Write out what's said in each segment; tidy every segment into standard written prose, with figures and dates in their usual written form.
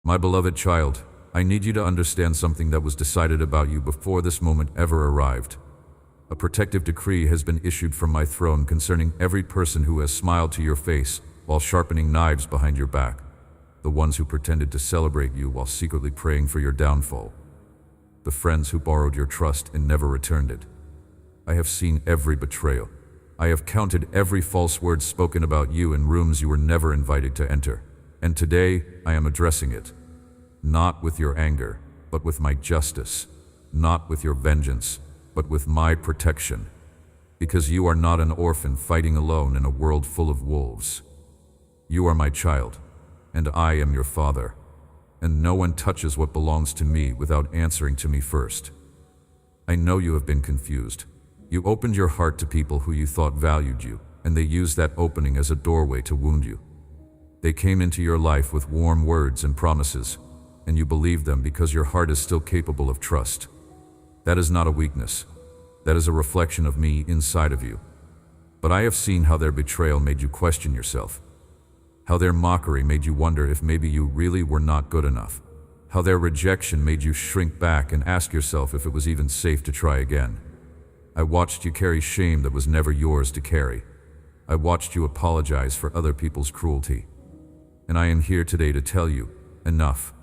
My beloved child, I need you to understand something that was decided about you before this moment ever arrived. A protective decree has been issued from my throne concerning every person who has smiled to your face while sharpening knives behind your back, the ones who pretended to celebrate you while secretly praying for your downfall, the friends who borrowed your trust and never returned it. I have seen every betrayal. I have counted every false word spoken about you in rooms you were never invited to enter. And today, I am addressing it. Not with your anger, but with my justice. Not with your vengeance, but with my protection. Because you are not an orphan fighting alone in a world full of wolves. You are my child, and I am your father. And no one touches what belongs to me without answering to me first. I know you have been confused. You opened your heart to people who you thought valued you, and they used that opening as a doorway to wound you. They came into your life with warm words and promises, and you believed them because your heart is still capable of trust. That is not a weakness. That is a reflection of me inside of you. But I have seen how their betrayal made you question yourself. How their mockery made you wonder if maybe you really were not good enough. How their rejection made you shrink back and ask yourself if it was even safe to try again. I watched you carry shame that was never yours to carry. I watched you apologize for other people's cruelty. And I am here today to tell you, enough.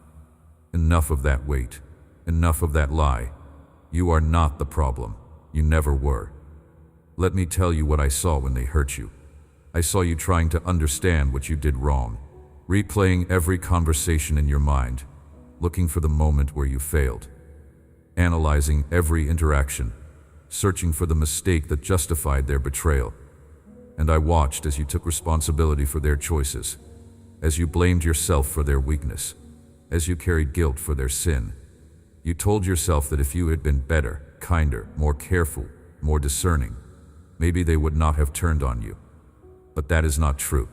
Enough of that weight. Enough of that lie. You are not the problem. You never were. Let me tell you what I saw when they hurt you. I saw you trying to understand what you did wrong, replaying every conversation in your mind, looking for the moment where you failed, analyzing every interaction, searching for the mistake that justified their betrayal. And I watched as you took responsibility for their choices, as you blamed yourself for their weakness, as you carried guilt for their sin. You told yourself that if you had been better, kinder, more careful, more discerning, maybe they would not have turned on you. But that is not true.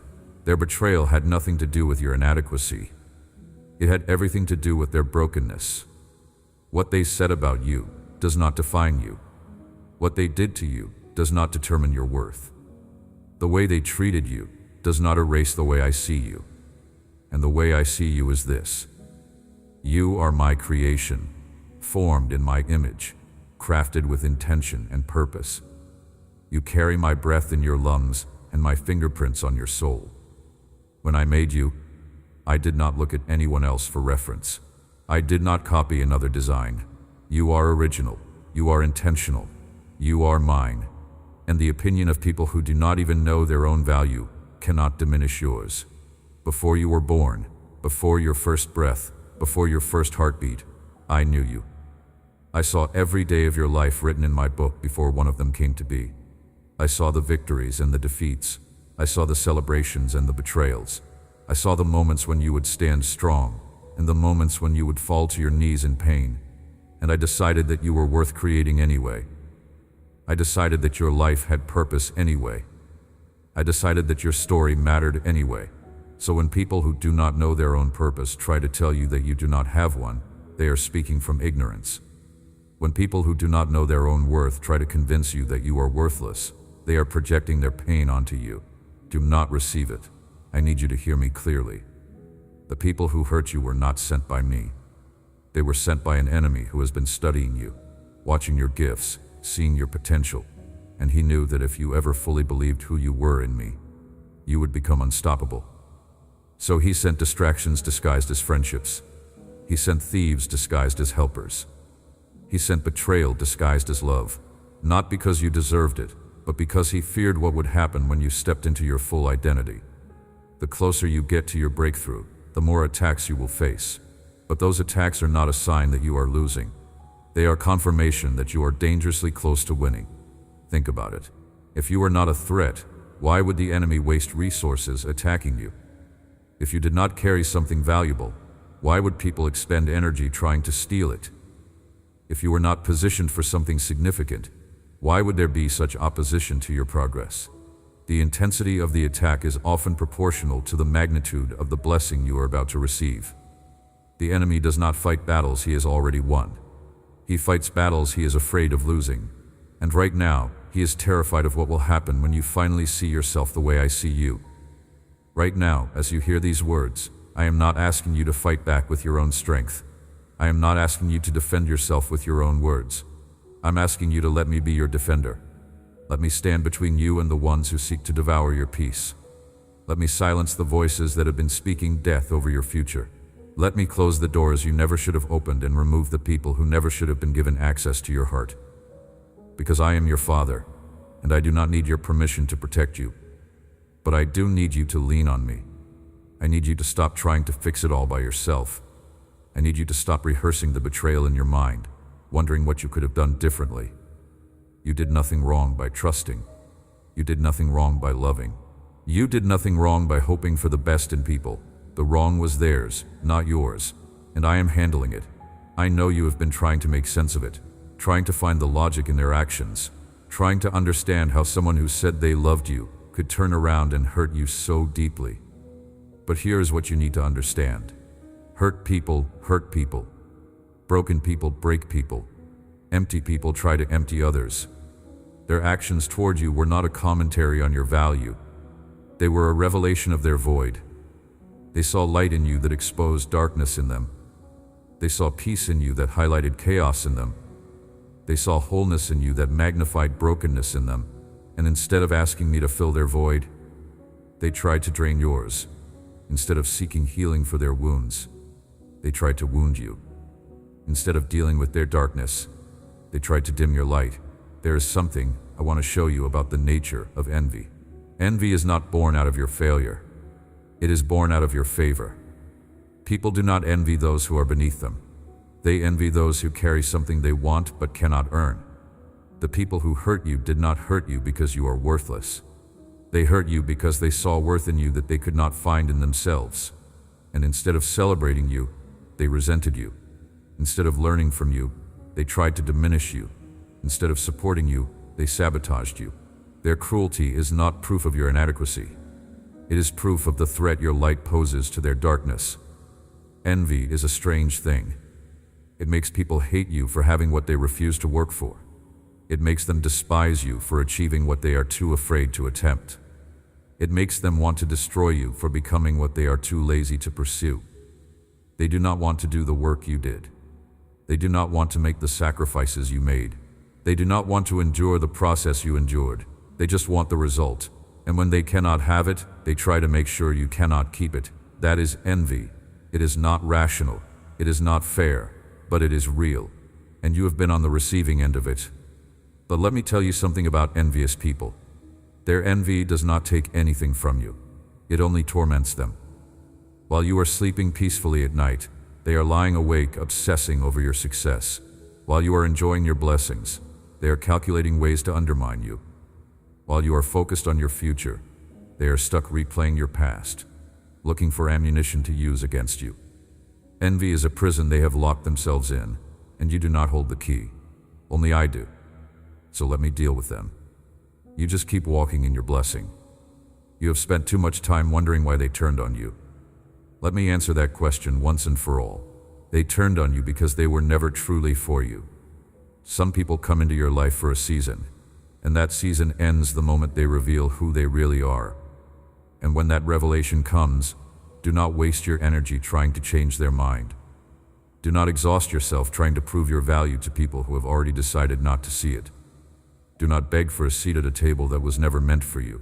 Their betrayal had nothing to do with your inadequacy. It had everything to do with their brokenness. What they said about you does not define you. What they did to you does not determine your worth. The way they treated you does not erase the way I see you. And the way I see you is this. You are my creation, formed in my image, crafted with intention and purpose. You carry my breath in your lungs and my fingerprints on your soul. When I made you, I did not look at anyone else for reference. I did not copy another design. You are original. You are intentional. You are mine. And the opinion of people who do not even know their own value cannot diminish yours. Before you were born, before your first breath, before your first heartbeat, I knew you. I saw every day of your life written in my book before one of them came to be. I saw the victories and the defeats. I saw the celebrations and the betrayals. I saw the moments when you would stand strong and the moments when you would fall to your knees in pain. And I decided that you were worth creating anyway. I decided that your life had purpose anyway. I decided that your story mattered anyway. So when people who do not know their own purpose try to tell you that you do not have one, they are speaking from ignorance. When people who do not know their own worth try to convince you that you are worthless, they are projecting their pain onto you. Do not receive it. I need you to hear me clearly. The people who hurt you were not sent by me. They were sent by an enemy who has been studying you, watching your gifts, seeing your potential, and he knew that if you ever fully believed who you were in me, you would become unstoppable. So he sent distractions disguised as friendships. He sent thieves disguised as helpers. He sent betrayal disguised as love, not because you deserved it, but because he feared what would happen when you stepped into your full identity. The closer you get to your breakthrough, the more attacks you will face. But those attacks are not a sign that you are losing. They are confirmation that you are dangerously close to winning. Think about it. If you are not a threat, why would the enemy waste resources attacking you? If you did not carry something valuable, why would people expend energy trying to steal it? If you were not positioned for something significant, why would there be such opposition to your progress? The intensity of the attack is often proportional to the magnitude of the blessing you are about to receive. The enemy does not fight battles he has already won. He fights battles he is afraid of losing. And right now, he is terrified of what will happen when you finally see yourself the way I see you. Right now, as you hear these words, I am not asking you to fight back with your own strength. I am not asking you to defend yourself with your own words. I'm asking you to let me be your defender. Let me stand between you and the ones who seek to devour your peace. Let me silence the voices that have been speaking death over your future. Let me close the doors you never should have opened and remove the people who never should have been given access to your heart. Because I am your father, and I do not need your permission to protect you. But I do need you to lean on me. I need you to stop trying to fix it all by yourself. I need you to stop rehearsing the betrayal in your mind, wondering what you could have done differently. You did nothing wrong by trusting. You did nothing wrong by loving. You did nothing wrong by hoping for the best in people. The wrong was theirs, not yours, and I am handling it. I know you have been trying to make sense of it, trying to find the logic in their actions, trying to understand how someone who said they loved you could turn around and hurt you so deeply. But here is what you need to understand. Hurt people hurt people. Broken people break people. Empty people try to empty others. Their actions toward you were not a commentary on your value. They were a revelation of their void. They saw light in you that exposed darkness in them. They saw peace in you that highlighted chaos in them. They saw wholeness in you that magnified brokenness in them. And instead of asking me to fill their void, they tried to drain yours. Instead of seeking healing for their wounds, they tried to wound you. Instead of dealing with their darkness, they tried to dim your light. There is something I want to show you about the nature of envy. Envy is not born out of your failure. It is born out of your favor. People do not envy those who are beneath them. They envy those who carry something they want but cannot earn. The people who hurt you did not hurt you because you are worthless. They hurt you because they saw worth in you that they could not find in themselves. And instead of celebrating you, they resented you. Instead of learning from you, they tried to diminish you. Instead of supporting you, they sabotaged you. Their cruelty is not proof of your inadequacy. It is proof of the threat your light poses to their darkness. Envy is a strange thing. It makes people hate you for having what they refuse to work for. It makes them despise you for achieving what they are too afraid to attempt. It makes them want to destroy you for becoming what they are too lazy to pursue. They do not want to do the work you did. They do not want to make the sacrifices you made. They do not want to endure the process you endured. They just want the result. And when they cannot have it, they try to make sure you cannot keep it. That is envy. It is not rational. It is not fair. But it is real. And you have been on the receiving end of it. But let me tell you something about envious people. Their envy does not take anything from you. It only torments them. While you are sleeping peacefully at night, they are lying awake obsessing over your success. While you are enjoying your blessings, they are calculating ways to undermine you. While you are focused on your future, they are stuck replaying your past, looking for ammunition to use against you. Envy is a prison they have locked themselves in, and you do not hold the key. Only I do. So let me deal with them. You just keep walking in your blessing. You have spent too much time wondering why they turned on you. Let me answer that question once and for all. They turned on you because they were never truly for you. Some people come into your life for a season, and that season ends the moment they reveal who they really are. And when that revelation comes, do not waste your energy trying to change their mind. Do not exhaust yourself trying to prove your value to people who have already decided not to see it. Do not beg for a seat at a table that was never meant for you.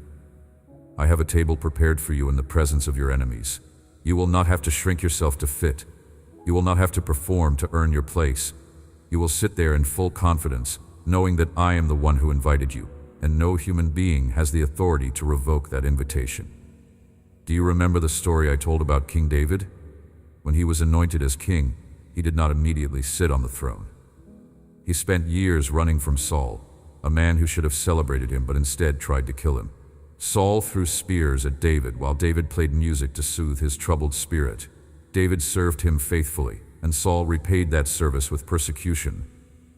I have a table prepared for you in the presence of your enemies. You will not have to shrink yourself to fit. You will not have to perform to earn your place. You will sit there in full confidence, knowing that I am the one who invited you, and no human being has the authority to revoke that invitation. Do you remember the story I told about King David? When he was anointed as king, he did not immediately sit on the throne. He spent years running from Saul, a man who should have celebrated him but instead tried to kill him. Saul threw spears at David while David played music to soothe his troubled spirit. David served him faithfully, and Saul repaid that service with persecution.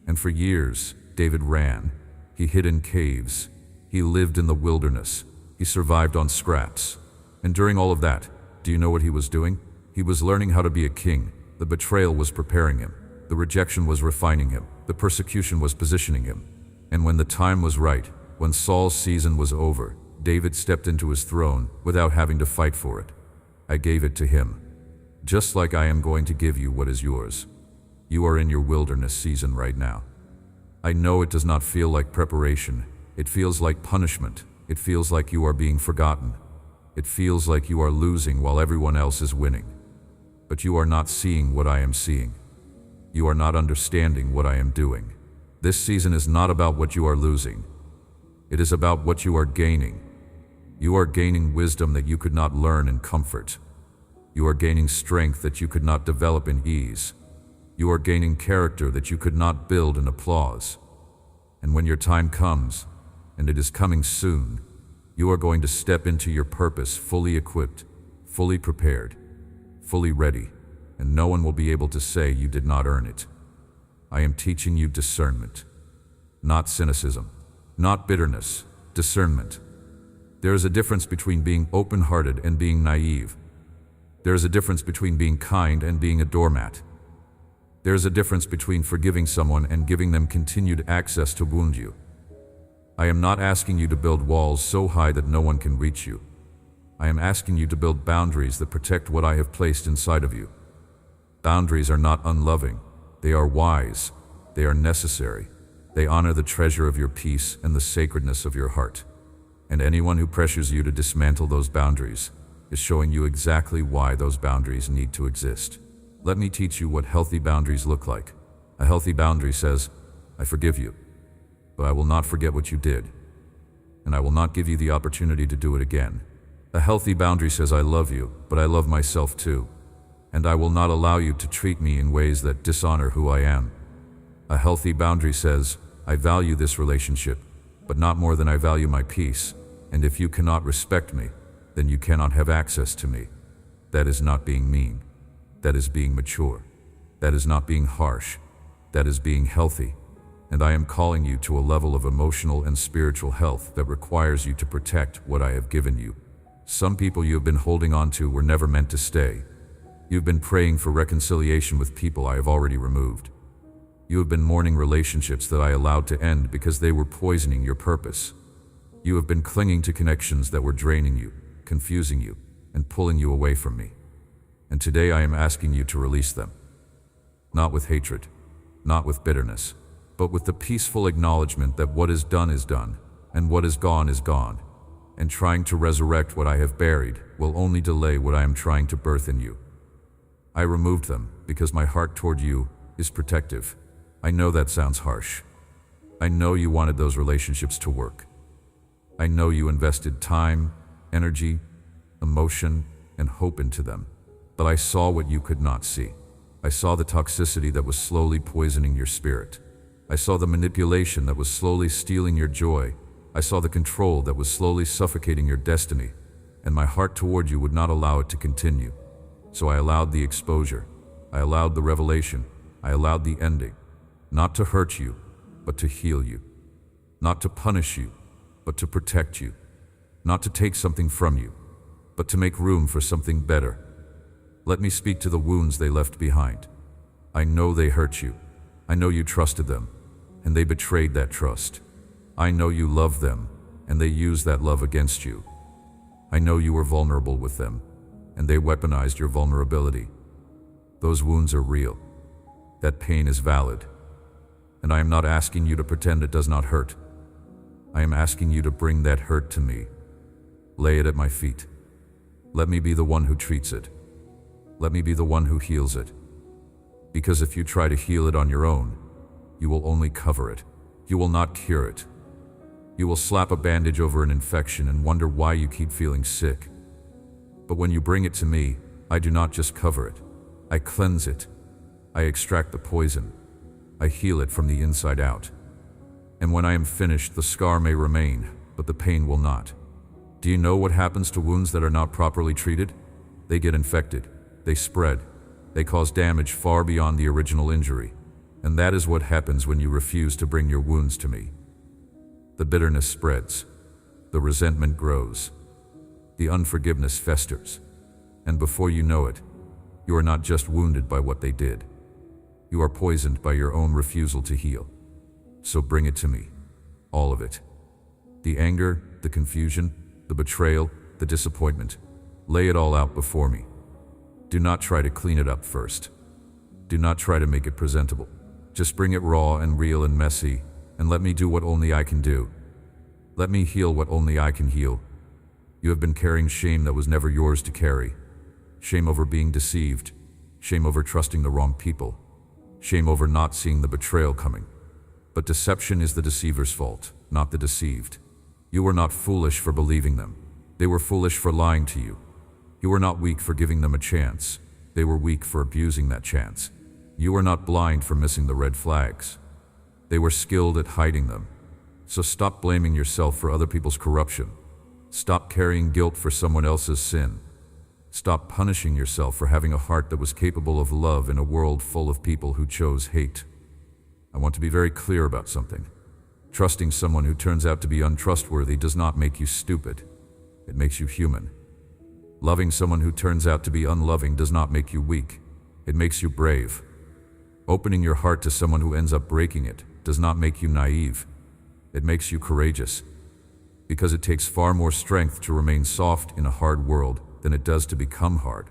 And for years, David ran. He hid in caves. He lived in the wilderness. He survived on scraps. And during all of that, do you know what he was doing? He was learning how to be a king. The betrayal was preparing him. The rejection was refining him. The persecution was positioning him. And when the time was right, when Saul's season was over, David stepped into his throne without having to fight for it. I gave it to him. just like I am going to give you what is yours. You are in your wilderness season right now. I know it does not feel like preparation. It feels like punishment. It feels like you are being forgotten. It feels like you are losing while everyone else is winning. But you are not seeing what I am seeing. You are not understanding what I am doing. This season is not about what you are losing. It is about what you are gaining. You are gaining wisdom that you could not learn in comfort. You are gaining strength that you could not develop in ease. You are gaining character that you could not build in applause. And when your time comes, and it is coming soon, you are going to step into your purpose fully equipped, fully prepared, fully ready, and no one will be able to say you did not earn it. I am teaching you discernment, not cynicism, not bitterness, discernment. There is a difference between being open-hearted and being naive. There is a difference between being kind and being a doormat. There is a difference between forgiving someone and giving them continued access to wound you. I am not asking you to build walls so high that no one can reach you. I am asking you to build boundaries that protect what I have placed inside of you. Boundaries are not unloving. They are wise. They are necessary. They honor the treasure of your peace and the sacredness of your heart. And anyone who pressures you to dismantle those boundaries is showing you exactly why those boundaries need to exist. Let me teach you what healthy boundaries look like. A healthy boundary says, I forgive you, but I will not forget what you did, and I will not give you the opportunity to do it again. A healthy boundary says, I love you, but I love myself too, and I will not allow you to treat me in ways that dishonor who I am. A healthy boundary says, I value this relationship, but not more than I value my peace, and if you cannot respect me, then you cannot have access to me. That is not being mean. That is being mature. That is not being harsh. That is being healthy. And I am calling you to a level of emotional and spiritual health that requires you to protect what I have given you. Some people you have been holding on to were never meant to stay. You've been praying for reconciliation with people I have already removed. You have been mourning relationships that I allowed to end because they were poisoning your purpose. You have been clinging to connections that were draining you, confusing you, and pulling you away from me. And today I am asking you to release them. Not with hatred, not with bitterness, but with the peaceful acknowledgement that what is done, and what is gone, and trying to resurrect what I have buried will only delay what I am trying to birth in you. I removed them because my heart toward you is protective. I know that sounds harsh. I know you wanted those relationships to work. I know you invested time, energy, emotion, and hope into them. But I saw what you could not see. I saw the toxicity that was slowly poisoning your spirit. I saw the manipulation that was slowly stealing your joy. I saw the control that was slowly suffocating your destiny, and my heart toward you would not allow it to continue. So I allowed the exposure. I allowed the revelation. I allowed the ending. Not to hurt you, but to heal you. Not to punish you, but to protect you. Not to take something from you, but to make room for something better. Let me speak to the wounds they left behind. I know they hurt you. I know you trusted them, and they betrayed that trust. I know you loved them, and they used that love against you. I know you were vulnerable with them, and they weaponized your vulnerability. Those wounds are real. That pain is valid. And I am not asking you to pretend it does not hurt. I am asking you to bring that hurt to me. Lay it at my feet. Let me be the one who treats it. Let me be the one who heals it. Because if you try to heal it on your own, you will only cover it. You will not cure it. You will slap a bandage over an infection and wonder why you keep feeling sick. But when you bring it to me, I do not just cover it. I cleanse it. I extract the poison. I heal it from the inside out. And when I am finished, the scar may remain, but the pain will not. Do you know what happens to wounds that are not properly treated? They get infected. They spread. They cause damage far beyond the original injury. And that is what happens when you refuse to bring your wounds to me. The bitterness spreads. The resentment grows. The unforgiveness festers. And before you know it, you are not just wounded by what they did. You are poisoned by your own refusal to heal. So bring it to me. All of it. The anger, the confusion, the betrayal, the disappointment. Lay it all out before me. Do not try to clean it up first. Do not try to make it presentable. Just bring it raw and real and messy, and let me do what only I can do. Let me heal what only I can heal. You have been carrying shame that was never yours to carry. Shame over being deceived. Shame over trusting the wrong people. Shame over not seeing the betrayal coming. But deception is the deceiver's fault, not the deceived. You were not foolish for believing them. They were foolish for lying to you. You were not weak for giving them a chance. They were weak for abusing that chance. You were not blind for missing the red flags. They were skilled at hiding them. So stop blaming yourself for other people's corruption. Stop carrying guilt for someone else's sin. Stop punishing yourself for having a heart that was capable of love in a world full of people who chose hate. I want to be very clear about something. Trusting someone who turns out to be untrustworthy does not make you stupid. It makes you human. Loving someone who turns out to be unloving does not make you weak. It makes you brave. Opening your heart to someone who ends up breaking it does not make you naive. It makes you courageous. Because it takes far more strength to remain soft in a hard world than it does to become hard.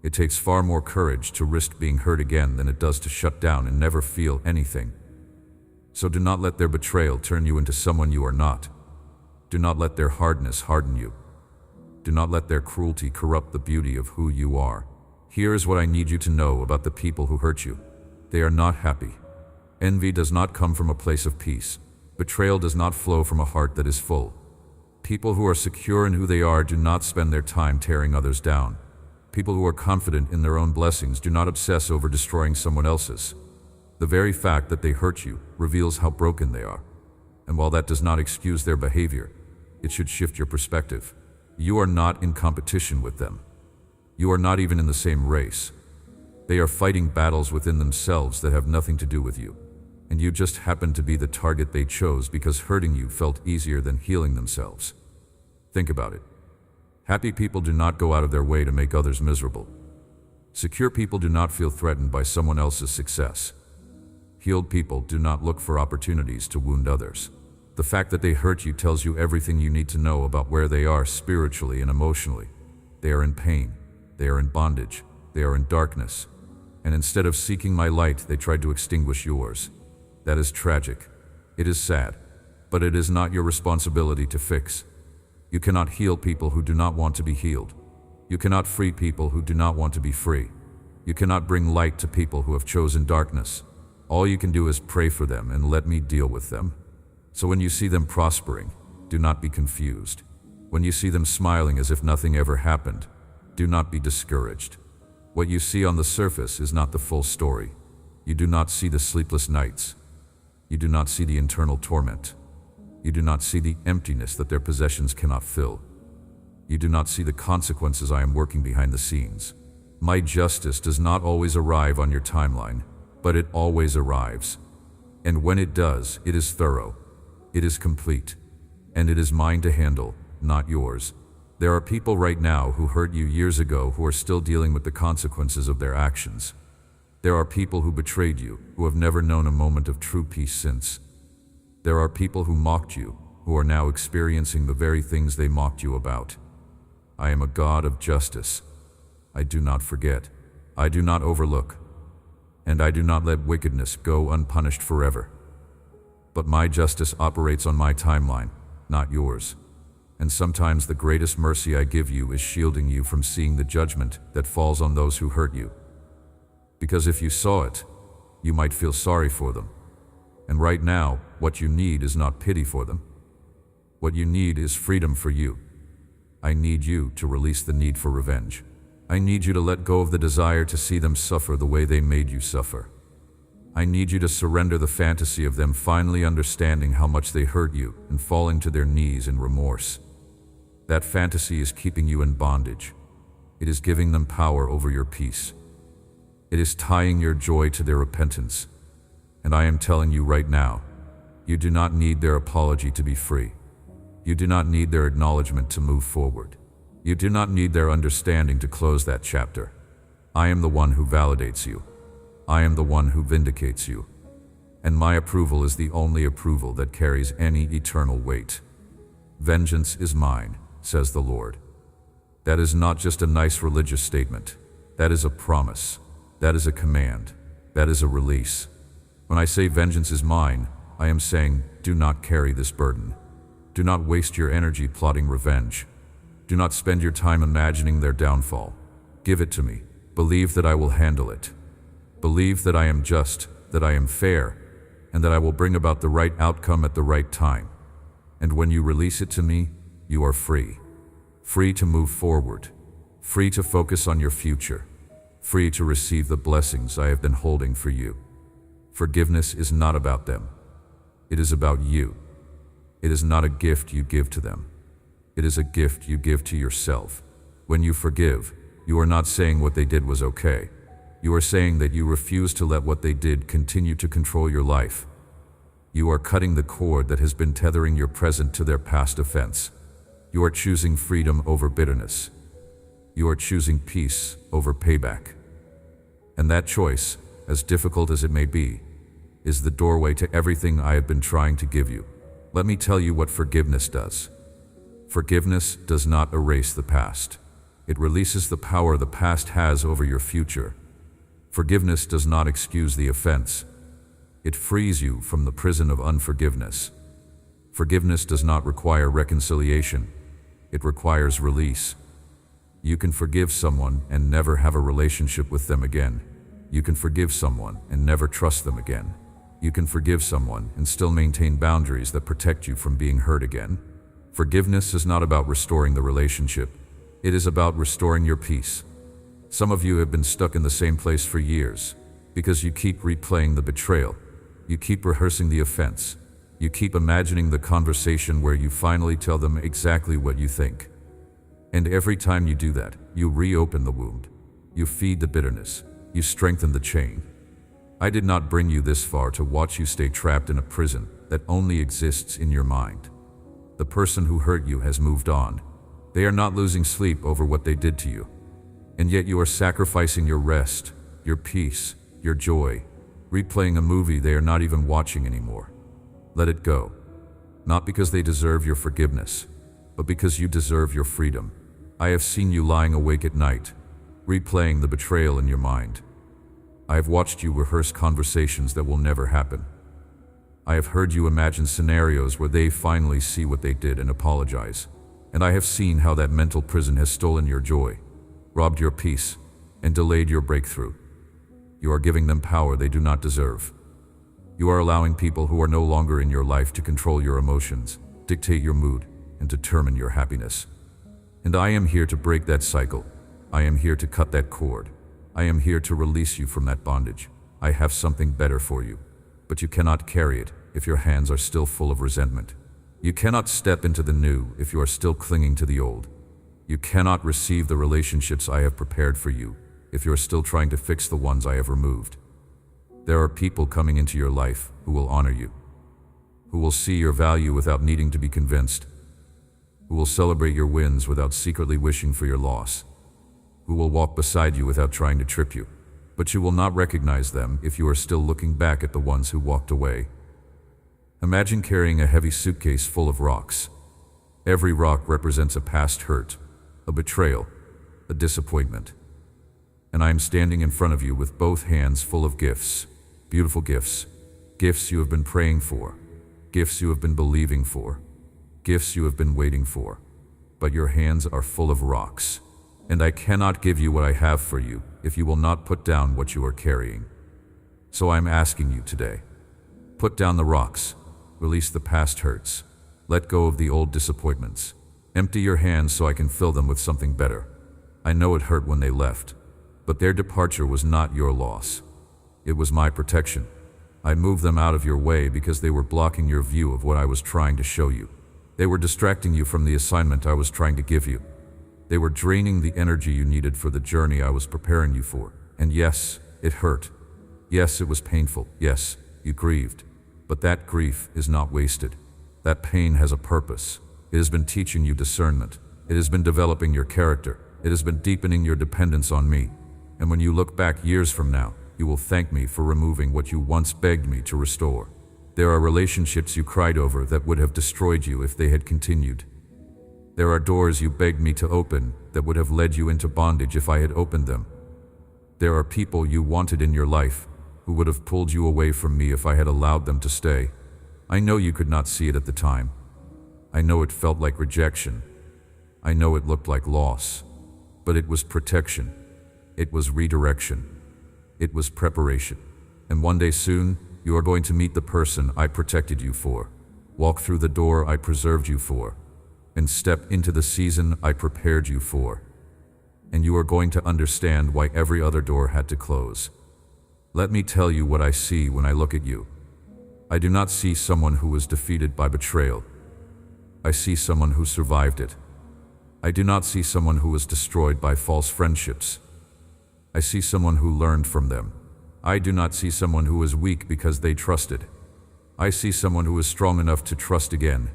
It takes far more courage to risk being hurt again than it does to shut down and never feel anything. So do not let their betrayal turn you into someone you are not. Do not let their hardness harden you. Do not let their cruelty corrupt the beauty of who you are. Here is what I need you to know about the people who hurt you. They are not happy. Envy does not come from a place of peace. Betrayal does not flow from a heart that is full. People who are secure in who they are do not spend their time tearing others down. People who are confident in their own blessings do not obsess over destroying someone else's. The very fact that they hurt you reveals how broken they are. And while that does not excuse their behavior, it should shift your perspective. You are not in competition with them. You are not even in the same race. They are fighting battles within themselves that have nothing to do with you. And you just happen to be the target they chose because hurting you felt easier than healing themselves. Think about it. Happy people do not go out of their way to make others miserable. Secure people do not feel threatened by someone else's success. Healed people do not look for opportunities to wound others. The fact that they hurt you tells you everything you need to know about where they are spiritually and emotionally. They are in pain. They are in bondage. They are in darkness. And instead of seeking my light, they tried to extinguish yours. That is tragic. It is sad. But it is not your responsibility to fix. You cannot heal people who do not want to be healed. You cannot free people who do not want to be free. You cannot bring light to people who have chosen darkness. All you can do is pray for them and let me deal with them. So when you see them prospering, do not be confused. When you see them smiling as if nothing ever happened, do not be discouraged. What you see on the surface is not the full story. You do not see the sleepless nights. You do not see the internal torment. You do not see the emptiness that their possessions cannot fill. You do not see the consequences I am working behind the scenes. My justice does not always arrive on your timeline, but it always arrives. And when it does, it is thorough. It is complete. And it is mine to handle, not yours. There are people right now who hurt you years ago who are still dealing with the consequences of their actions. There are people who betrayed you, who have never known a moment of true peace since. There are people who mocked you, who are now experiencing the very things they mocked you about. I am a God of justice. I do not forget. I do not overlook. And I do not let wickedness go unpunished forever. But my justice operates on my timeline, not yours. And sometimes the greatest mercy I give you is shielding you from seeing the judgment that falls on those who hurt you. Because if you saw it, you might feel sorry for them. And right now, what you need is not pity for them. What you need is freedom for you. I need you to release the need for revenge. I need you to let go of the desire to see them suffer the way they made you suffer. I need you to surrender the fantasy of them finally understanding how much they hurt you and falling to their knees in remorse. That fantasy is keeping you in bondage. It is giving them power over your peace. It is tying your joy to their repentance. And I am telling you right now, you do not need their apology to be free. You do not need their acknowledgement to move forward. You do not need their understanding to close that chapter. I am the one who validates you. I am the one who vindicates you. And my approval is the only approval that carries any eternal weight. Vengeance is mine, says the Lord. That is not just a nice religious statement. That is a promise. That is a command. That is a release. When I say vengeance is mine, I am saying, do not carry this burden. Do not waste your energy plotting revenge. Do not spend your time imagining their downfall. Give it to me. Believe that I will handle it. Believe that I am just, that I am fair, and that I will bring about the right outcome at the right time. And when you release it to me, you are free. Free to move forward. Free to focus on your future. Free to receive the blessings I have been holding for you. Forgiveness is not about them. It is about you. It is not a gift you give to them. It is a gift you give to yourself. When you forgive, you are not saying what they did was okay. You are saying that you refuse to let what they did continue to control your life. You are cutting the cord that has been tethering your present to their past offense. You are choosing freedom over bitterness. You are choosing peace over payback. And that choice, as difficult as it may be, is the doorway to everything I have been trying to give you. Let me tell you what forgiveness does. Forgiveness does not erase the past. It releases the power the past has over your future. Forgiveness does not excuse the offense. It frees you from the prison of unforgiveness. Forgiveness does not require reconciliation. It requires release. You can forgive someone and never have a relationship with them again. You can forgive someone and never trust them again. You can forgive someone and still maintain boundaries that protect you from being hurt again. Forgiveness is not about restoring the relationship. It is about restoring your peace. Some of you have been stuck in the same place for years because you keep replaying the betrayal. You keep rehearsing the offense. You keep imagining the conversation where you finally tell them exactly what you think. And every time you do that, you reopen the wound. You feed the bitterness. You strengthen the chain. I did not bring you this far to watch you stay trapped in a prison that only exists in your mind. The person who hurt you has moved on. They are not losing sleep over what they did to you. And yet you are sacrificing your rest, your peace, your joy, replaying a movie they are not even watching anymore. Let it go. Not because they deserve your forgiveness, but because you deserve your freedom. I have seen you lying awake at night, replaying the betrayal in your mind. I have watched you rehearse conversations that will never happen. I have heard you imagine scenarios where they finally see what they did and apologize. And I have seen how that mental prison has stolen your joy, robbed your peace, and delayed your breakthrough. You are giving them power they do not deserve. You are allowing people who are no longer in your life to control your emotions, dictate your mood, and determine your happiness. And I am here to break that cycle. I am here to cut that cord. I am here to release you from that bondage. I have something better for you, but you cannot carry it if your hands are still full of resentment. You cannot step into the new if you are still clinging to the old. You cannot receive the relationships I have prepared for you if you are still trying to fix the ones I have removed. There are people coming into your life who will honor you, who will see your value without needing to be convinced, who will celebrate your wins without secretly wishing for your loss, who will walk beside you without trying to trip you. But you will not recognize them if you are still looking back at the ones who walked away. Imagine carrying a heavy suitcase full of rocks. Every rock represents a past hurt, a betrayal, a disappointment. And I am standing in front of you with both hands full of gifts, beautiful gifts, gifts you have been praying for, gifts you have been believing for, gifts you have been waiting for. But your hands are full of rocks, and I cannot give you what I have for you if you will not put down what you are carrying. So I am asking you today, put down the rocks, release the past hurts, let go of the old disappointments, empty your hands so I can fill them with something better. I know it hurt when they left, but their departure was not your loss. It was my protection. I moved them out of your way because they were blocking your view of what I was trying to show you. They were distracting you from the assignment I was trying to give you. They were draining the energy you needed for the journey I was preparing you for. And yes, it hurt. Yes, it was painful. Yes, you grieved. But that grief is not wasted. That pain has a purpose. It has been teaching you discernment. It has been developing your character. It has been deepening your dependence on me. And when you look back years from now, you will thank me for removing what you once begged me to restore. There are relationships you cried over that would have destroyed you if they had continued. There are doors you begged me to open that would have led you into bondage if I had opened them. There are people you wanted in your life who would have pulled you away from me if I had allowed them to stay. I know you could not see it at the time. I know it felt like rejection. I know it looked like loss. But it was protection. It was redirection. It was preparation. And one day soon, you are going to meet the person I protected you for, walk through the door I preserved you for, and step into the season I prepared you for. And you are going to understand why every other door had to close. Let me tell you what I see when I look at you. I do not see someone who was defeated by betrayal. I see someone who survived it. I do not see someone who was destroyed by false friendships. I see someone who learned from them. I do not see someone who was weak because they trusted. I see someone who is strong enough to trust again.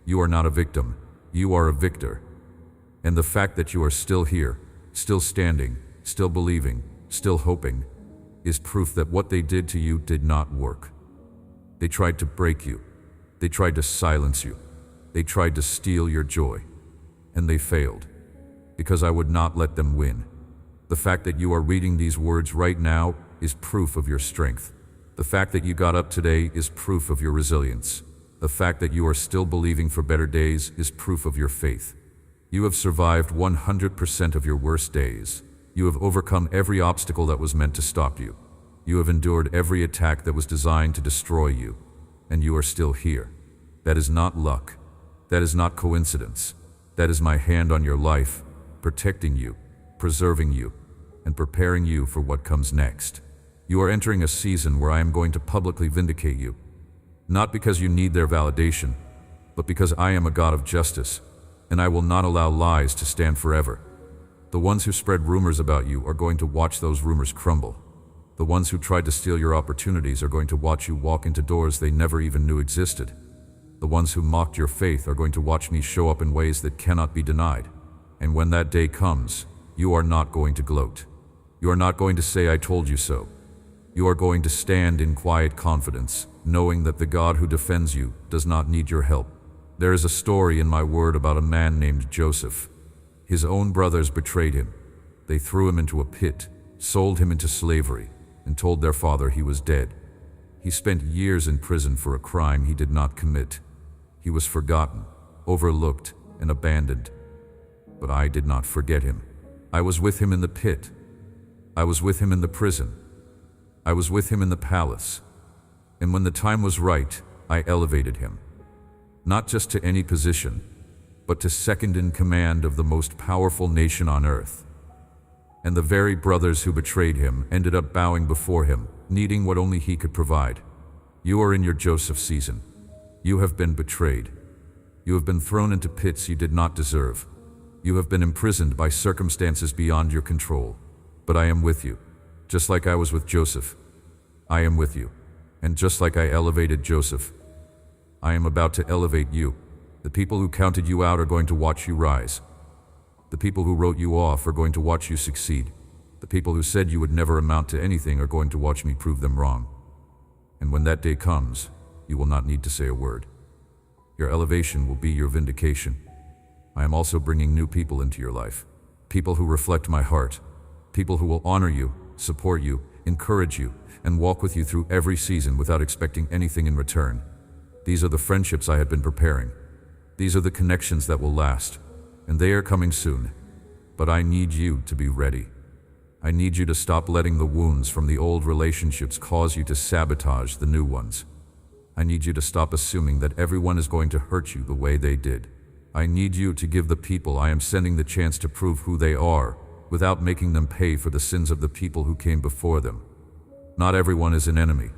You are not a victim. You are a victor. And the fact that you are still here, still standing, still believing, still hoping, is proof that what they did to you did not work. They tried to break you. They tried to silence you. They tried to steal your joy. And they failed. Because I would not let them win. The fact that you are reading these words right now is proof of your strength. The fact that you got up today is proof of your resilience. The fact that you are still believing for better days is proof of your faith. You have survived 100% of your worst days. You have overcome every obstacle that was meant to stop you. You have endured every attack that was designed to destroy you. And you are still here. That is not luck. That is not coincidence. That is my hand on your life, protecting you, preserving you, and preparing you for what comes next. You are entering a season where I am going to publicly vindicate you. Not because you need their validation, but because I am a God of justice, and I will not allow lies to stand forever. The ones who spread rumors about you are going to watch those rumors crumble. The ones who tried to steal your opportunities are going to watch you walk into doors they never even knew existed. The ones who mocked your faith are going to watch me show up in ways that cannot be denied. And when that day comes, you are not going to gloat. You are not going to say, "I told you so." You are going to stand in quiet confidence, knowing that the God who defends you does not need your help. There is a story in my word about a man named Joseph. His own brothers betrayed him. They threw him into a pit, sold him into slavery, and told their father he was dead. He spent years in prison for a crime he did not commit. He was forgotten, overlooked, and abandoned. But I did not forget him. I was with him in the pit. I was with him in the prison. I was with him in the palace. And when the time was right, I elevated him. Not just to any position, but to second in command of the most powerful nation on earth. And the very brothers who betrayed him ended up bowing before him, needing what only he could provide. You are in your Joseph season. You have been betrayed. You have been thrown into pits you did not deserve. You have been imprisoned by circumstances beyond your control. But I am with you, just like I was with Joseph. I am with you. And just like I elevated Joseph, I am about to elevate you. The people who counted you out are going to watch you rise. The people who wrote you off are going to watch you succeed. The people who said you would never amount to anything are going to watch me prove them wrong. And when that day comes, you will not need to say a word. Your elevation will be your vindication. I am also bringing new people into your life. People who reflect my heart. People who will honor you, support you, encourage you, and walk with you through every season without expecting anything in return. These are the friendships I had been preparing. These are the connections that will last, and they are coming soon. But I need you to be ready. I need you to stop letting the wounds from the old relationships cause you to sabotage the new ones. I need you to stop assuming that everyone is going to hurt you the way they did. I need you to give the people I am sending the chance to prove who they are, without making them pay for the sins of the people who came before them. Not everyone is an enemy.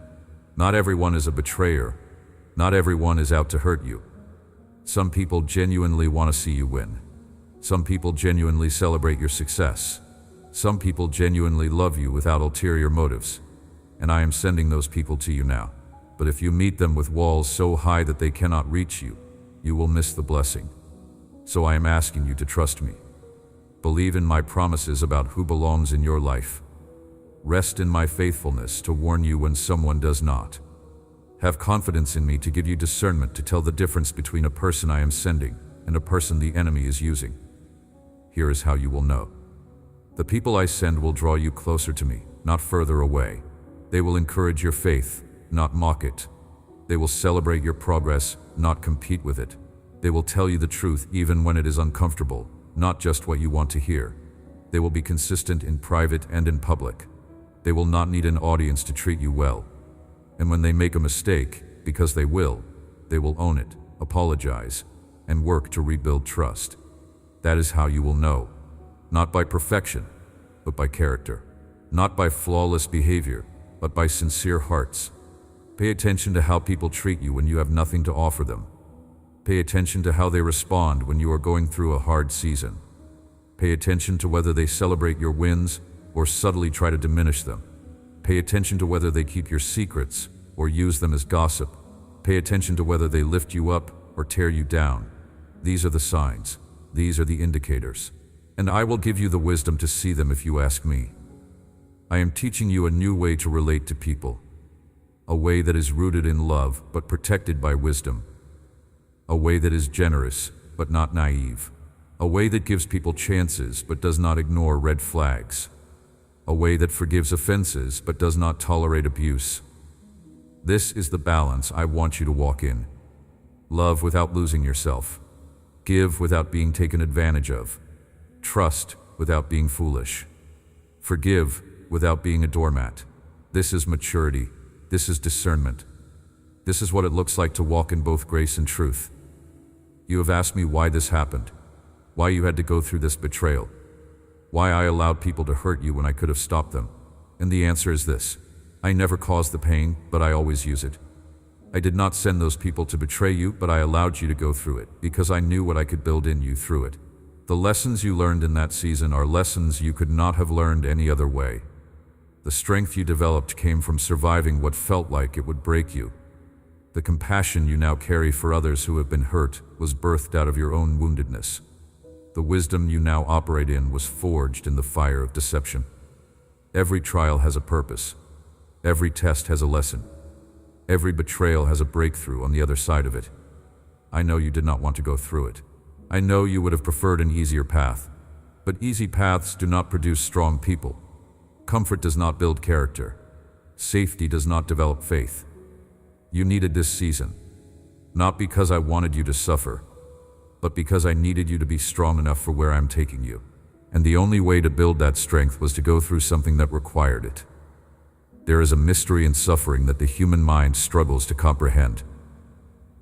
Not everyone is a betrayer. Not everyone is out to hurt you. Some people genuinely want to see you win. Some people genuinely celebrate your success. Some people genuinely love you without ulterior motives. And I am sending those people to you now. But if you meet them with walls so high that they cannot reach you, you will miss the blessing. So I am asking you to trust me. Believe in my promises about who belongs in your life. Rest in my faithfulness to warn you when someone does not. Have confidence in me to give you discernment to tell the difference between a person I am sending and a person the enemy is using. Here is how you will know. The people I send will draw you closer to me, not further away. They will encourage your faith, not mock it. They will celebrate your progress, not compete with it. They will tell you the truth even when it is uncomfortable, not just what you want to hear. They will be consistent in private and in public. They will not need an audience to treat you well. And when they make a mistake, because they will own it, apologize, and work to rebuild trust. That is how you will know. Not by perfection, but by character. Not by flawless behavior, but by sincere hearts. Pay attention to how people treat you when you have nothing to offer them. Pay attention to how they respond when you are going through a hard season. Pay attention to whether they celebrate your wins or subtly try to diminish them. Pay attention to whether they keep your secrets or use them as gossip. Pay attention to whether they lift you up or tear you down. These are the signs. These are the indicators. And I will give you the wisdom to see them if you ask me. I am teaching you a new way to relate to people. A way that is rooted in love but protected by wisdom. A way that is generous but not naive. A way that gives people chances but does not ignore red flags. A way that forgives offenses but does not tolerate abuse. This is the balance I want you to walk in. Love without losing yourself. Give without being taken advantage of. Trust without being foolish. Forgive without being a doormat. This is maturity. This is discernment. This is what it looks like to walk in both grace and truth. You have asked me why this happened, why you had to go through this betrayal, why I allowed people to hurt you when I could have stopped them. And the answer is this: I never caused the pain, but I always use it. I did not send those people to betray you, but I allowed you to go through it because I knew what I could build in you through it. The lessons you learned in that season are lessons you could not have learned any other way. The strength you developed came from surviving what felt like it would break you. The compassion you now carry for others who have been hurt was birthed out of your own woundedness. The wisdom you now operate in was forged in the fire of deception. Every trial has a purpose. Every test has a lesson. Every betrayal has a breakthrough on the other side of it. I know you did not want to go through it. I know you would have preferred an easier path. But easy paths do not produce strong people. Comfort does not build character. Safety does not develop faith. You needed this season, not because I wanted you to suffer, but because I needed you to be strong enough for where I'm taking you. And the only way to build that strength was to go through something that required it. There is a mystery in suffering that the human mind struggles to comprehend.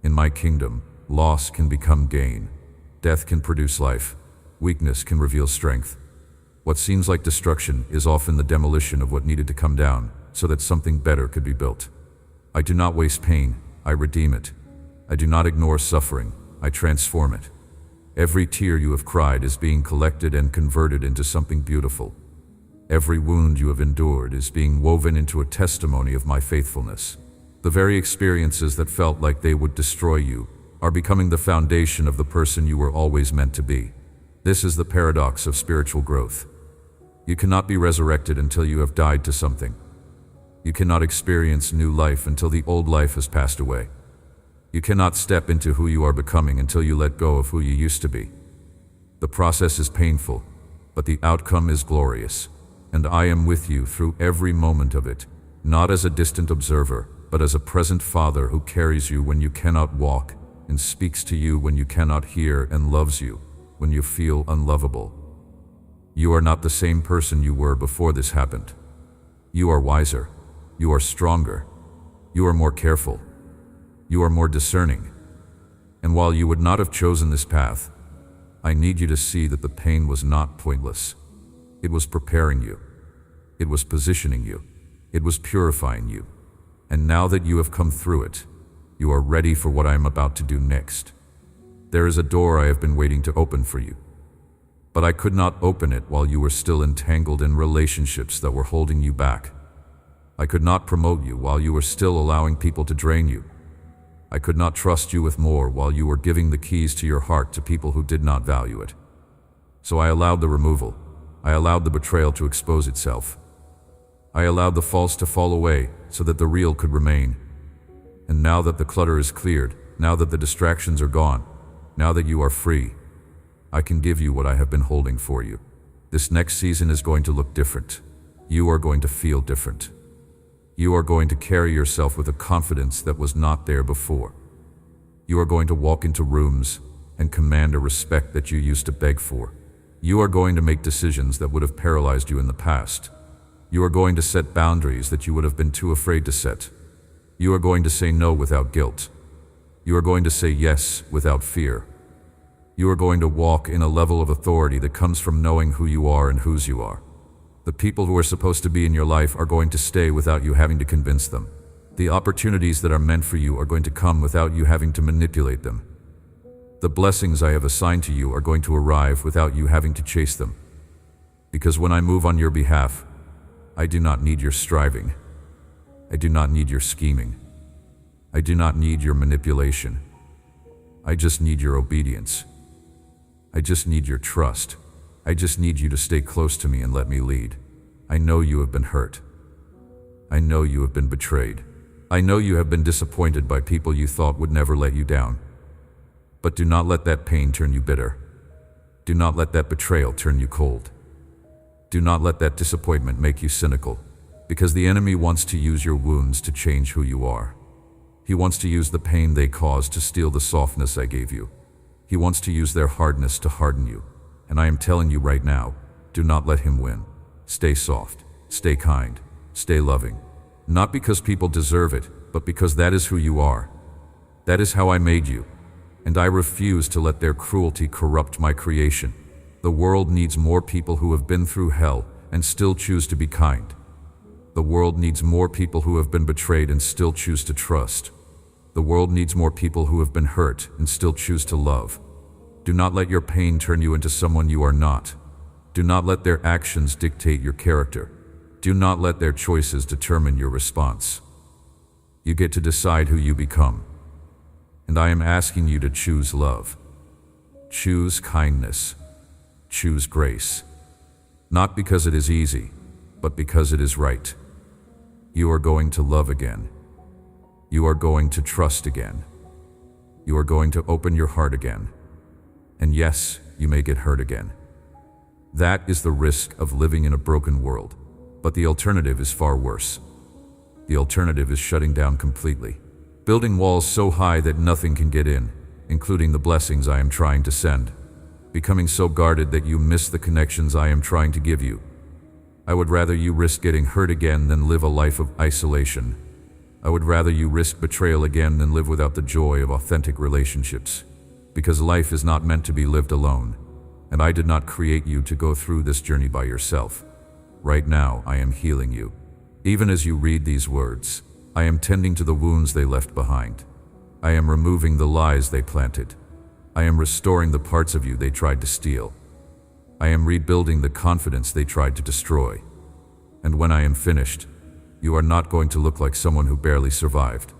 In my kingdom, loss can become gain. Death can produce life. Weakness can reveal strength. What seems like destruction is often the demolition of what needed to come down so that something better could be built. I do not waste pain, I redeem it. I do not ignore suffering, I transform it. Every tear you have cried is being collected and converted into something beautiful. Every wound you have endured is being woven into a testimony of my faithfulness. The very experiences that felt like they would destroy you are becoming the foundation of the person you were always meant to be. This is the paradox of spiritual growth. You cannot be resurrected until you have died to something. You cannot experience new life until the old life has passed away. You cannot step into who you are becoming until you let go of who you used to be. The process is painful, but the outcome is glorious. And I am with you through every moment of it, not as a distant observer, but as a present Father who carries you when you cannot walk, and speaks to you when you cannot hear, and loves you when you feel unlovable. You are not the same person you were before this happened. You are wiser. You are stronger. You are more careful. You are more discerning. And while you would not have chosen this path, I need you to see that the pain was not pointless. It was preparing you. It was positioning you. It was purifying you. And now that you have come through it, you are ready for what I am about to do next. There is a door I have been waiting to open for you. But I could not open it while you were still entangled in relationships that were holding you back. I could not promote you while you were still allowing people to drain you. I could not trust you with more while you were giving the keys to your heart to people who did not value it. So I allowed the removal. I allowed the betrayal to expose itself. I allowed the false to fall away so that the real could remain. And now that the clutter is cleared, now that the distractions are gone, now that you are free, I can give you what I have been holding for you. This next season is going to look different. You are going to feel different. You are going to carry yourself with a confidence that was not there before. You are going to walk into rooms and command a respect that you used to beg for. You are going to make decisions that would have paralyzed you in the past. You are going to set boundaries that you would have been too afraid to set. You are going to say no without guilt. You are going to say yes without fear. You are going to walk in a level of authority that comes from knowing who you are and whose you are. The people who are supposed to be in your life are going to stay without you having to convince them. The opportunities that are meant for you are going to come without you having to manipulate them. The blessings I have assigned to you are going to arrive without you having to chase them. Because when I move on your behalf, I do not need your striving. I do not need your scheming. I do not need your manipulation. I just need your obedience. I just need your trust. I just need you to stay close to me and let me lead. I know you have been hurt. I know you have been betrayed. I know you have been disappointed by people you thought would never let you down. But do not let that pain turn you bitter. Do not let that betrayal turn you cold. Do not let that disappointment make you cynical, because the enemy wants to use your wounds to change who you are. He wants to use the pain they caused to steal the softness I gave you. He wants to use their hardness to harden you. And I am telling you right now, do not let him win. Stay soft, stay kind, stay loving. Not because people deserve it, but because that is who you are. That is how I made you. And I refuse to let their cruelty corrupt my creation. The world needs more people who have been through hell and still choose to be kind. The world needs more people who have been betrayed and still choose to trust. The world needs more people who have been hurt and still choose to love. Do not let your pain turn you into someone you are not. Do not let their actions dictate your character. Do not let their choices determine your response. You get to decide who you become. And I am asking you to choose love. Choose kindness. Choose grace. Not because it is easy, but because it is right. You are going to love again. You are going to trust again. You are going to open your heart again. And yes, you may get hurt again. That is the risk of living in a broken world, but the alternative is far worse. The alternative is shutting down completely, building walls so high that nothing can get in, including the blessings I am trying to send, becoming so guarded that you miss the connections I am trying to give you. I would rather you risk getting hurt again than live a life of isolation. I would rather you risk betrayal again than live without the joy of authentic relationships. Because life is not meant to be lived alone, and I did not create you to go through this journey by yourself. Right now, I am healing you. Even as you read these words, I am tending to the wounds they left behind. I am removing the lies they planted. I am restoring the parts of you they tried to steal. I am rebuilding the confidence they tried to destroy. And when I am finished, you are not going to look like someone who barely survived.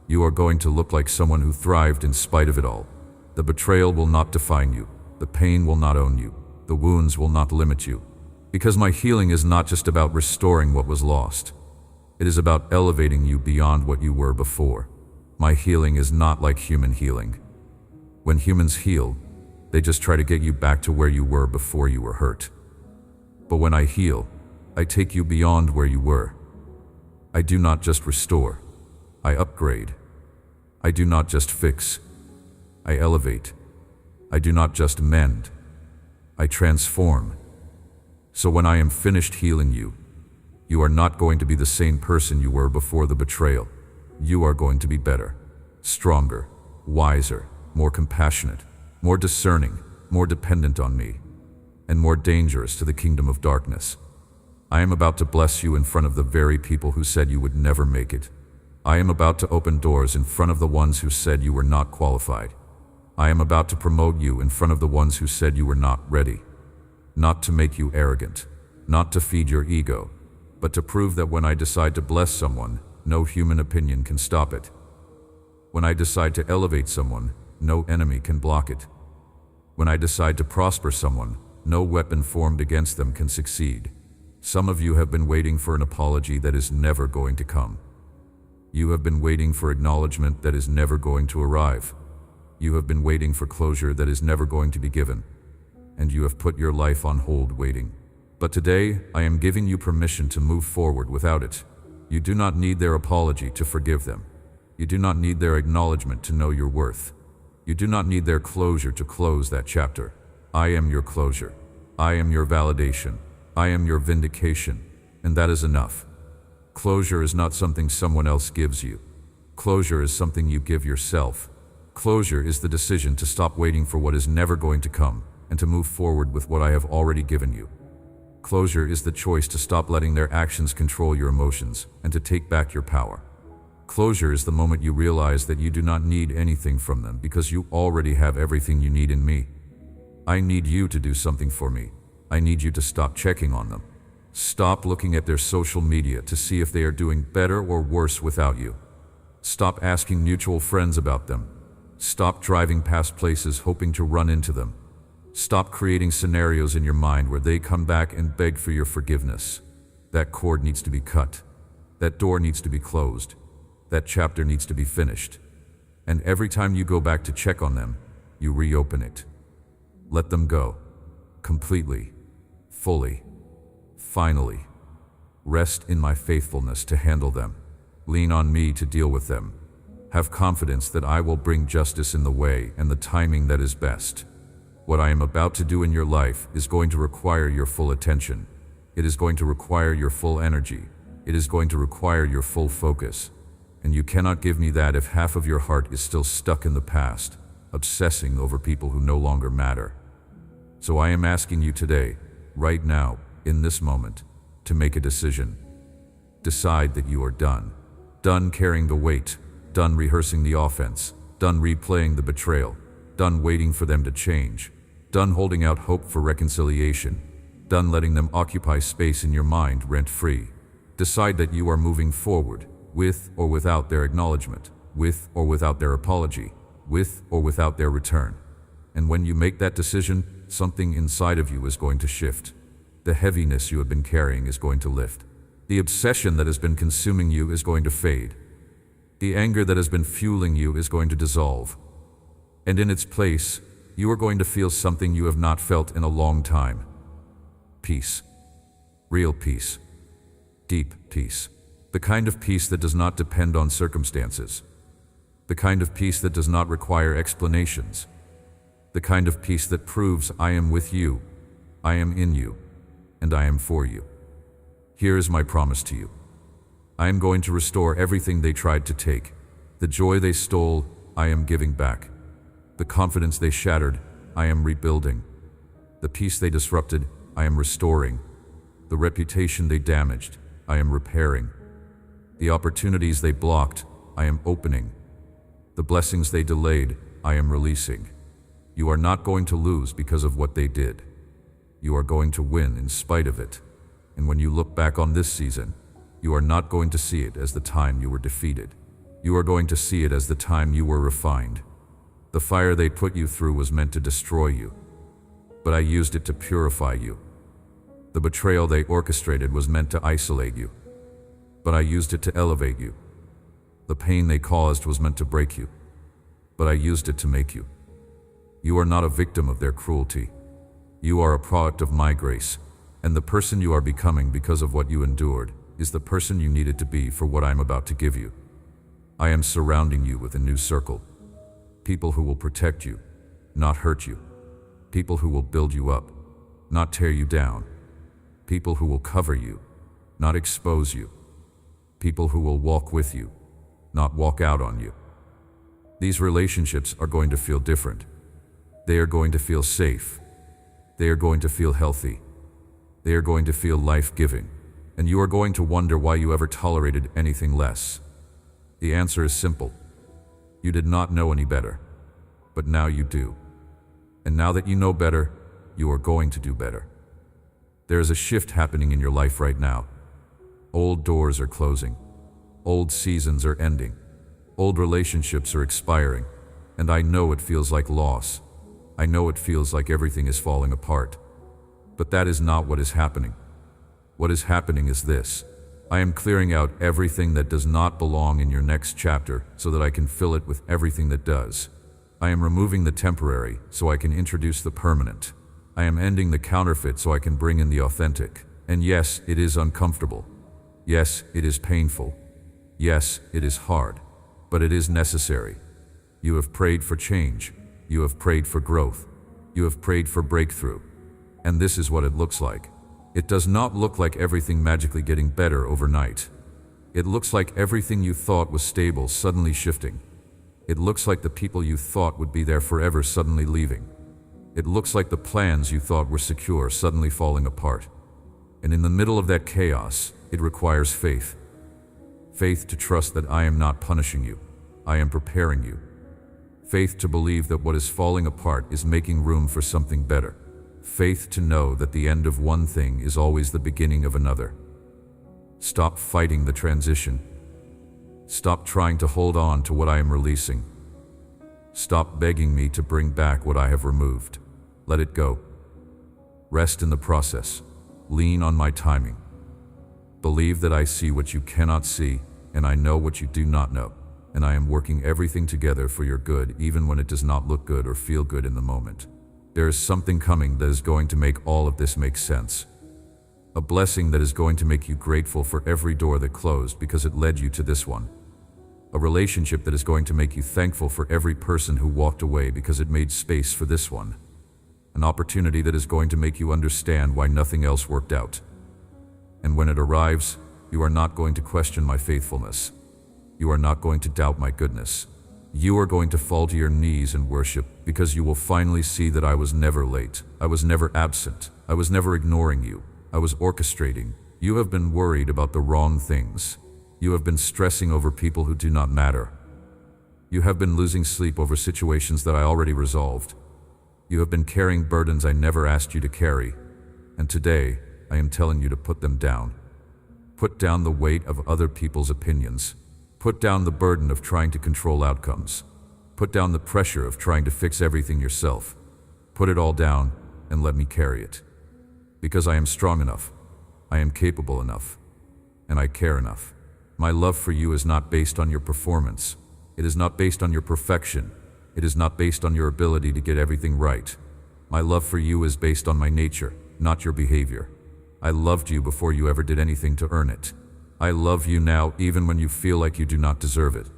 You are going to look like someone who thrived in spite of it all. The betrayal will not define you. The pain will not own you. The wounds will not limit you. Because my healing is not just about restoring what was lost. It is about elevating you beyond what you were before. My healing is not like human healing. When humans heal, they just try to get you back to where you were before you were hurt. But when I heal, I take you beyond where you were. I do not just restore. I upgrade. I do not just fix. I elevate. I do not just mend. I transform. So when I am finished healing you, you are not going to be the same person you were before the betrayal. You are going to be better, stronger, wiser, more compassionate, more discerning, more dependent on me, and more dangerous to the kingdom of darkness. I am about to bless you in front of the very people who said you would never make it. I am about to open doors in front of the ones who said you were not qualified. I am about to promote you in front of the ones who said you were not ready. Not to make you arrogant, not to feed your ego, but to prove that when I decide to bless someone, no human opinion can stop it. When I decide to elevate someone, no enemy can block it. When I decide to prosper someone, no weapon formed against them can succeed. Some of you have been waiting for an apology that is never going to come. You have been waiting for acknowledgement that is never going to arrive. You have been waiting for closure that is never going to be given. And you have put your life on hold waiting. But today, I am giving you permission to move forward without it. You do not need their apology to forgive them. You do not need their acknowledgement to know your worth. You do not need their closure to close that chapter. I am your closure. I am your validation. I am your vindication. And that is enough. Closure is not something someone else gives you. Closure is something you give yourself. Closure is the decision to stop waiting for what is never going to come and to move forward with what I have already given you. Closure is the choice to stop letting their actions control your emotions and to take back your power. Closure is the moment you realize that you do not need anything from them because you already have everything you need in me. I need you to do something for me. I need you to stop checking on them. Stop looking at their social media to see if they are doing better or worse without you. Stop asking mutual friends about them. Stop driving past places hoping to run into them. Stop creating scenarios in your mind where they come back and beg for your forgiveness. That cord needs to be cut. That door needs to be closed. That chapter needs to be finished. And every time you go back to check on them, you reopen it. Let them go. Completely. Fully. Finally. Rest in my faithfulness to handle them. Lean on me to deal with them. Have confidence that I will bring justice in the way and the timing that is best. What I am about to do in your life is going to require your full attention. It is going to require your full energy. It is going to require your full focus. And you cannot give me that if half of your heart is still stuck in the past, obsessing over people who no longer matter. So I am asking you today, right now, in this moment, to make a decision. Decide that you are done. Done carrying the weight. Done rehearsing the offense. Done replaying the betrayal. Done waiting for them to change. Done holding out hope for reconciliation. Done letting them occupy space in your mind rent-free. Decide that you are moving forward, with or without their acknowledgement, with or without their apology, with or without their return. And when you make that decision, something inside of you is going to shift. The heaviness you have been carrying is going to lift. The obsession that has been consuming you is going to fade. The anger that has been fueling you is going to dissolve. And in its place, you are going to feel something you have not felt in a long time. Peace. Real peace. Deep peace. The kind of peace that does not depend on circumstances. The kind of peace that does not require explanations. The kind of peace that proves I am with you, I am in you, and I am for you. Here is my promise to you. I am going to restore everything they tried to take. The joy they stole, I am giving back. The confidence they shattered, I am rebuilding. The peace they disrupted, I am restoring. The reputation they damaged, I am repairing. The opportunities they blocked, I am opening. The blessings they delayed, I am releasing. You are not going to lose because of what they did. You are going to win in spite of it. And when you look back on this season, you are not going to see it as the time you were defeated. You are going to see it as the time you were refined. The fire they put you through was meant to destroy you, but I used it to purify you. The betrayal they orchestrated was meant to isolate you, but I used it to elevate you. The pain they caused was meant to break you, but I used it to make you. You are not a victim of their cruelty. You are a product of my grace, and the person you are becoming because of what you endured is the person you needed to be for what I am about to give you. I am surrounding you with a new circle. People who will protect you, not hurt you. People who will build you up, not tear you down. People who will cover you, not expose you. People who will walk with you, not walk out on you. These relationships are going to feel different. They are going to feel safe. They are going to feel healthy. They are going to feel life-giving. And you are going to wonder why you ever tolerated anything less. The answer is simple. You did not know any better, but now you do. And now that you know better, you are going to do better. There is a shift happening in your life right now. Old doors are closing. Old seasons are ending. Old relationships are expiring. And I know it feels like loss. I know it feels like everything is falling apart. But that is not what is happening. What is happening is this. I am clearing out everything that does not belong in your next chapter so that I can fill it with everything that does. I am removing the temporary so I can introduce the permanent. I am ending the counterfeit so I can bring in the authentic. And yes, it is uncomfortable. Yes, it is painful. Yes, it is hard. But it is necessary. You have prayed for change. You have prayed for growth. You have prayed for breakthrough. And this is what it looks like. It does not look like everything magically getting better overnight. It looks like everything you thought was stable suddenly shifting. It looks like the people you thought would be there forever suddenly leaving. It looks like the plans you thought were secure suddenly falling apart. And in the middle of that chaos, it requires faith. Faith to trust that I am not punishing you. I am preparing you. Faith to believe that what is falling apart is making room for something better. Faith to know that the end of one thing is always the beginning of another. Stop fighting the transition. Stop trying to hold on to what I am releasing. Stop begging me to bring back what I have removed. Let it go. Rest in the process. Lean on my timing. Believe that I see what you cannot see, and I know what you do not know, and I am working everything together for your good even when it does not look good or feel good in the moment. There is something coming that is going to make all of this make sense. A blessing that is going to make you grateful for every door that closed because it led you to this one. A relationship that is going to make you thankful for every person who walked away because it made space for this one. An opportunity that is going to make you understand why nothing else worked out. And when it arrives, you are not going to question my faithfulness. You are not going to doubt my goodness. You are going to fall to your knees and worship because you will finally see that I was never late. I was never absent. I was never ignoring you. I was orchestrating. You have been worried about the wrong things. You have been stressing over people who do not matter. You have been losing sleep over situations that I already resolved. You have been carrying burdens I never asked you to carry. And today, I am telling you to put them down. Put down the weight of other people's opinions. Put down the burden of trying to control outcomes. Put down the pressure of trying to fix everything yourself. Put it all down and let me carry it. Because I am strong enough, I am capable enough, and I care enough. My love for you is not based on your performance. It is not based on your perfection. It is not based on your ability to get everything right. My love for you is based on my nature, not your behavior. I loved you before you ever did anything to earn it. I love you now even when you feel like you do not deserve it.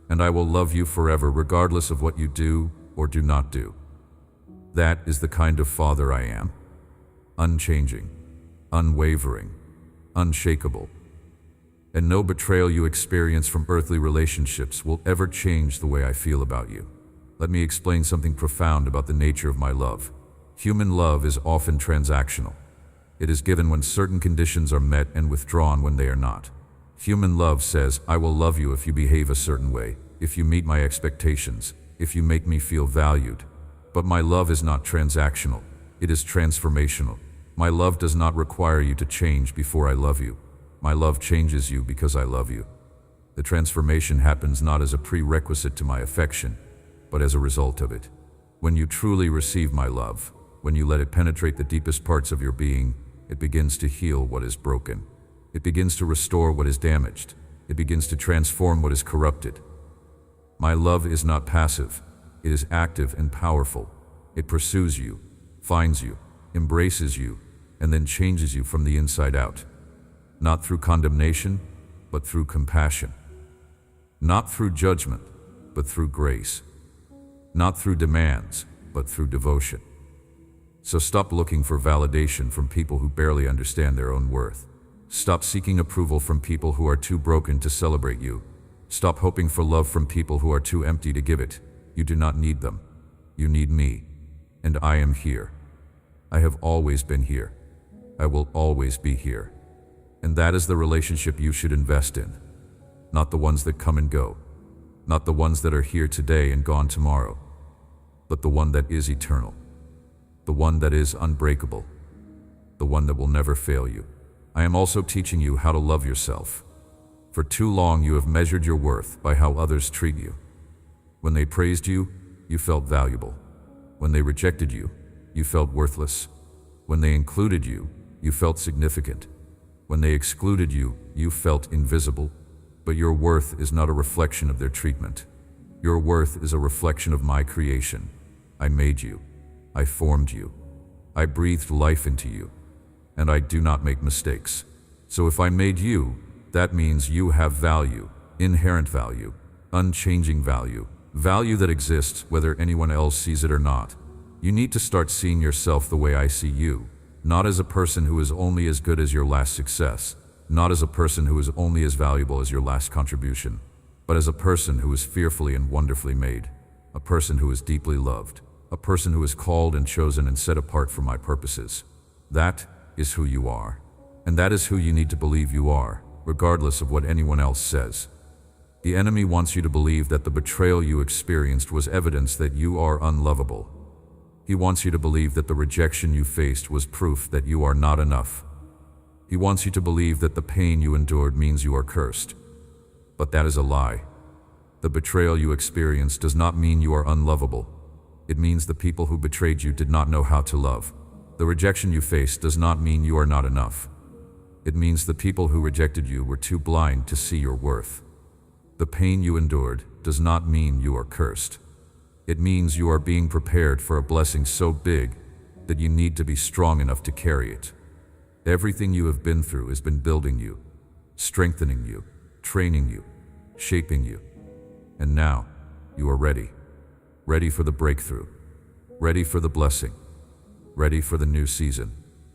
And I will love you forever regardless of what you do or do not do. That is the kind of father I am. Unchanging, unwavering, unshakable. And no betrayal you experience from earthly relationships will ever change the way I feel about you. Let me explain something profound about the nature of my love. Human love is often transactional. It is given when certain conditions are met and withdrawn when they are not. Human love says, I will love you if you behave a certain way, if you meet my expectations, if you make me feel valued. But my love is not transactional. It is transformational. My love does not require you to change before I love you. My love changes you because I love you. The transformation happens not as a prerequisite to my affection, but as a result of it. When you truly receive my love, when you let it penetrate the deepest parts of your being, it begins to heal what is broken. It begins to restore what is damaged. It begins to transform what is corrupted. My love is not passive. It is active and powerful. It pursues you, finds you, embraces you, and then changes you from the inside out. Not through condemnation, but through compassion. Not through judgment, but through grace. Not through demands, but through devotion. So stop looking for validation from people who barely understand their own worth. Stop seeking approval from people who are too broken to celebrate you. Stop hoping for love from people who are too empty to give it. You do not need them. You need me. And I am here. I have always been here. I will always be here. And that is the relationship you should invest in. Not the ones that come and go. Not the ones that are here today and gone tomorrow. But the one that is eternal. The one that is unbreakable. The one that will never fail you. I am also teaching you how to love yourself. For too long you have measured your worth by how others treat you. When they praised you, you felt valuable. When they rejected you, you felt worthless. When they included you, you felt significant. When they excluded you, you felt invisible. But your worth is not a reflection of their treatment. Your worth is a reflection of my creation. I made you. I formed you. I breathed life into you, and I do not make mistakes. So if I made you, that means you have value, inherent value, unchanging value, value that exists whether anyone else sees it or not. You need to start seeing yourself the way I see you, not as a person who is only as good as your last success, not as a person who is only as valuable as your last contribution, but as a person who is fearfully and wonderfully made, a person who is deeply loved, a person who is called and chosen and set apart for my purposes. That is who you are, and that is who you need to believe you are, regardless of what anyone else says. The enemy wants you to believe that the betrayal you experienced was evidence that you are unlovable. He wants you to believe that the rejection you faced was proof that you are not enough. He wants you to believe that the pain you endured means you are cursed. But that is a lie. The betrayal you experienced does not mean you are unlovable. It means the people who betrayed you did not know how to love. The rejection you faced does not mean you are not enough. It means the people who rejected you were too blind to see your worth. The pain you endured does not mean you are cursed. It means you are being prepared for a blessing so big that you need to be strong enough to carry it. Everything you have been through has been building you, strengthening you, training you, shaping you. And now, you are ready. Ready for the breakthrough. Ready for the blessing. Ready for the new season.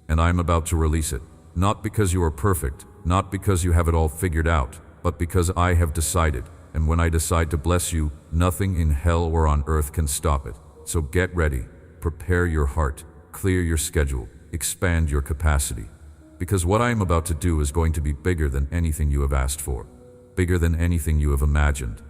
And I am about to release it, not because you are perfect, not because you have it all figured out, but because I have decided. And when I decide to bless you, nothing in hell or on earth can stop it. So get ready, prepare your heart, clear your schedule, expand your capacity. Because what I am about to do is going to be bigger than anything you have asked for, bigger than anything you have imagined,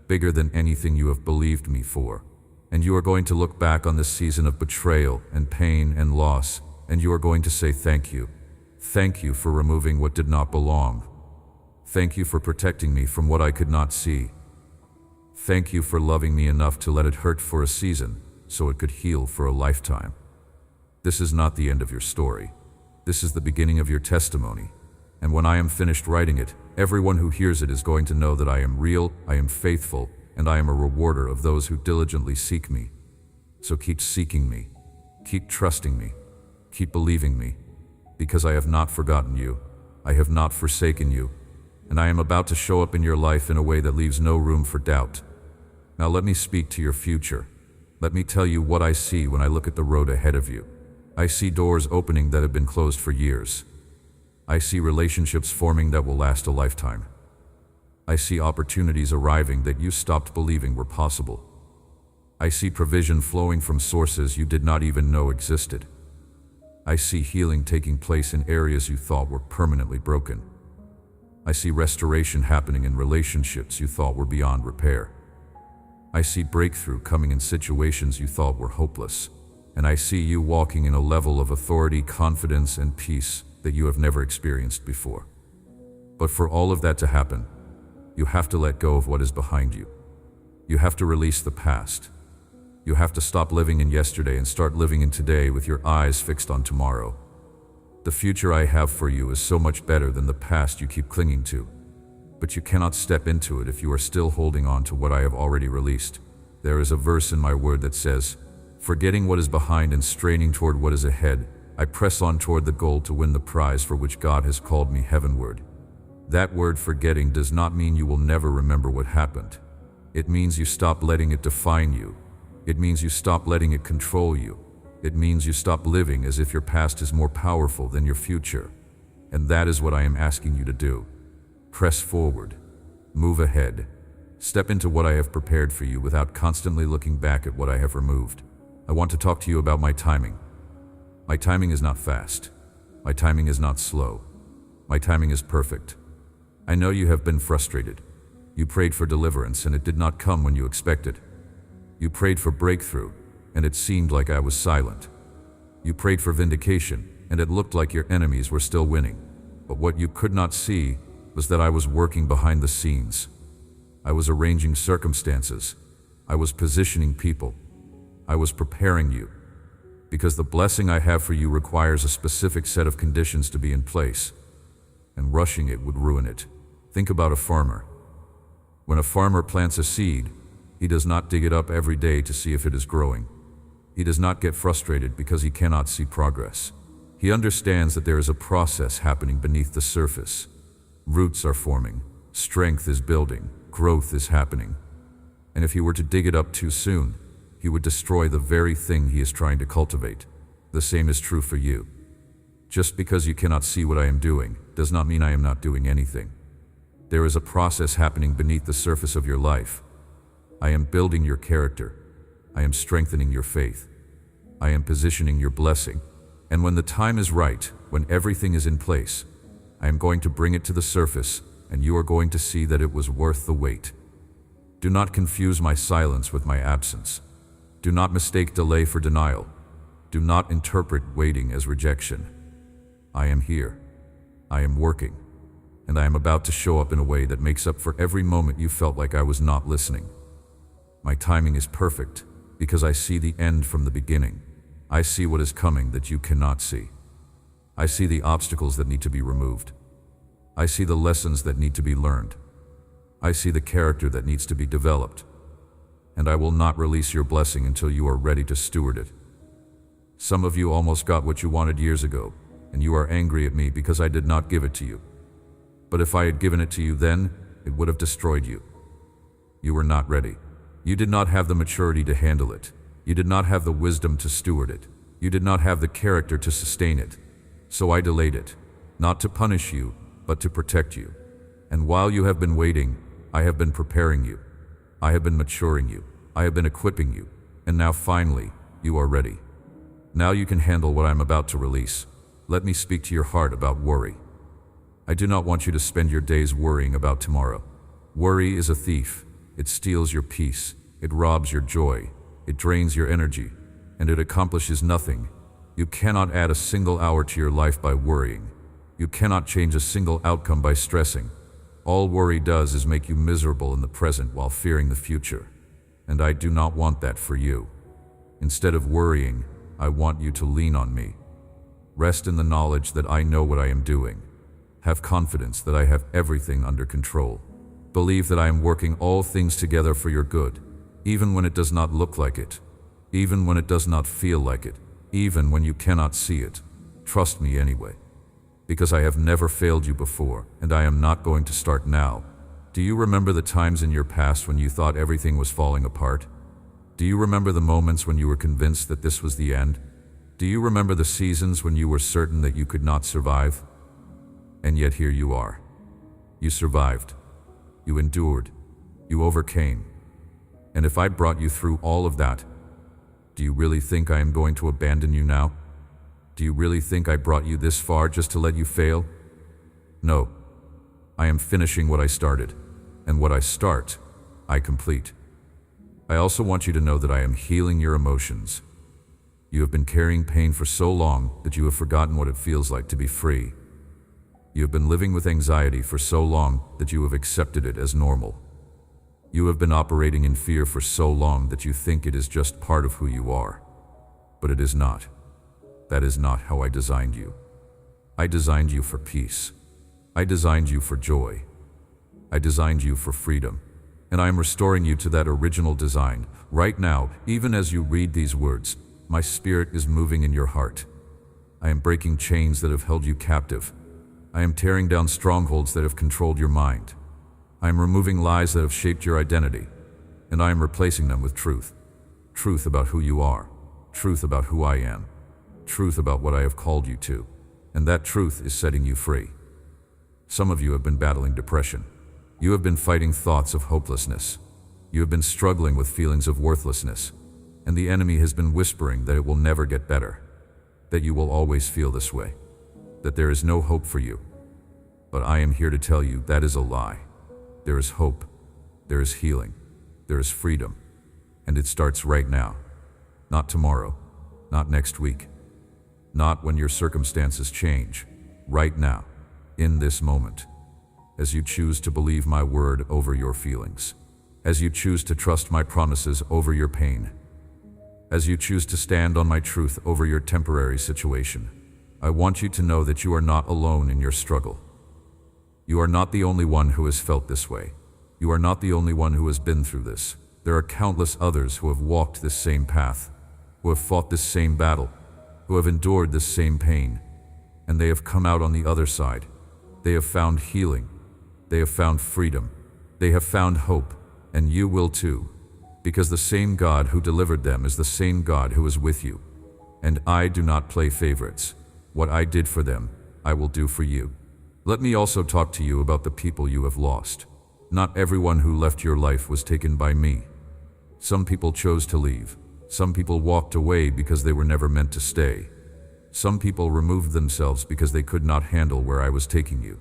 bigger than anything you have believed me for. And you are going to look back on this season of betrayal and pain and loss, and you are going to say thank you. Thank you for removing what did not belong. Thank you for protecting me from what I could not see. Thank you for loving me enough to let it hurt for a season so it could heal for a lifetime. This is not the end of your story. This is the beginning of your testimony. And when I am finished writing it, everyone who hears it is going to know that I am real, I am faithful, and I am a rewarder of those who diligently seek me. So keep seeking me. Keep trusting me. Keep believing me. Because I have not forgotten you. I have not forsaken you. And I am about to show up in your life in a way that leaves no room for doubt. Now let me speak to your future. Let me tell you what I see when I look at the road ahead of you. I see doors opening that have been closed for years. I see relationships forming that will last a lifetime. I see opportunities arriving that you stopped believing were possible. I see provision flowing from sources you did not even know existed. I see healing taking place in areas you thought were permanently broken. I see restoration happening in relationships you thought were beyond repair. I see breakthrough coming in situations you thought were hopeless. And I see you walking in a level of authority, confidence, and peace that you have never experienced before. But for all of that to happen, you have to let go of what is behind you. You have to release the past. You have to stop living in yesterday and start living in today with your eyes fixed on tomorrow. The future I have for you is so much better than the past you keep clinging to. But you cannot step into it if you are still holding on to what I have already released. There is a verse in my word that says, "Forgetting what is behind and straining toward what is ahead, I press on toward the goal to win the prize for which God has called me heavenward." That word forgetting does not mean you will never remember what happened. It means you stop letting it define you. It means you stop letting it control you. It means you stop living as if your past is more powerful than your future. And that is what I am asking you to do. Press forward. Move ahead. Step into what I have prepared for you without constantly looking back at what I have removed. I want to talk to you about my timing. My timing is not fast. My timing is not slow. My timing is perfect. I know you have been frustrated. You prayed for deliverance and it did not come when you expected. You prayed for breakthrough and it seemed like I was silent. You prayed for vindication and it looked like your enemies were still winning. But what you could not see was that I was working behind the scenes. I was arranging circumstances. I was positioning people. I was preparing you. Because the blessing I have for you requires a specific set of conditions to be in place, and rushing it would ruin it. Think about a farmer. When a farmer plants a seed, he does not dig it up every day to see if it is growing. He does not get frustrated because he cannot see progress. He understands that there is a process happening beneath the surface. Roots are forming, strength is building, growth is happening. And if he were to dig it up too soon, he would destroy the very thing he is trying to cultivate. The same is true for you. Just because you cannot see what I am doing does not mean I am not doing anything. There is a process happening beneath the surface of your life. I am building your character. I am strengthening your faith. I am positioning your blessing. And when the time is right, when everything is in place, I am going to bring it to the surface, and you are going to see that it was worth the wait. Do not confuse my silence with my absence. Do not mistake delay for denial. Do not interpret waiting as rejection. I am here. I am working. And I am about to show up in a way that makes up for every moment you felt like I was not listening. My timing is perfect because I see the end from the beginning. I see what is coming that you cannot see. I see the obstacles that need to be removed. I see the lessons that need to be learned. I see the character that needs to be developed. And I will not release your blessing until you are ready to steward it. Some of you almost got what you wanted years ago, and you are angry at me because I did not give it to you. But if I had given it to you then, it would have destroyed you. You were not ready. You did not have the maturity to handle it. You did not have the wisdom to steward it. You did not have the character to sustain it. So I delayed it, not to punish you, but to protect you. And while you have been waiting, I have been preparing you. I have been maturing you. I have been equipping you. And now finally, you are ready. Now you can handle what I am about to release. Let me speak to your heart about worry. I do not want you to spend your days worrying about tomorrow. Worry is a thief. It steals your peace. It robs your joy. It drains your energy. And it accomplishes nothing. You cannot add a single hour to your life by worrying. You cannot change a single outcome by stressing. All worry does is make you miserable in the present while fearing the future. And I do not want that for you. Instead of worrying, I want you to lean on me. Rest in the knowledge that I know what I am doing. Have confidence that I have everything under control. Believe that I am working all things together for your good, even when it does not look like it, even when it does not feel like it, even when you cannot see it. Trust me anyway, because I have never failed you before, and I am not going to start now. Do you remember the times in your past when you thought everything was falling apart? Do you remember the moments when you were convinced that this was the end? Do you remember the seasons when you were certain that you could not survive? And yet here you are. You survived. You endured. You overcame. And if I brought you through all of that, do you really think I am going to abandon you now? Do you really think I brought you this far just to let you fail? No. I am finishing what I started, and what I start, I complete. I also want you to know that I am healing your emotions. You have been carrying pain for so long that you have forgotten what it feels like to be free. You have been living with anxiety for so long that you have accepted it as normal. You have been operating in fear for so long that you think it is just part of who you are. But it is not. That is not how I designed you. I designed you for peace. I designed you for joy. I designed you for freedom. And I am restoring you to that original design. Right now, even as you read these words, my spirit is moving in your heart. I am breaking chains that have held you captive. I am tearing down strongholds that have controlled your mind. I am removing lies that have shaped your identity, and I am replacing them with truth. Truth about who you are. Truth about who I am. Truth about what I have called you to. And that truth is setting you free. Some of you have been battling depression. You have been fighting thoughts of hopelessness. You have been struggling with feelings of worthlessness. And the enemy has been whispering that it will never get better. That you will always feel this way. That there is no hope for you. But I am here to tell you that is a lie. There is hope. There is healing. There is freedom. And it starts right now. Not tomorrow. Not next week. Not when your circumstances change. Right now. In this moment. As you choose to believe my word over your feelings. As you choose to trust my promises over your pain. As you choose to stand on my truth over your temporary situation. I want you to know that you are not alone in your struggle. You are not the only one who has felt this way. You are not the only one who has been through this. There are countless others who have walked this same path. who have fought this same battle, who have endured this same pain, and they have come out on the other side. They have found healing. They have found freedom. They have found hope, and you will too, because the same God who delivered them is the same God who is with you. And I do not play favorites. What I did for them, I will do for you. Let me also talk to you about the people you have lost. Not everyone who left your life was taken by me. Some people chose to leave. Some people walked away because they were never meant to stay. Some people removed themselves because they could not handle where I was taking you.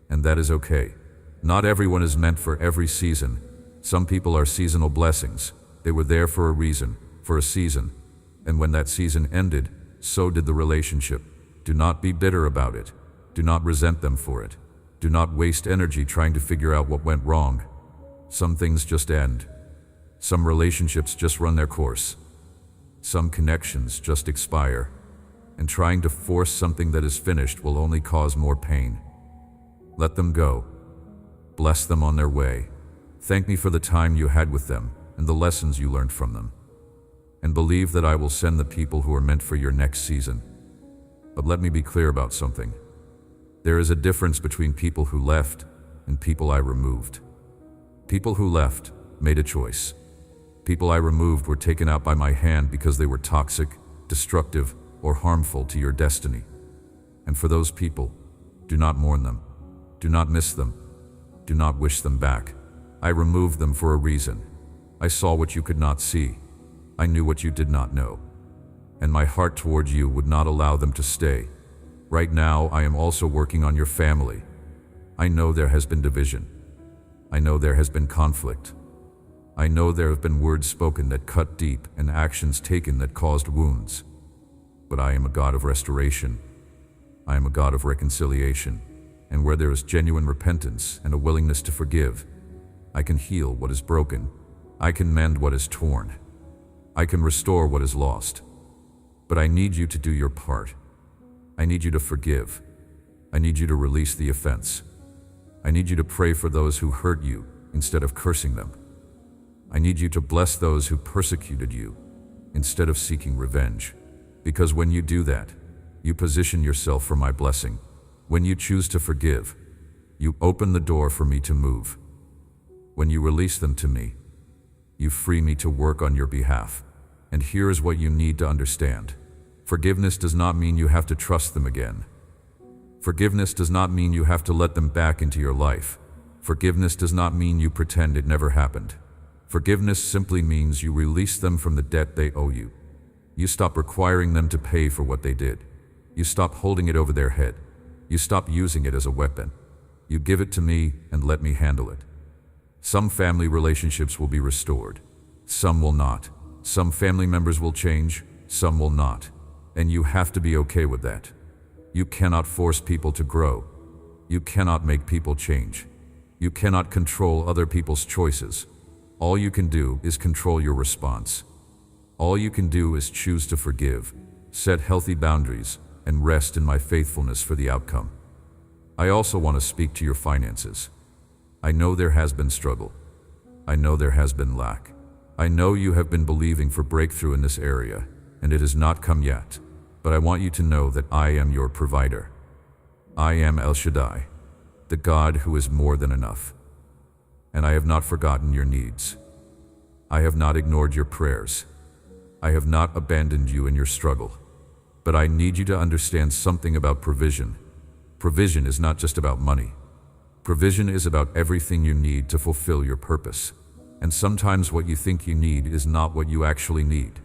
And that is okay. Not everyone is meant for every season. Some people are seasonal blessings. They were there for a reason, for a season. And when that season ended, so did the relationship. Do not be bitter about it. Do not resent them for it. Do not waste energy trying to figure out what went wrong. Some things just end. Some relationships just run their course. Some connections just expire. And trying to force something that is finished will only cause more pain. Let them go. Bless them on their way. Thank me for the time you had with them and the lessons you learned from them. And believe that I will send the people who are meant for your next season. But let me be clear about something. There is a difference between people who left and people I removed. People who left made a choice. People I removed were taken out by my hand because they were toxic, destructive, or harmful to your destiny. And for those people, do not mourn them. Do not miss them. Do not wish them back. I removed them for a reason. I saw what you could not see. I knew what you did not know. And my heart toward you would not allow them to stay. Right now, I am also working on your family. I know there has been division. I know there has been conflict. I know there have been words spoken that cut deep and actions taken that caused wounds. But I am a God of restoration. I am a God of reconciliation. And where there is genuine repentance and a willingness to forgive, I can heal what is broken. I can mend what is torn. I can restore what is lost. But I need you to do your part. I need you to forgive. I need you to release the offense. I need you to pray for those who hurt you instead of cursing them. I need you to bless those who persecuted you instead of seeking revenge. Because when you do that, you position yourself for my blessing. When you choose to forgive, you open the door for me to move. When you release them to me, you free me to work on your behalf. And here is what you need to understand. Forgiveness does not mean you have to trust them again. Forgiveness does not mean you have to let them back into your life. Forgiveness does not mean you pretend it never happened. Forgiveness simply means you release them from the debt they owe you. You stop requiring them to pay for what they did. You stop holding it over their head. You stop using it as a weapon. You give it to me and let me handle it. Some family relationships will be restored. Some will not. Some family members will change. Some will not. And you have to be okay with that. You cannot force people to grow. You cannot make people change. You cannot control other people's choices. All you can do is control your response. All you can do is choose to forgive, set healthy boundaries, and rest in my faithfulness for the outcome. I also want to speak to your finances. I know there has been struggle. I know there has been lack. I know you have been believing for breakthrough in this area, and it has not come yet. But I want you to know that I am your provider. I am El Shaddai, the God who is more than enough. And I have not forgotten your needs. I have not ignored your prayers. I have not abandoned you in your struggle. But I need you to understand something about provision. Provision is not just about money. Provision is about everything you need to fulfill your purpose. And sometimes what you think you need is not what you actually need.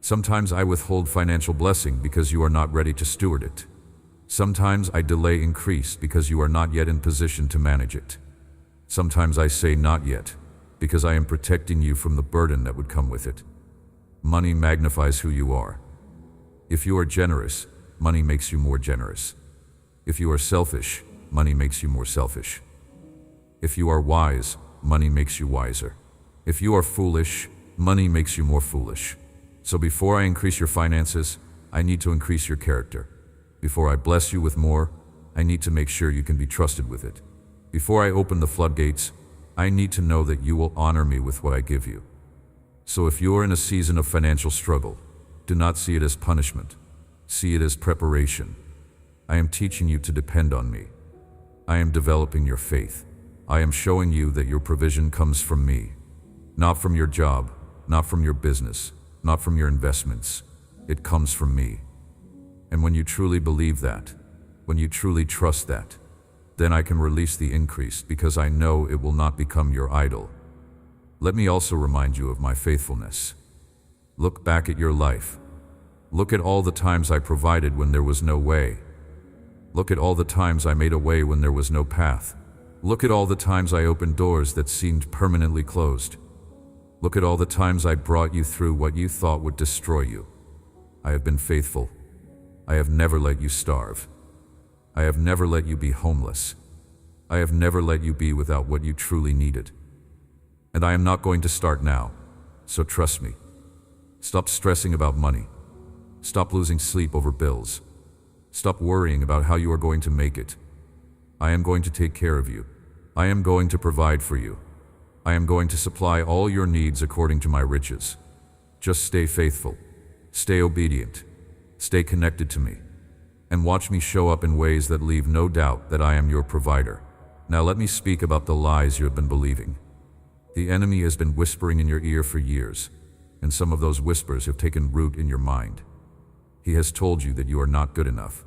Sometimes I withhold financial blessing because you are not ready to steward it. Sometimes I delay increase because you are not yet in position to manage it. Sometimes I say not yet because I am protecting you from the burden that would come with it. Money magnifies who you are. If you are generous, money makes you more generous. If you are selfish, money makes you more selfish. If you are wise, money makes you wiser. If you are foolish, money makes you more foolish. So before I increase your finances, I need to increase your character. Before I bless you with more, I need to make sure you can be trusted with it. Before I open the floodgates, I need to know that you will honor me with what I give you. So if you are in a season of financial struggle, Do not see it as punishment. See it as preparation. I am teaching you to depend on me. I am developing your faith. I am showing you that your provision comes from me. Not from your job, not from your business, not from your investments. It comes from me. And when you truly believe that, when you truly trust that, then I can release the increase because I know it will not become your idol. Let me also remind you of my faithfulness. Look back at your life. Look at all the times I provided when there was no way. Look at all the times I made a way when there was no path. Look at all the times I opened doors that seemed permanently closed. Look at all the times I brought you through what you thought would destroy you. I have been faithful. I have never let you starve. I have never let you be homeless. I have never let you be without what you truly needed. And I am not going to start now, so trust me. Stop stressing about money. Stop losing sleep over bills. Stop worrying about how you are going to make it. I am going to take care of you. I am going to provide for you. I am going to supply all your needs according to my riches. Just stay faithful. Stay obedient. Stay connected to me. And watch me show up in ways that leave no doubt that I am your provider. Now let me speak about the lies you have been believing. The enemy has been whispering in your ear for years, and some of those whispers have taken root in your mind. He has told you that you are not good enough.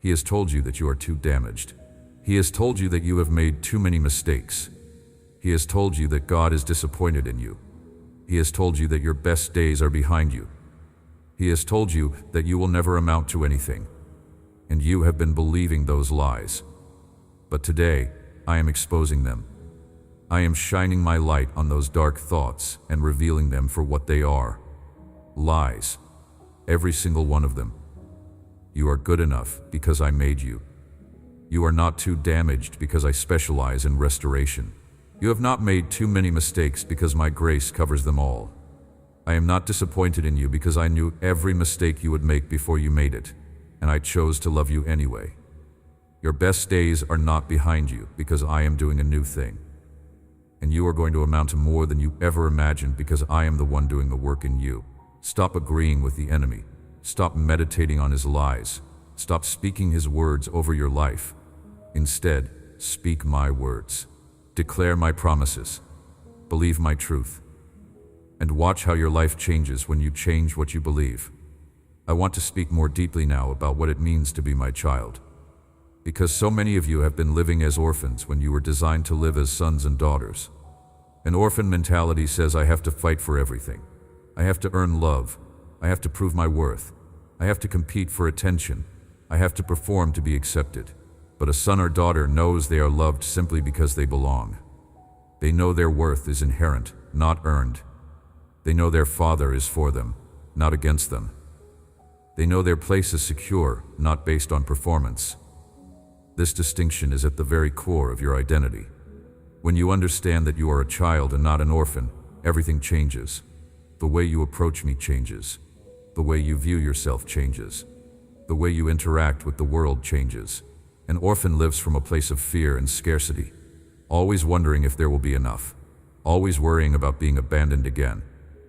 He has told you that you are too damaged. He has told you that you have made too many mistakes. He has told you that God is disappointed in you. He has told you that your best days are behind you. He has told you that you will never amount to anything. And you have been believing those lies. But today, I am exposing them. I am shining my light on those dark thoughts and revealing them for what they are. Lies. Every single one of them. You are good enough because I made you. You are not too damaged because I specialize in restoration. You have not made too many mistakes because my grace covers them all. I am not disappointed in you because I knew every mistake you would make before you made it, and I chose to love you anyway. Your best days are not behind you because I am doing a new thing. And you are going to amount to more than you ever imagined because I am the one doing the work in you. Stop agreeing with the enemy. Stop meditating on his lies. Stop speaking his words over your life. Instead, speak my words. Declare my promises. Believe my truth. And watch how your life changes when you change what you believe. I want to speak more deeply now about what it means to be my child. Because so many of you have been living as orphans when you were designed to live as sons and daughters. An orphan mentality says I have to fight for everything. I have to earn love. I have to prove my worth. I have to compete for attention. I have to perform to be accepted. But a son or daughter knows they are loved simply because they belong. They know their worth is inherent, not earned. They know their father is for them, not against them. They know their place is secure, not based on performance. This distinction is at the very core of your identity. When you understand that you are a child and not an orphan, everything changes. The way you approach me changes. The way you view yourself changes. The way you interact with the world changes. An orphan lives from a place of fear and scarcity, always wondering if there will be enough, always worrying about being abandoned again,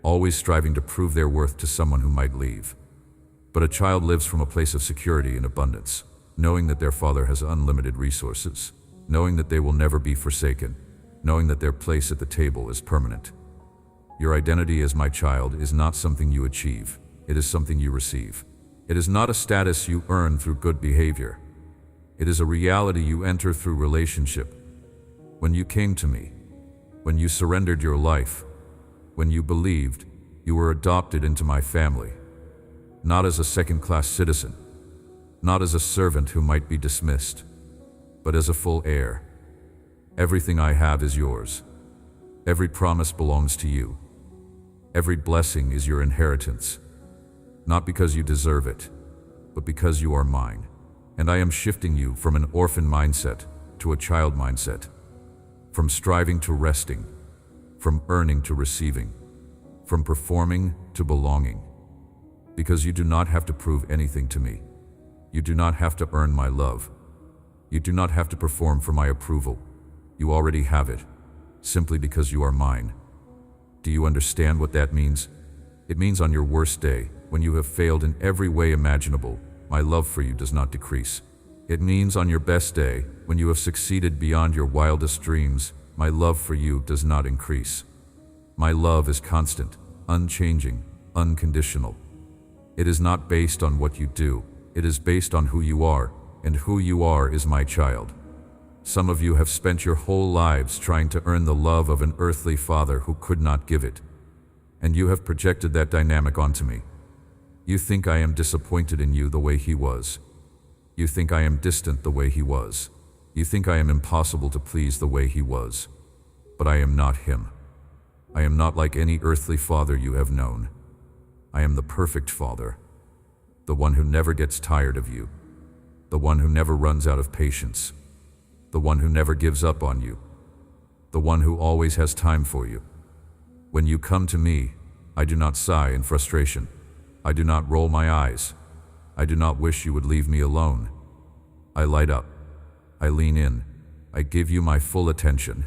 always striving to prove their worth to someone who might leave. But a child lives from a place of security and abundance, knowing that their father has unlimited resources, knowing that they will never be forsaken, knowing that their place at the table is permanent. Your identity as my child is not something you achieve, it is something you receive. It is not a status you earn through good behavior. It is a reality you enter through relationship. When you came to me, when you surrendered your life, when you believed, you were adopted into my family. Not as a second-class citizen, not as a servant who might be dismissed, but as a full heir. Everything I have is yours. Every promise belongs to you. Every blessing is your inheritance, not because you deserve it, but because you are mine. And I am shifting you from an orphan mindset to a child mindset, from striving to resting, from earning to receiving, from performing to belonging. Because you do not have to prove anything to me. You do not have to earn my love. You do not have to perform for my approval. You already have it, simply because you are mine. Do you understand what that means? It means on your worst day, when you have failed in every way imaginable, my love for you does not decrease. It means on your best day, when you have succeeded beyond your wildest dreams, my love for you does not increase. My love is constant, unchanging, unconditional. It is not based on what you do, it is based on who you are, and who you are is my child. Some of you have spent your whole lives trying to earn the love of an earthly father who could not give it, and you have projected that dynamic onto me. You think I am disappointed in you the way he was. You think I am distant the way he was. You think I am impossible to please the way he was. But I am not him. I am not like any earthly father you have known. I am the perfect father, the one who never gets tired of you, the one who never runs out of patience, the one who never gives up on you, the one who always has time for you. When you come to me, I do not sigh in frustration. I do not roll my eyes. I do not wish you would leave me alone. I light up. I lean in. I give you my full attention.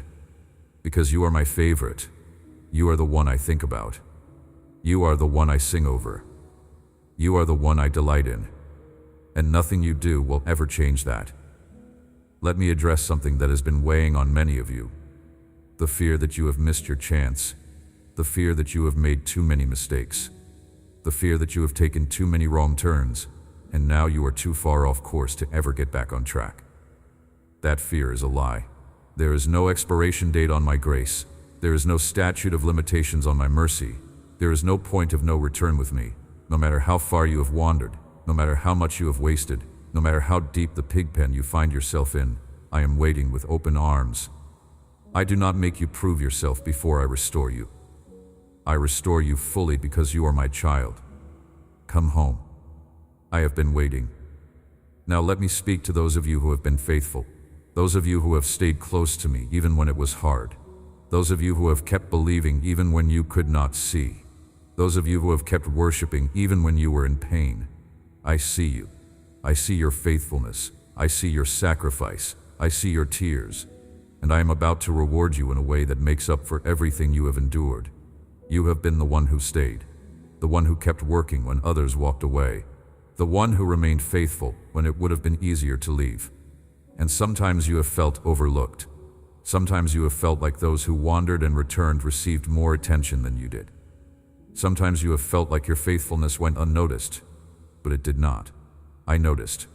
Because you are my favorite. You are the one I think about. You are the one I sing over. You are the one I delight in. And nothing you do will ever change that. Let me address something that has been weighing on many of you. The fear that you have missed your chance. The fear that you have made too many mistakes. The fear that you have taken too many wrong turns, and now you are too far off course to ever get back on track. That fear is a lie. There is no expiration date on my grace. There is no statute of limitations on my mercy. There is no point of no return with me. No matter how far you have wandered, no matter how much you have wasted, no matter how deep the pig pen you find yourself in, I am waiting with open arms. I do not make you prove yourself before I restore you. I restore you fully because you are my child. Come home. I have been waiting. Now let me speak to those of you who have been faithful, those of you who have stayed close to me even when it was hard, those of you who have kept believing even when you could not see, those of you who have kept worshiping even when you were in pain. I see you. I see your faithfulness. I see your sacrifice. I see your tears. And I am about to reward you in a way that makes up for everything you have endured. You have been the one who stayed, the one who kept working when others walked away, the one who remained faithful when it would have been easier to leave. And sometimes you have felt overlooked. Sometimes you have felt like those who wandered and returned received more attention than you did. Sometimes you have felt like your faithfulness went unnoticed, but it did not. I noticed.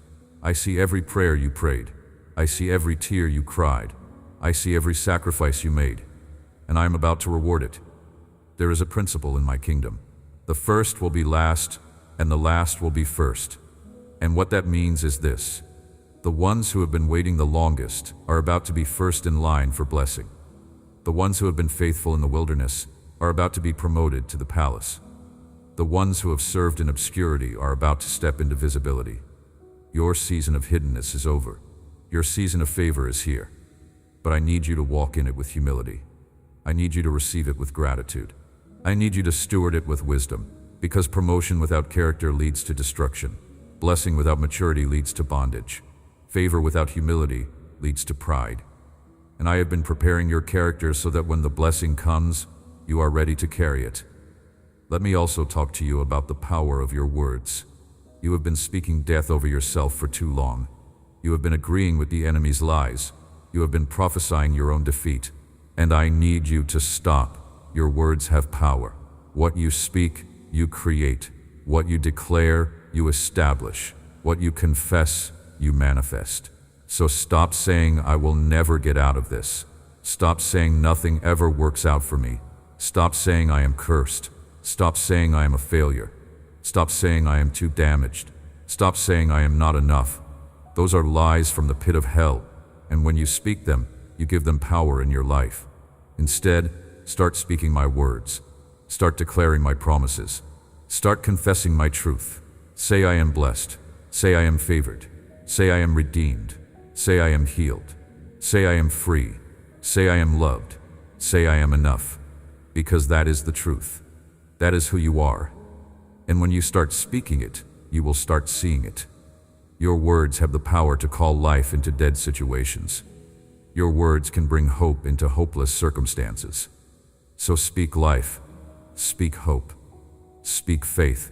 I see every prayer you prayed. I see every tear you cried. I see every sacrifice you made, and I am about to reward it. There is a principle in my kingdom. The first will be last, and the last will be first. And what that means is this: the ones who have been waiting the longest are about to be first in line for blessing. The ones who have been faithful in the wilderness are about to be promoted to the palace. The ones who have served in obscurity are about to step into visibility. Your season of hiddenness is over. Your season of favor is here. But I need you to walk in it with humility. I need you to receive it with gratitude. I need you to steward it with wisdom, because promotion without character leads to destruction. Blessing without maturity leads to bondage. Favor without humility leads to pride. And I have been preparing your character so that when the blessing comes, you are ready to carry it. Let me also talk to you about the power of your words. You have been speaking death over yourself for too long. You have been agreeing with the enemy's lies. You have been prophesying your own defeat. And I need you to stop. Your words have power. What you speak, you create. What you declare, you establish. What you confess, you manifest. So stop saying, I will never get out of this. Stop saying nothing ever works out for me. Stop saying I am cursed. Stop saying I am a failure. Stop saying I am too damaged. Stop saying I am not enough. Those are lies from the pit of hell, and when you speak them, you give them power in your life. Instead, start speaking my words. Start declaring my promises. Start confessing my truth. Say I am blessed. Say I am favored. Say I am redeemed. Say I am healed. Say I am free. Say I am loved. Say I am enough. Because that is the truth. That is who you are. And when you start speaking it, you will start seeing it. Your words have the power to call life into dead situations. Your words can bring hope into hopeless circumstances. So speak life, speak hope, speak faith,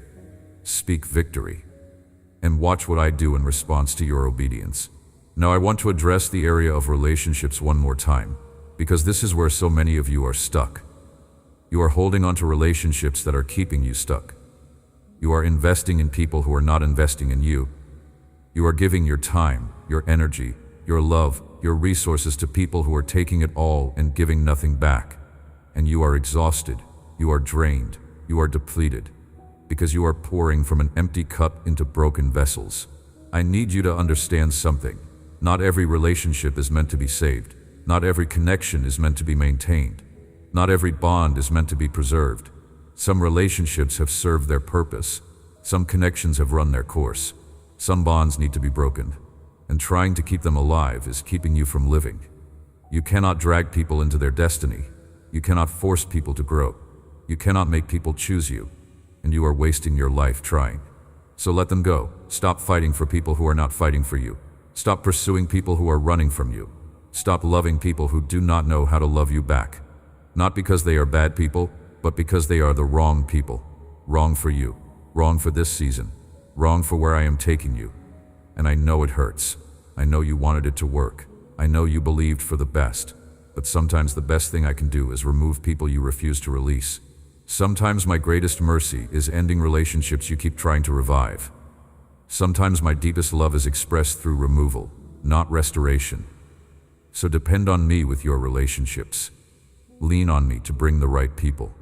speak victory, and watch what I do in response to your obedience. Now I want to address the area of relationships one more time, because this is where so many of you are stuck. You are holding on to relationships that are keeping you stuck. You are investing in people who are not investing in you. You are giving your time, your energy, your love, your resources to people who are taking it all and giving nothing back. And you are exhausted, you are drained, you are depleted, because you are pouring from an empty cup into broken vessels. I need you to understand something. Not every relationship is meant to be saved. Not every connection is meant to be maintained. Not every bond is meant to be preserved. Some relationships have served their purpose. Some connections have run their course. Some bonds need to be broken. And trying to keep them alive is keeping you from living. You cannot drag people into their destiny. You cannot force people to grow. You cannot make people choose you. And you are wasting your life trying. So let them go. Stop fighting for people who are not fighting for you. Stop pursuing people who are running from you. Stop loving people who do not know how to love you back. Not because they are bad people, but because they are the wrong people. Wrong for you. Wrong for this season. Wrong for where I am taking you. And I know it hurts. I know you wanted it to work. I know you believed for the best. But sometimes the best thing I can do is remove people you refuse to release. Sometimes my greatest mercy is ending relationships you keep trying to revive. Sometimes my deepest love is expressed through removal, not restoration. So depend on me with your relationships. Lean on me to bring the right people.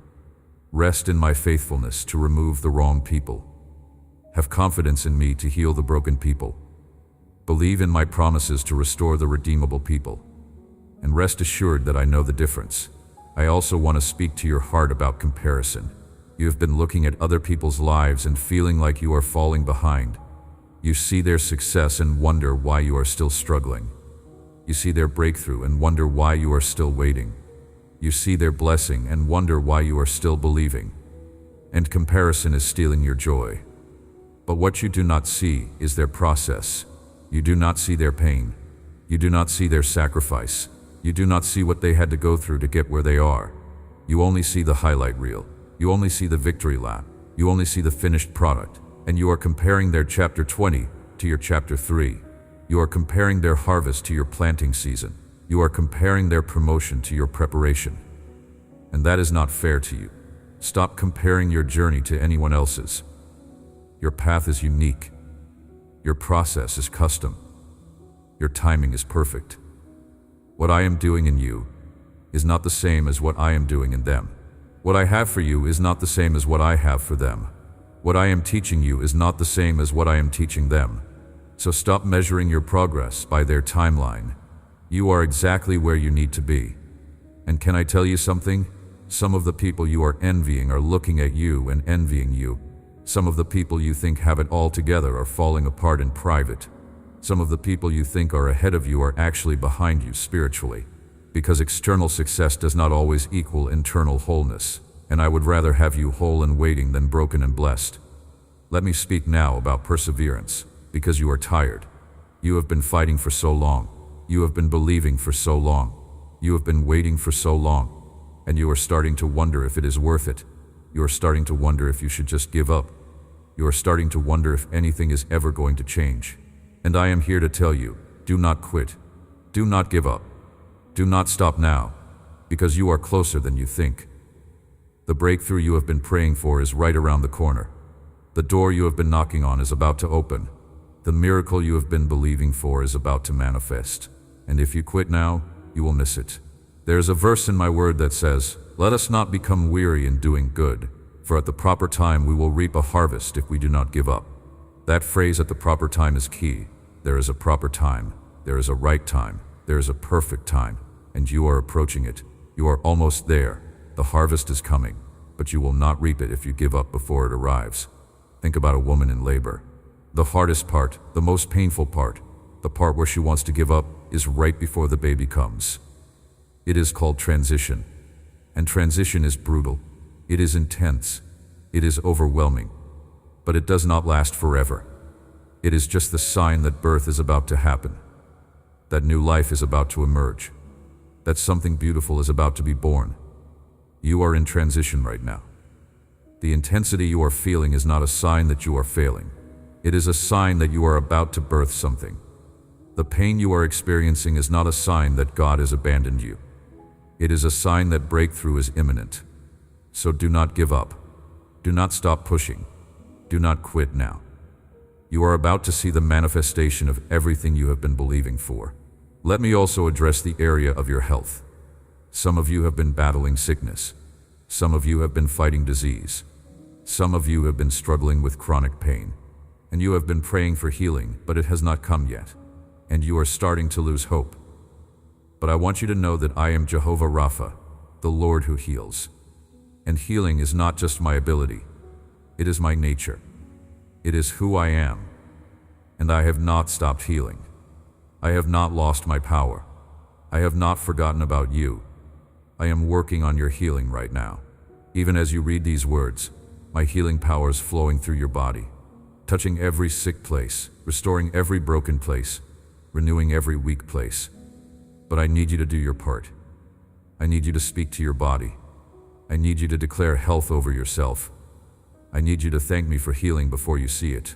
Rest in my faithfulness to remove the wrong people. Have confidence in me to heal the broken people. Believe in my promises to restore the redeemable people. And rest assured that I know the difference. I also want to speak to your heart about comparison. You have been looking at other people's lives and feeling like you are falling behind. You see their success and wonder why you are still struggling. You see their breakthrough and wonder why you are still waiting. You see their blessing and wonder why you are still believing. And comparison is stealing your joy. But what you do not see is their process. You do not see their pain. You do not see their sacrifice. You do not see what they had to go through to get where they are. You only see the highlight reel. You only see the victory lap. You only see the finished product. And you are comparing their chapter 20 to your chapter 3. You are comparing their harvest to your planting season. You are comparing their promotion to your preparation. And that is not fair to you. Stop comparing your journey to anyone else's. Your path is unique. Your process is custom. Your timing is perfect. What I am doing in you is not the same as what I am doing in them. What I have for you is not the same as what I have for them. What I am teaching you is not the same as what I am teaching them. So stop measuring your progress by their timeline. You are exactly where you need to be. And can I tell you something? Some of the people you are envying are looking at you and envying you. Some of the people you think have it all together are falling apart in private. Some of the people you think are ahead of you are actually behind you spiritually. Because external success does not always equal internal wholeness. And I would rather have you whole and waiting than broken and blessed. Let me speak now about perseverance, because you are tired. You have been fighting for so long. You have been believing for so long. You have been waiting for so long. And you are starting to wonder if it is worth it. You are starting to wonder if you should just give up. You are starting to wonder if anything is ever going to change. And I am here to tell you, do not quit. Do not give up. Do not stop now, because you are closer than you think. The breakthrough you have been praying for is right around the corner. The door you have been knocking on is about to open. The miracle you have been believing for is about to manifest. And if you quit now, you will miss it. There is a verse in my word that says, "Let us not become weary in doing good, for at the proper time we will reap a harvest if we do not give up." That phrase, "at the proper time," is key. There is a proper time. There is a right time. There is a perfect time. And you are approaching it. You are almost there. The harvest is coming, but you will not reap it if you give up before it arrives. Think about a woman in labor. The hardest part, the most painful part, the part where she wants to give up, is right before the baby comes. It is called transition. And transition is brutal. It is intense. It is overwhelming. But it does not last forever. It is just the sign that birth is about to happen. That new life is about to emerge. That something beautiful is about to be born. You are in transition right now. The intensity you are feeling is not a sign that you are failing. It is a sign that you are about to birth something. The pain you are experiencing is not a sign that God has abandoned you. It is a sign that breakthrough is imminent. So do not give up. Do not stop pushing. Do not quit now. You are about to see the manifestation of everything you have been believing for. Let me also address the area of your health. Some of you have been battling sickness. Some of you have been fighting disease. Some of you have been struggling with chronic pain. And you have been praying for healing, but it has not come yet. And you are starting to lose hope. But I want you to know that I am Jehovah Rapha, the Lord who heals. And healing is not just my ability. It is my nature. It is who I am. And I have not stopped healing. I have not lost my power. I have not forgotten about you. I am working on your healing right now. Even as you read these words, my healing power is flowing through your body, touching every sick place, restoring every broken place, renewing every weak place. But I need you to do your part. I need you to speak to your body. I need you to declare health over yourself. I need you to thank me for healing before you see it.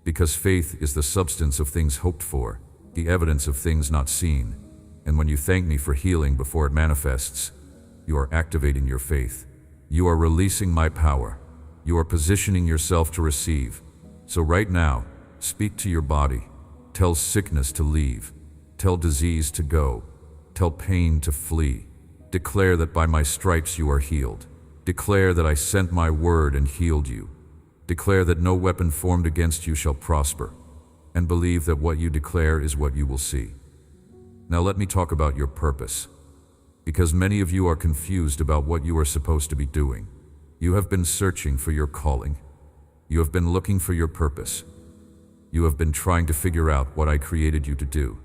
Because faith is the substance of things hoped for, the evidence of things not seen. And when you thank me for healing before it manifests, you are activating your faith. You are releasing my power. You are positioning yourself to receive. So right now, speak to your body. Tell sickness to leave. Tell disease to go. Tell pain to flee. Declare that by my stripes you are healed. Declare that I sent my word and healed you. Declare that no weapon formed against you shall prosper. And believe that what you declare is what you will see. Now let me talk about your purpose. Because many of you are confused about what you are supposed to be doing. You have been searching for your calling. You have been looking for your purpose. You have been trying to figure out what I created you to do.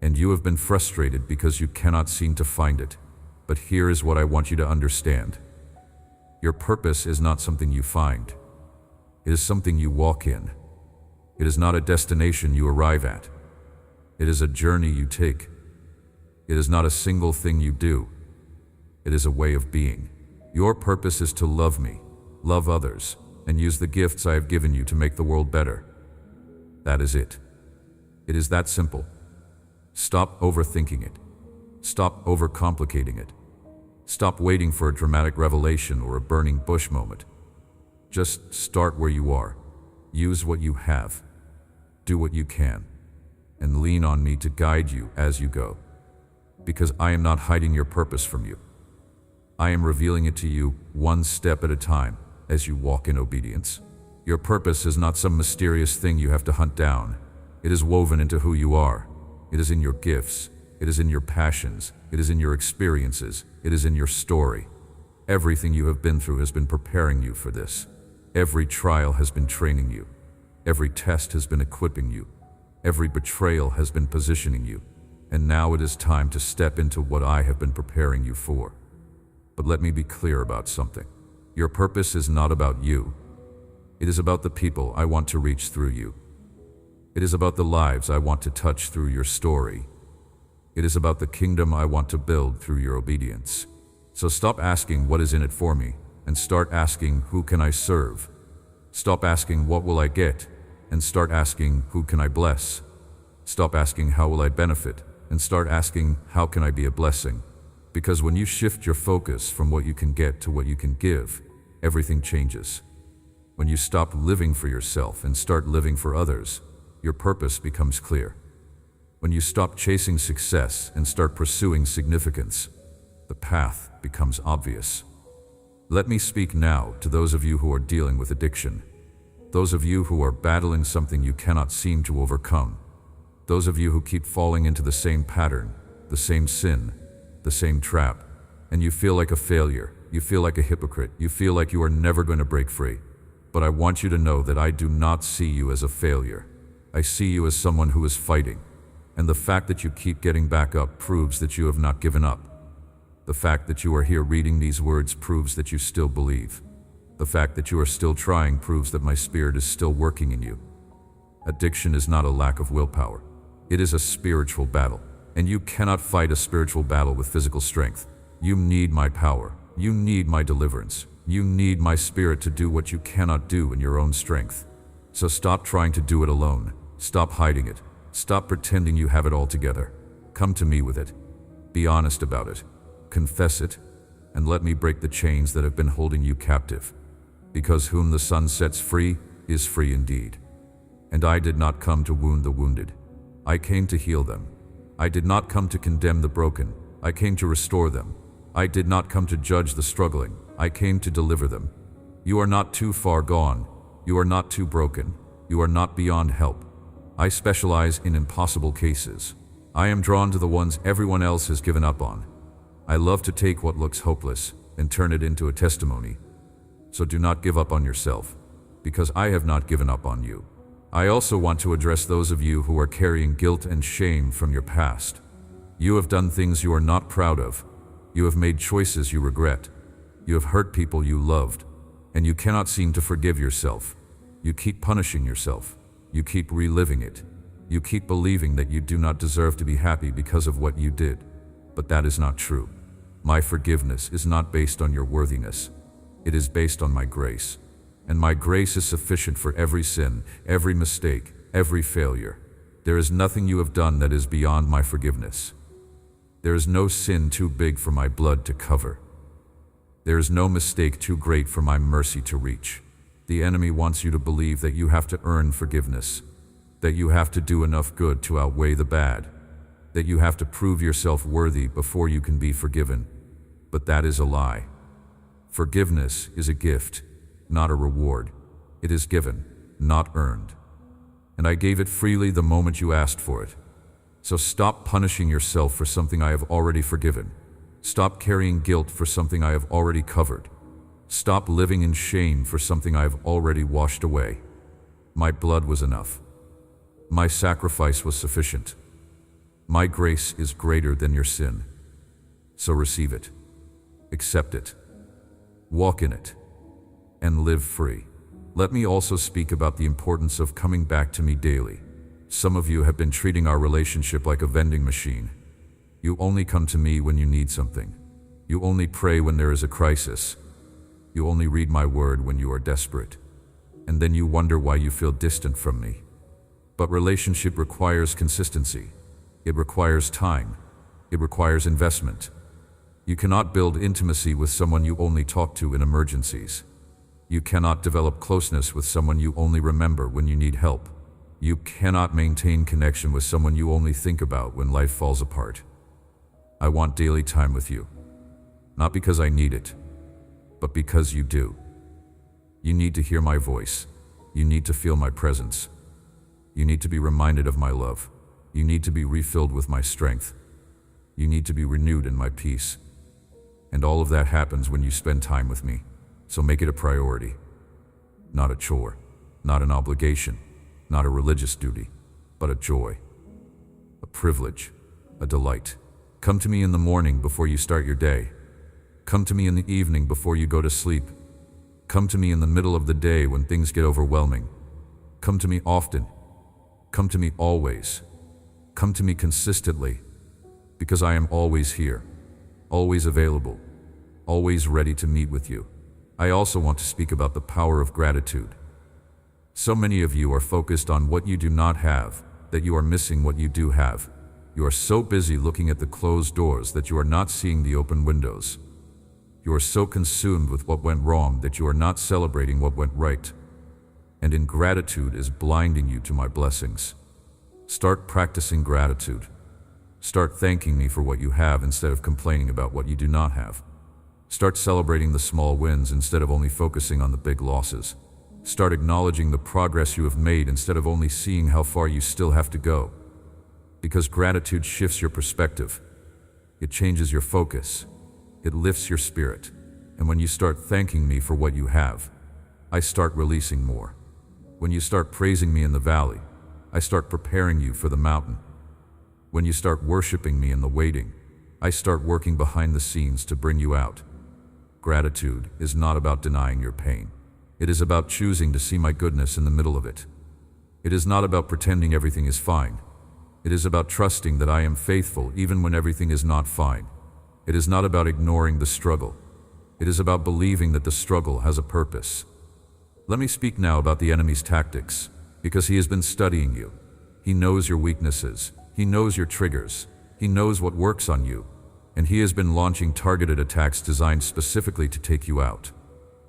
And you have been frustrated because you cannot seem to find it. But here is what I want you to understand. Your purpose is not something you find. It is something you walk in. It is not a destination you arrive at. It is a journey you take. It is not a single thing you do. It is a way of being. Your purpose is to love me, love others, and use the gifts I have given you to make the world better. That is it. It is that simple. Stop overthinking it. Stop overcomplicating it. Stop waiting for a dramatic revelation or a burning bush moment. Just start where you are. Use what you have. Do what you can. And lean on me to guide you as you go. Because I am not hiding your purpose from you. I am revealing it to you one step at a time as you walk in obedience. Your purpose is not some mysterious thing you have to hunt down. It is woven into who you are. It is in your gifts. It is in your passions. It is in your experiences. It is in your story. Everything you have been through has been preparing you for this. Every trial has been training you. Every test has been equipping you. Every betrayal has been positioning you. And now it is time to step into what I have been preparing you for. But let me be clear about something. Your purpose is not about you. It is about the people I want to reach through you. It is about the lives I want to touch through your story. It is about the kingdom I want to build through your obedience. So stop asking what is in it for me, and start asking who can I serve. Stop asking what will I get, and start asking who can I bless. Stop asking how will I benefit, and start asking how can I be a blessing. Because when you shift your focus from what you can get to what you can give, everything changes. When you stop living for yourself and start living for others, your purpose becomes clear. When you stop chasing success and start pursuing significance, the path becomes obvious. Let me speak now to those of you who are dealing with addiction. Those of you who are battling something you cannot seem to overcome. Those of you who keep falling into the same pattern, the same sin, the same trap, and you feel like a failure, you feel like a hypocrite, you feel like you are never going to break free. But I want you to know that I do not see you as a failure. I see you as someone who is fighting. And the fact that you keep getting back up proves that you have not given up. The fact that you are here reading these words proves that you still believe. The fact that you are still trying proves that my spirit is still working in you. Addiction is not a lack of willpower. It is a spiritual battle. And you cannot fight a spiritual battle with physical strength. You need my power. You need my deliverance. You need my spirit to do what you cannot do in your own strength. So stop trying to do it alone. Stop hiding it. Stop pretending you have it all together. Come to me with it. Be honest about it. Confess it. And let me break the chains that have been holding you captive. Because whom the Son sets free is free indeed. And I did not come to wound the wounded. I came to heal them. I did not come to condemn the broken. I came to restore them. I did not come to judge the struggling. I came to deliver them. You are not too far gone. You are not too broken. You are not beyond help. I specialize in impossible cases. I am drawn to the ones everyone else has given up on. I love to take what looks hopeless and turn it into a testimony. So do not give up on yourself, because I have not given up on you. I also want to address those of you who are carrying guilt and shame from your past. You have done things you are not proud of. You have made choices you regret. You have hurt people you loved, and you cannot seem to forgive yourself. You keep punishing yourself. You keep reliving it. You keep believing that you do not deserve to be happy because of what you did. But that is not true. My forgiveness is not based on your worthiness. It is based on my grace. And my grace is sufficient for every sin, every mistake, every failure. There is nothing you have done that is beyond my forgiveness. There is no sin too big for my blood to cover. There is no mistake too great for my mercy to reach. The enemy wants you to believe that you have to earn forgiveness, that you have to do enough good to outweigh the bad, that you have to prove yourself worthy before you can be forgiven. But that is a lie. Forgiveness is a gift, not a reward. It is given, not earned. And I gave it freely the moment you asked for it. So stop punishing yourself for something I have already forgiven. Stop carrying guilt for something I have already covered. Stop living in shame for something I have already washed away. My blood was enough. My sacrifice was sufficient. My grace is greater than your sin. So receive it. Accept it. Walk in it. And live free. Let me also speak about the importance of coming back to me daily. Some of you have been treating our relationship like a vending machine. You only come to me when you need something. You only pray when there is a crisis. You only read my word when you are desperate. And then you wonder why you feel distant from me. But relationship requires consistency. It requires time. It requires investment. You cannot build intimacy with someone you only talk to in emergencies. You cannot develop closeness with someone you only remember when you need help. You cannot maintain connection with someone you only think about when life falls apart. I want daily time with you. Not because I need it, but because you do. You need to hear my voice. You need to feel my presence. You need to be reminded of my love. You need to be refilled with my strength. You need to be renewed in my peace. And all of that happens when you spend time with me. So make it a priority. Not a chore, not an obligation, not a religious duty, but a joy, a privilege, a delight. Come to me in the morning before you start your day. Come to me in the evening before you go to sleep. Come to me in the middle of the day when things get overwhelming. Come to me often. Come to me always. Come to me consistently, because I am always here, always available, always ready to meet with you. I also want to speak about the power of gratitude. So many of you are focused on what you do not have, that you are missing what you do have. You are so busy looking at the closed doors that you are not seeing the open windows. You are so consumed with what went wrong that you are not celebrating what went right. And ingratitude is blinding you to my blessings. Start practicing gratitude. Start thanking me for what you have instead of complaining about what you do not have. Start celebrating the small wins instead of only focusing on the big losses. Start acknowledging the progress you have made instead of only seeing how far you still have to go. Because gratitude shifts your perspective. It changes your focus. It lifts your spirit. And when you start thanking me for what you have, I start releasing more. When you start praising me in the valley, I start preparing you for the mountain. When you start worshiping me in the waiting, I start working behind the scenes to bring you out. Gratitude is not about denying your pain. It is about choosing to see my goodness in the middle of it. It is not about pretending everything is fine. It is about trusting that I am faithful even when everything is not fine. It is not about ignoring the struggle. It is about believing that the struggle has a purpose. Let me speak now about the enemy's tactics, because he has been studying you. He knows your weaknesses. He knows your triggers. He knows what works on you. And he has been launching targeted attacks designed specifically to take you out.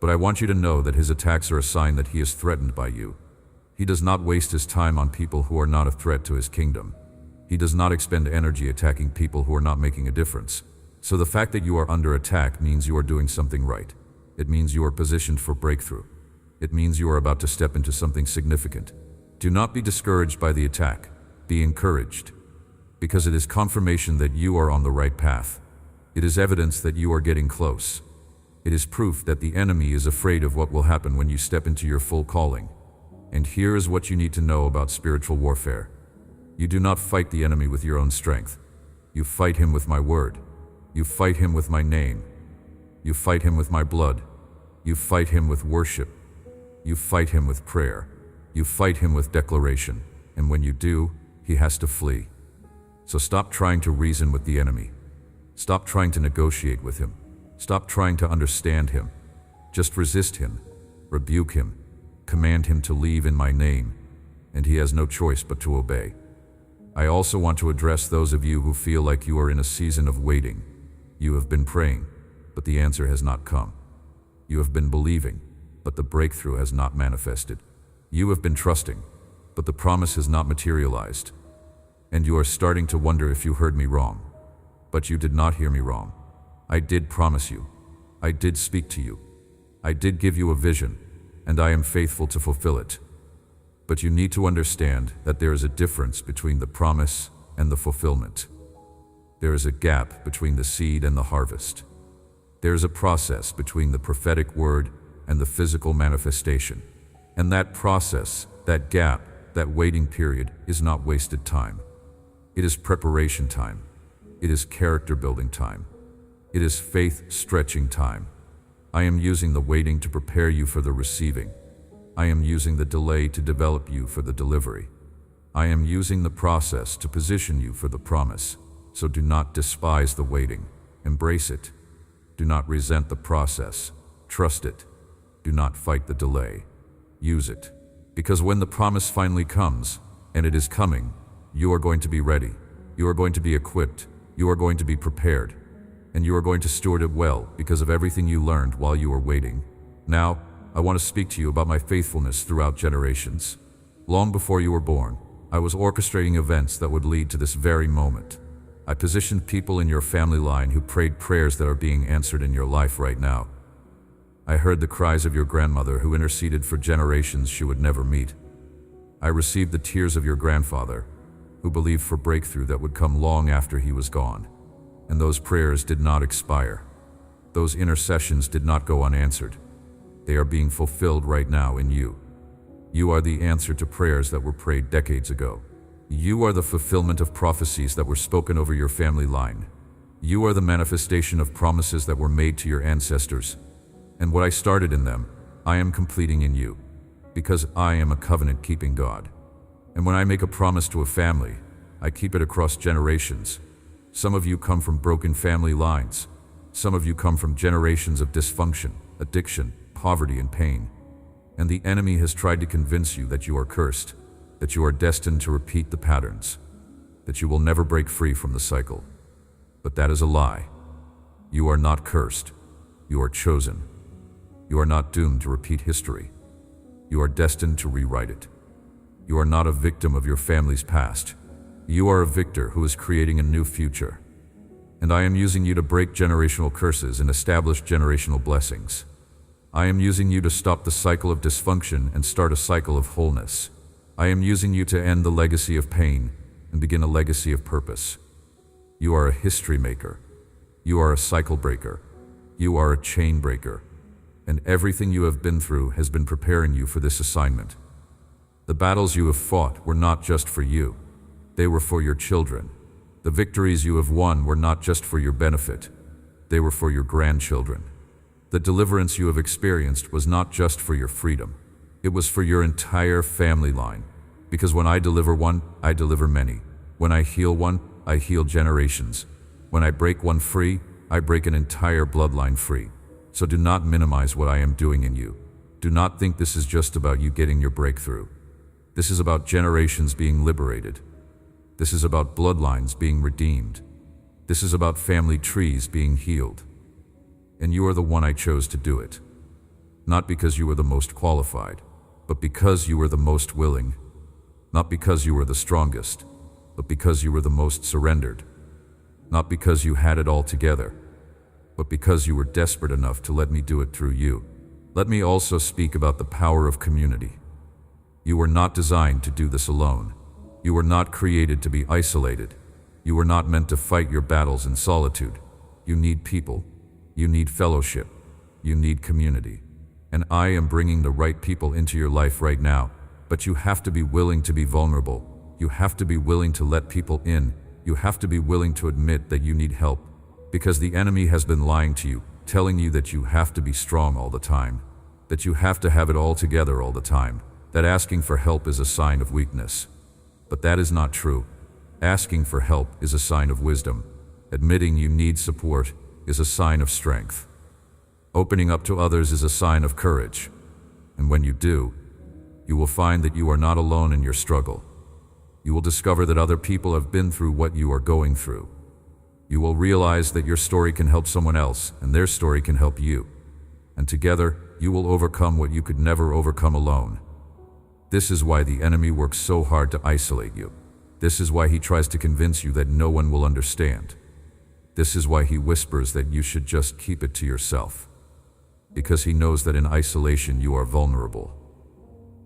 But I want you to know that his attacks are a sign that he is threatened by you. He does not waste his time on people who are not a threat to his kingdom. He does not expend energy attacking people who are not making a difference. So the fact that you are under attack means you are doing something right. It means you are positioned for breakthrough. It means you are about to step into something significant. Do not be discouraged by the attack. Be encouraged. Because it is confirmation that you are on the right path. It is evidence that you are getting close. It is proof that the enemy is afraid of what will happen when you step into your full calling. And here is what you need to know about spiritual warfare. You do not fight the enemy with your own strength. You fight him with my word. You fight him with my name. You fight him with my blood. You fight him with worship. You fight him with prayer. You fight him with declaration. And when you do, he has to flee. So stop trying to reason with the enemy. Stop trying to negotiate with him. Stop trying to understand him. Just resist him, rebuke him, command him to leave in my name, and he has no choice but to obey. I also want to address those of you who feel like you are in a season of waiting. You have been praying, but the answer has not come. You have been believing, but the breakthrough has not manifested. You have been trusting, but the promise has not materialized. And you are starting to wonder if you heard me wrong. But you did not hear me wrong. I did promise you. I did speak to you. I did give you a vision, and I am faithful to fulfill it. But you need to understand that there is a difference between the promise and the fulfillment. There is a gap between the seed and the harvest. There is a process between the prophetic word and the physical manifestation. And that process, that gap, that waiting period is not wasted time. It is preparation time. It is character building time. It is faith stretching time. I am using the waiting to prepare you for the receiving. I am using the delay to develop you for the delivery. I am using the process to position you for the promise. So do not despise the waiting. Embrace it. Do not resent the process. Trust it. Do not fight the delay. Use it. Because when the promise finally comes, and it is coming, you are going to be ready. You are going to be equipped. You are going to be prepared. And you are going to steward it well because of everything you learned while you were waiting. Now, I want to speak to you about my faithfulness throughout generations. Long before you were born, I was orchestrating events that would lead to this very moment. I positioned people in your family line who prayed prayers that are being answered in your life right now. I heard the cries of your grandmother who interceded for generations she would never meet. I received the tears of your grandfather, who believed for breakthrough that would come long after he was gone. And those prayers did not expire. Those intercessions did not go unanswered. They are being fulfilled right now in you. You are the answer to prayers that were prayed decades ago. You are the fulfillment of prophecies that were spoken over your family line. You are the manifestation of promises that were made to your ancestors. And what I started in them, I am completing in you, because I am a covenant-keeping God. And when I make a promise to a family, I keep it across generations. Some of you come from broken family lines. Some of you come from generations of dysfunction, addiction, poverty, and pain. And the enemy has tried to convince you that you are cursed, that you are destined to repeat the patterns, that you will never break free from the cycle. But that is a lie. You are not cursed. You are chosen. You are not doomed to repeat history. You are destined to rewrite it. You are not a victim of your family's past. You are a victor who is creating a new future. And I am using you to break generational curses and establish generational blessings. I am using you to stop the cycle of dysfunction and start a cycle of wholeness. I am using you to end the legacy of pain and begin a legacy of purpose. You are a history maker. You are a cycle breaker. You are a chain breaker. And everything you have been through has been preparing you for this assignment. The battles you have fought were not just for you. They were for your children. The victories you have won were not just for your benefit. They were for your grandchildren. The deliverance you have experienced was not just for your freedom. It was for your entire family line. Because when I deliver one, I deliver many. When I heal one, I heal generations. When I break one free, I break an entire bloodline free. So do not minimize what I am doing in you. Do not think this is just about you getting your breakthrough. This is about generations being liberated. This is about bloodlines being redeemed. This is about family trees being healed. And you are the one I chose to do it. Not because you were the most qualified, but because you were the most willing. Not because you were the strongest, but because you were the most surrendered. Not because you had it all together, but because you were desperate enough to let me do it through you. Let me also speak about the power of community. You were not designed to do this alone. You were not created to be isolated. You were not meant to fight your battles in solitude. You need people. You need fellowship. You need community. And I am bringing the right people into your life right now, but you have to be willing to be vulnerable. You have to be willing to let people in. You have to be willing to admit that you need help, because the enemy has been lying to you, telling you that you have to be strong all the time, that you have to have it all together all the time, that asking for help is a sign of weakness. But that is not true. Asking for help is a sign of wisdom. Admitting you need support is a sign of strength. Opening up to others is a sign of courage. And when you do, you will find that you are not alone in your struggle. You will discover that other people have been through what you are going through. You will realize that your story can help someone else, and their story can help you. And together, you will overcome what you could never overcome alone. This is why the enemy works so hard to isolate you. This is why he tries to convince you that no one will understand. This is why he whispers that you should just keep it to yourself. Because he knows that in isolation you are vulnerable.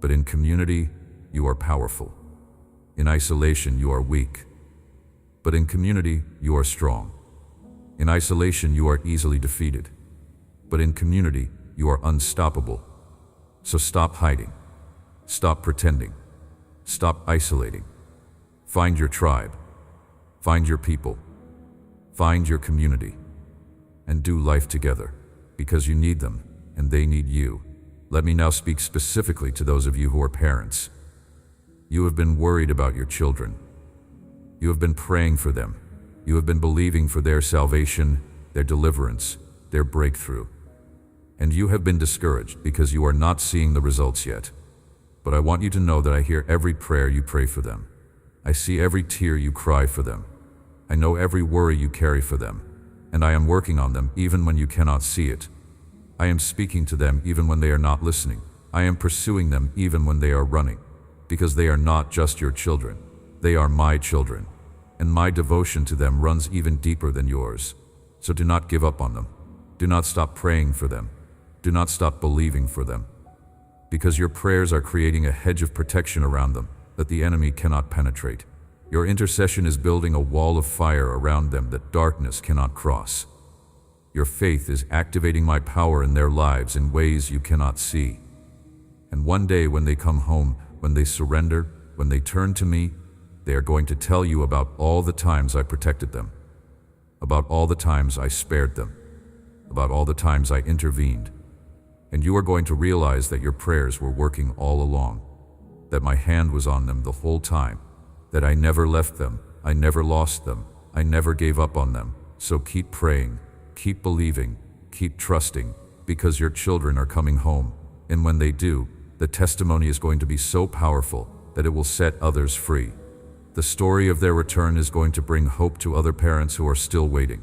But in community, you are powerful. In isolation, you are weak. But in community, you are strong. In isolation, you are easily defeated. But in community, you are unstoppable. So stop hiding. Stop pretending. Stop isolating. Find your tribe. Find your people. Find your community. And do life together, because you need them, and they need you. Let me now speak specifically to those of you who are parents. You have been worried about your children. You have been praying for them. You have been believing for their salvation, their deliverance, their breakthrough. And you have been discouraged because you are not seeing the results yet. But I want you to know that I hear every prayer you pray for them. I see every tear you cry for them. I know every worry you carry for them. And I am working on them even when you cannot see it. I am speaking to them even when they are not listening. I am pursuing them even when they are running. Because they are not just your children. They are my children. And my devotion to them runs even deeper than yours. So do not give up on them. Do not stop praying for them. Do not stop believing for them. Because your prayers are creating a hedge of protection around them that the enemy cannot penetrate. Your intercession is building a wall of fire around them that darkness cannot cross. Your faith is activating my power in their lives in ways you cannot see. And one day when they come home, when they surrender, when they turn to me, they are going to tell you about all the times I protected them, about all the times I spared them, about all the times I intervened. And you are going to realize that your prayers were working all along, that my hand was on them the whole time, that I never left them, I never lost them, I never gave up on them. So keep praying, keep believing, keep trusting, because your children are coming home. And when they do, the testimony is going to be so powerful that it will set others free. The story of their return is going to bring hope to other parents who are still waiting.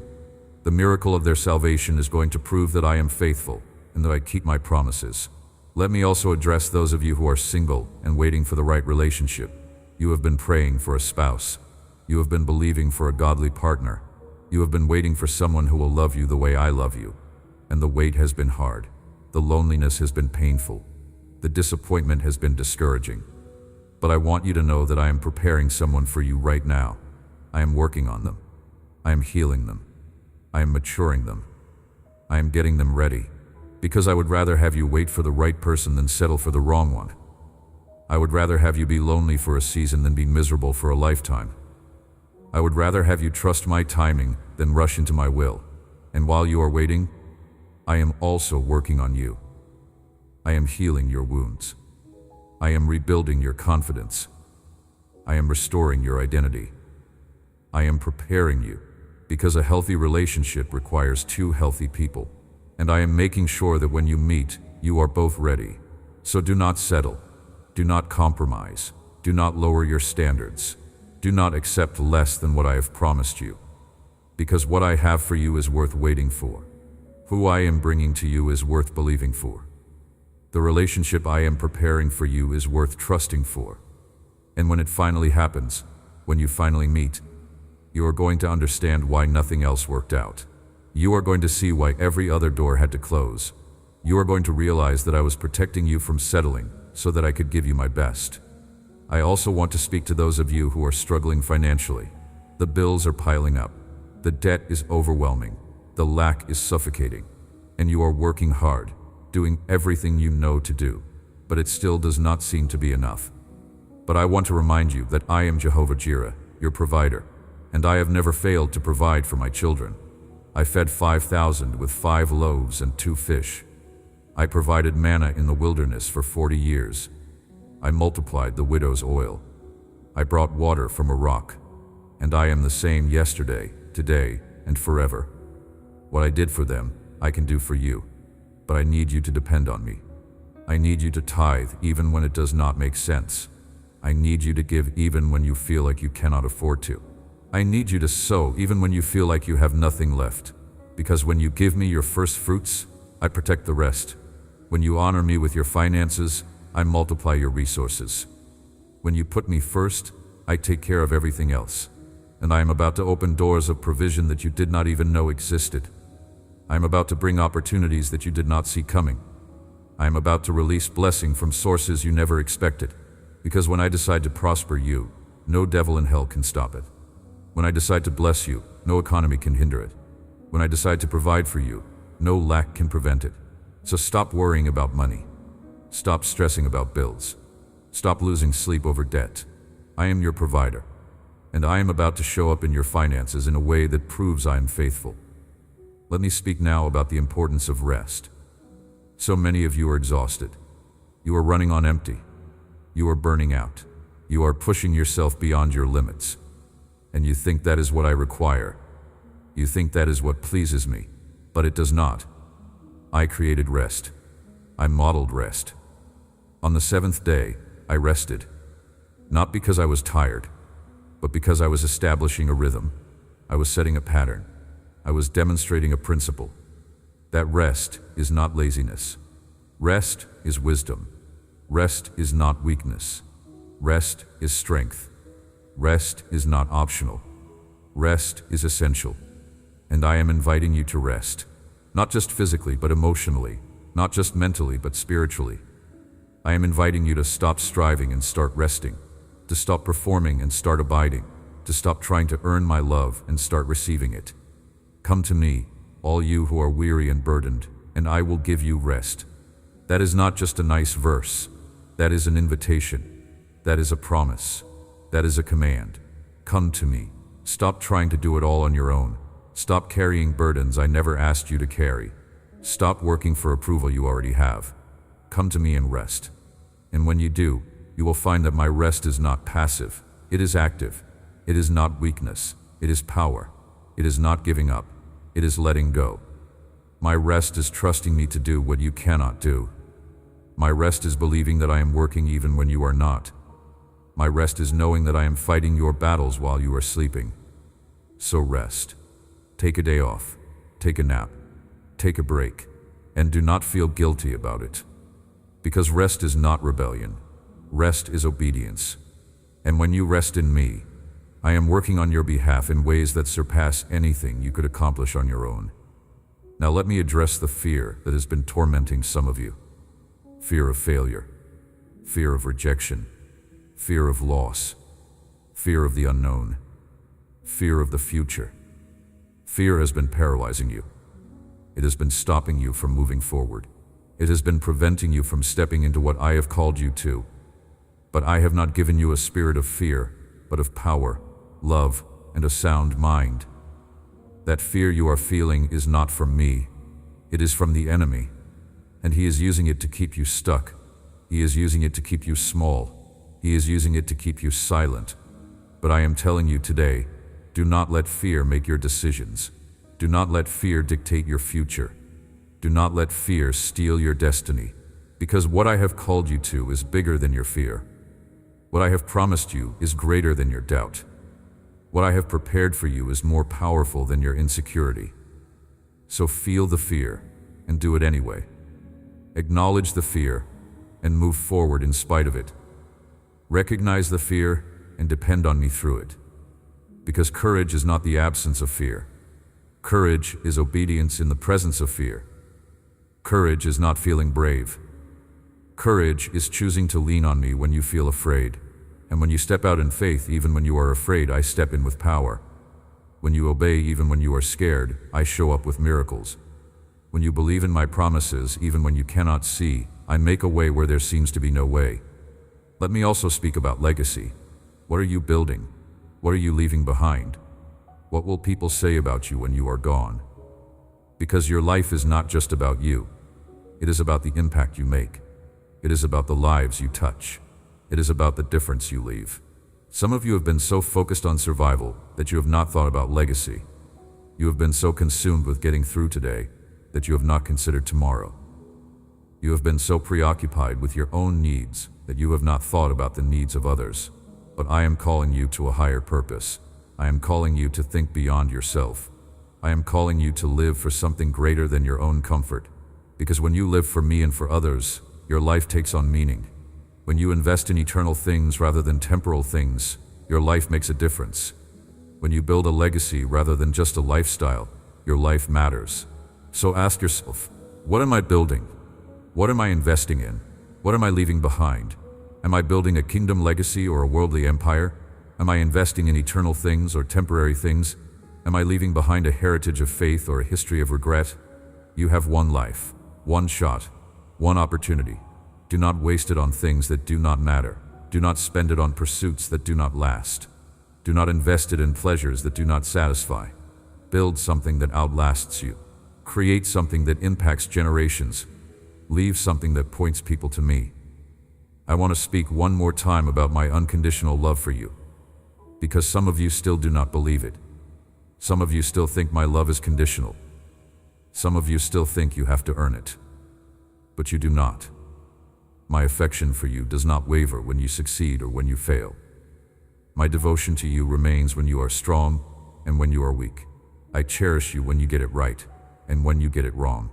The miracle of their salvation is going to prove that I am faithful and that I keep my promises. Let me also address those of you who are single and waiting for the right relationship. You have been praying for a spouse. You have been believing for a godly partner. You have been waiting for someone who will love you the way I love you. And the wait has been hard. The loneliness has been painful. The disappointment has been discouraging. But I want you to know that I am preparing someone for you right now. I am working on them. I am healing them. I am maturing them. I am getting them ready. Because I would rather have you wait for the right person than settle for the wrong one. I would rather have you be lonely for a season than be miserable for a lifetime. I would rather have you trust my timing than rush into my will. And while you are waiting, I am also working on you. I am healing your wounds. I am rebuilding your confidence. I am restoring your identity. I am preparing you, because a healthy relationship requires two healthy people. And I am making sure that when you meet, you are both ready. So do not settle. Do not compromise. Do not lower your standards. Do not accept less than what I have promised you. Because what I have for you is worth waiting for. Who I am bringing to you is worth believing for. The relationship I am preparing for you is worth trusting for. And when it finally happens, when you finally meet, you are going to understand why nothing else worked out. You are going to see why every other door had to close. You are going to realize that I was protecting you from settling so that I could give you my best. I also want to speak to those of you who are struggling financially. The bills are piling up. The debt is overwhelming. The lack is suffocating. And you are working hard, doing everything you know to do, but it still does not seem to be enough. But I want to remind you that I am Jehovah Jireh, your provider, and I have never failed to provide for my children. I fed 5,000 with 5 loaves and 2 fish. I provided manna in the wilderness for 40 years. I multiplied the widow's oil. I brought water from a rock. And I am the same yesterday, today, and forever. What I did for them, I can do for you. But I need you to depend on me. I need you to tithe even when it does not make sense. I need you to give even when you feel like you cannot afford to. I need you to sow even when you feel like you have nothing left. Because when you give me your first fruits, I protect the rest. When you honor me with your finances, I multiply your resources. When you put me first, I take care of everything else. And I am about to open doors of provision that you did not even know existed. I am about to bring opportunities that you did not see coming. I am about to release blessing from sources you never expected. Because when I decide to prosper you, no devil in hell can stop it. When I decide to bless you, no economy can hinder it. When I decide to provide for you, no lack can prevent it. So stop worrying about money. Stop stressing about bills. Stop losing sleep over debt. I am your provider, and I am about to show up in your finances in a way that proves I am faithful. Let me speak now about the importance of rest. So many of you are exhausted. You are running on empty. You are burning out. You are pushing yourself beyond your limits. And you think that is what I require. You think that is what pleases me, but it does not. I created rest. I modeled rest. On the 7th day, I rested. Not because I was tired, but because I was establishing a rhythm. I was setting a pattern. I was demonstrating a principle. That rest is not laziness. Rest is wisdom. Rest is not weakness. Rest is strength. Rest is not optional. Rest is essential. And I am inviting you to rest. Not just physically, but emotionally. Not just mentally, but spiritually. I am inviting you to stop striving and start resting. To stop performing and start abiding. To stop trying to earn my love and start receiving it. Come to me, all you who are weary and burdened, and I will give you rest. That is not just a nice verse. That is an invitation. That is a promise. That is a command. Come to me. Stop trying to do it all on your own. Stop carrying burdens I never asked you to carry. Stop working for approval you already have. Come to me and rest. And when you do, you will find that my rest is not passive. It is active. It is not weakness. It is power. It is not giving up. It is letting go. My rest is trusting me to do what you cannot do. My rest is believing that I am working even when you are not. My rest is knowing that I am fighting your battles while you are sleeping. So rest. Take a day off. Take a nap. Take a break. And do not feel guilty about it. Because rest is not rebellion. Rest is obedience. And when you rest in me, I am working on your behalf in ways that surpass anything you could accomplish on your own. Now let me address the fear that has been tormenting some of you. Fear of failure. Fear of rejection. Fear of loss. Fear of the unknown. Fear of the future. Fear has been paralyzing you. It has been stopping you from moving forward. It has been preventing you from stepping into what I have called you to. But I have not given you a spirit of fear, but of power, love, and a sound mind. That fear you are feeling is not from me. It is from the enemy. And he is using it to keep you stuck. He is using it to keep you small. He is using it to keep you silent. But I am telling you today, do not let fear make your decisions. Do not let fear dictate your future. Do not let fear steal your destiny, because what I have called you to is bigger than your fear. What I have promised you is greater than your doubt. What I have prepared for you is more powerful than your insecurity. So feel the fear and do it anyway. Acknowledge the fear and move forward in spite of it. Recognize the fear and depend on me through it. Because courage is not the absence of fear. Courage is obedience in the presence of fear. Courage is not feeling brave. Courage is choosing to lean on me when you feel afraid. And when you step out in faith, even when you are afraid, I step in with power. When you obey, even when you are scared, I show up with miracles. When you believe in my promises, even when you cannot see, I make a way where there seems to be no way. Let me also speak about legacy. What are you building? What are you leaving behind? What will people say about you when you are gone? Because your life is not just about you. It is about the impact you make. It is about the lives you touch. It is about the difference you leave. Some of you have been so focused on survival that you have not thought about legacy. You have been so consumed with getting through today that you have not considered tomorrow. You have been so preoccupied with your own needs that you have not thought about the needs of others. But I am calling you to a higher purpose. I am calling you to think beyond yourself. I am calling you to live for something greater than your own comfort. Because when you live for me and for others, your life takes on meaning. When you invest in eternal things rather than temporal things, your life makes a difference. When you build a legacy rather than just a lifestyle, your life matters. So ask yourself, what am I building? What am I investing in? What am I leaving behind? Am I building a kingdom legacy or a worldly empire? Am I investing in eternal things or temporary things? Am I leaving behind a heritage of faith or a history of regret? You have one life, one shot, one opportunity. Do not waste it on things that do not matter. Do not spend it on pursuits that do not last. Do not invest it in pleasures that do not satisfy. Build something that outlasts you. Create something that impacts generations. Leave something that points people to me. I want to speak one more time about my unconditional love for you, because some of you still do not believe it. Some of you still think my love is conditional. Some of you still think you have to earn it. But you do not. My affection for you does not waver when you succeed or when you fail. My devotion to you remains when you are strong and when you are weak. I cherish you when you get it right and when you get it wrong.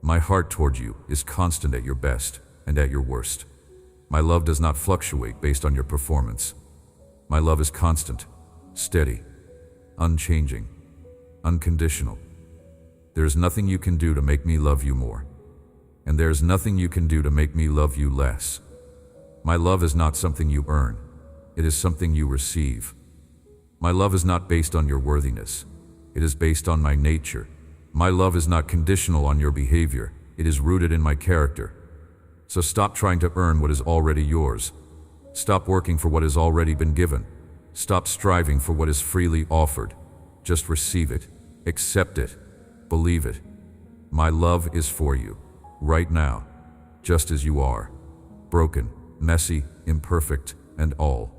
My heart toward you is constant at your best and at your worst. My love does not fluctuate based on your performance. My love is constant, steady, unchanging, unconditional. There is nothing you can do to make me love you more, and there is nothing you can do to make me love you less. My love is not something you earn. It is something you receive. My love is not based on your worthiness. It is based on my nature. My love is not conditional on your behavior. It is rooted in my character. So stop trying to earn what is already yours. Stop working for what has already been given. Stop striving for what is freely offered. Just receive it, accept it, believe it. My love is for you, right now, just as you are, broken, messy, imperfect, and all.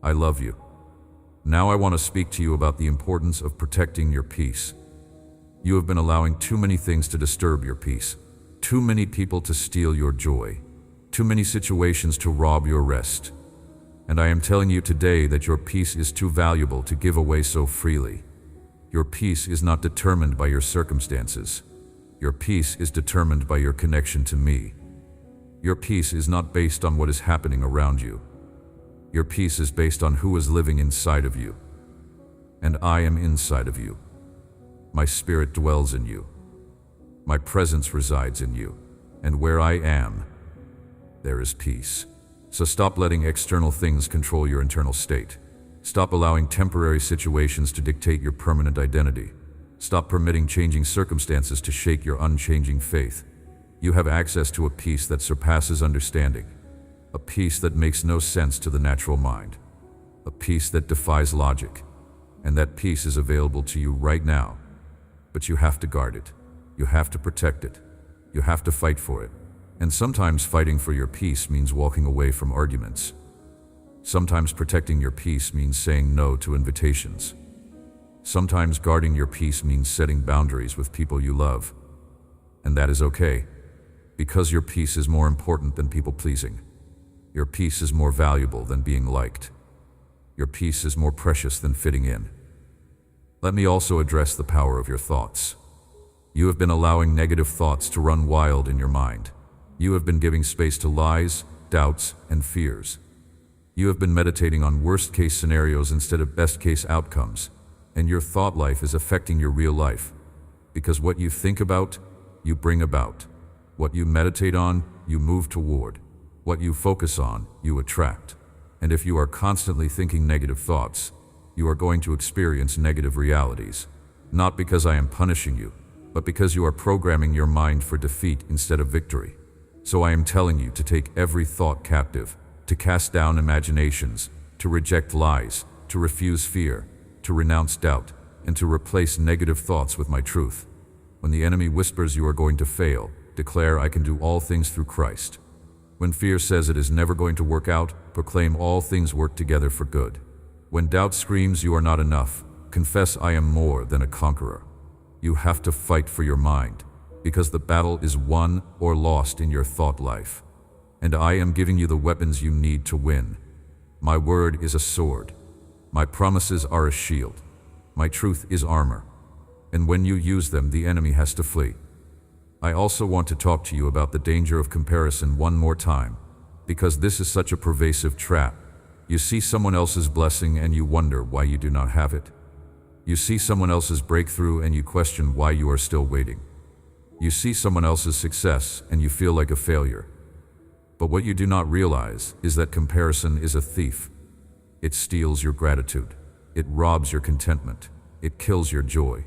I love you. Now I want to speak to you about the importance of protecting your peace. You have been allowing too many things to disturb your peace. Too many people to steal your joy. Too many situations to rob your rest. And I am telling you today that your peace is too valuable to give away so freely. Your peace is not determined by your circumstances. Your peace is determined by your connection to me. Your peace is not based on what is happening around you. Your peace is based on who is living inside of you. And I am inside of you. My spirit dwells in you. My presence resides in you. And where I am, there is peace. So stop letting external things control your internal state. Stop allowing temporary situations to dictate your permanent identity. Stop permitting changing circumstances to shake your unchanging faith. You have access to a peace that surpasses understanding. A peace that makes no sense to the natural mind. A peace that defies logic. And that peace is available to you right now. But you have to guard it. You have to protect it. You have to fight for it. And sometimes fighting for your peace means walking away from arguments. Sometimes protecting your peace means saying no to invitations. Sometimes guarding your peace means setting boundaries with people you love. And that is okay, because your peace is more important than people-pleasing. Your peace is more valuable than being liked. Your peace is more precious than fitting in. Let me also address the power of your thoughts. You have been allowing negative thoughts to run wild in your mind. You have been giving space to lies, doubts, and fears. You have been meditating on worst-case scenarios instead of best-case outcomes, and your thought life is affecting your real life. Because what you think about, you bring about. What you meditate on, you move toward. What you focus on, you attract. And if you are constantly thinking negative thoughts, you are going to experience negative realities. Not because I am punishing you, but because you are programming your mind for defeat instead of victory. So I am telling you to take every thought captive, to cast down imaginations, to reject lies, to refuse fear, to renounce doubt, and to replace negative thoughts with my truth. When the enemy whispers you are going to fail, declare I can do all things through Christ. When fear says it is never going to work out, proclaim all things work together for good. When doubt screams you are not enough, confess I am more than a conqueror. You have to fight for your mind, because the battle is won or lost in your thought life. And I am giving you the weapons you need to win. My word is a sword. My promises are a shield. My truth is armor. And when you use them, the enemy has to flee. I also want to talk to you about the danger of comparison one more time, because this is such a pervasive trap. You see someone else's blessing and you wonder why you do not have it. You see someone else's breakthrough and you question why you are still waiting. You see someone else's success and you feel like a failure. But what you do not realize is that comparison is a thief. It steals your gratitude. It robs your contentment. It kills your joy.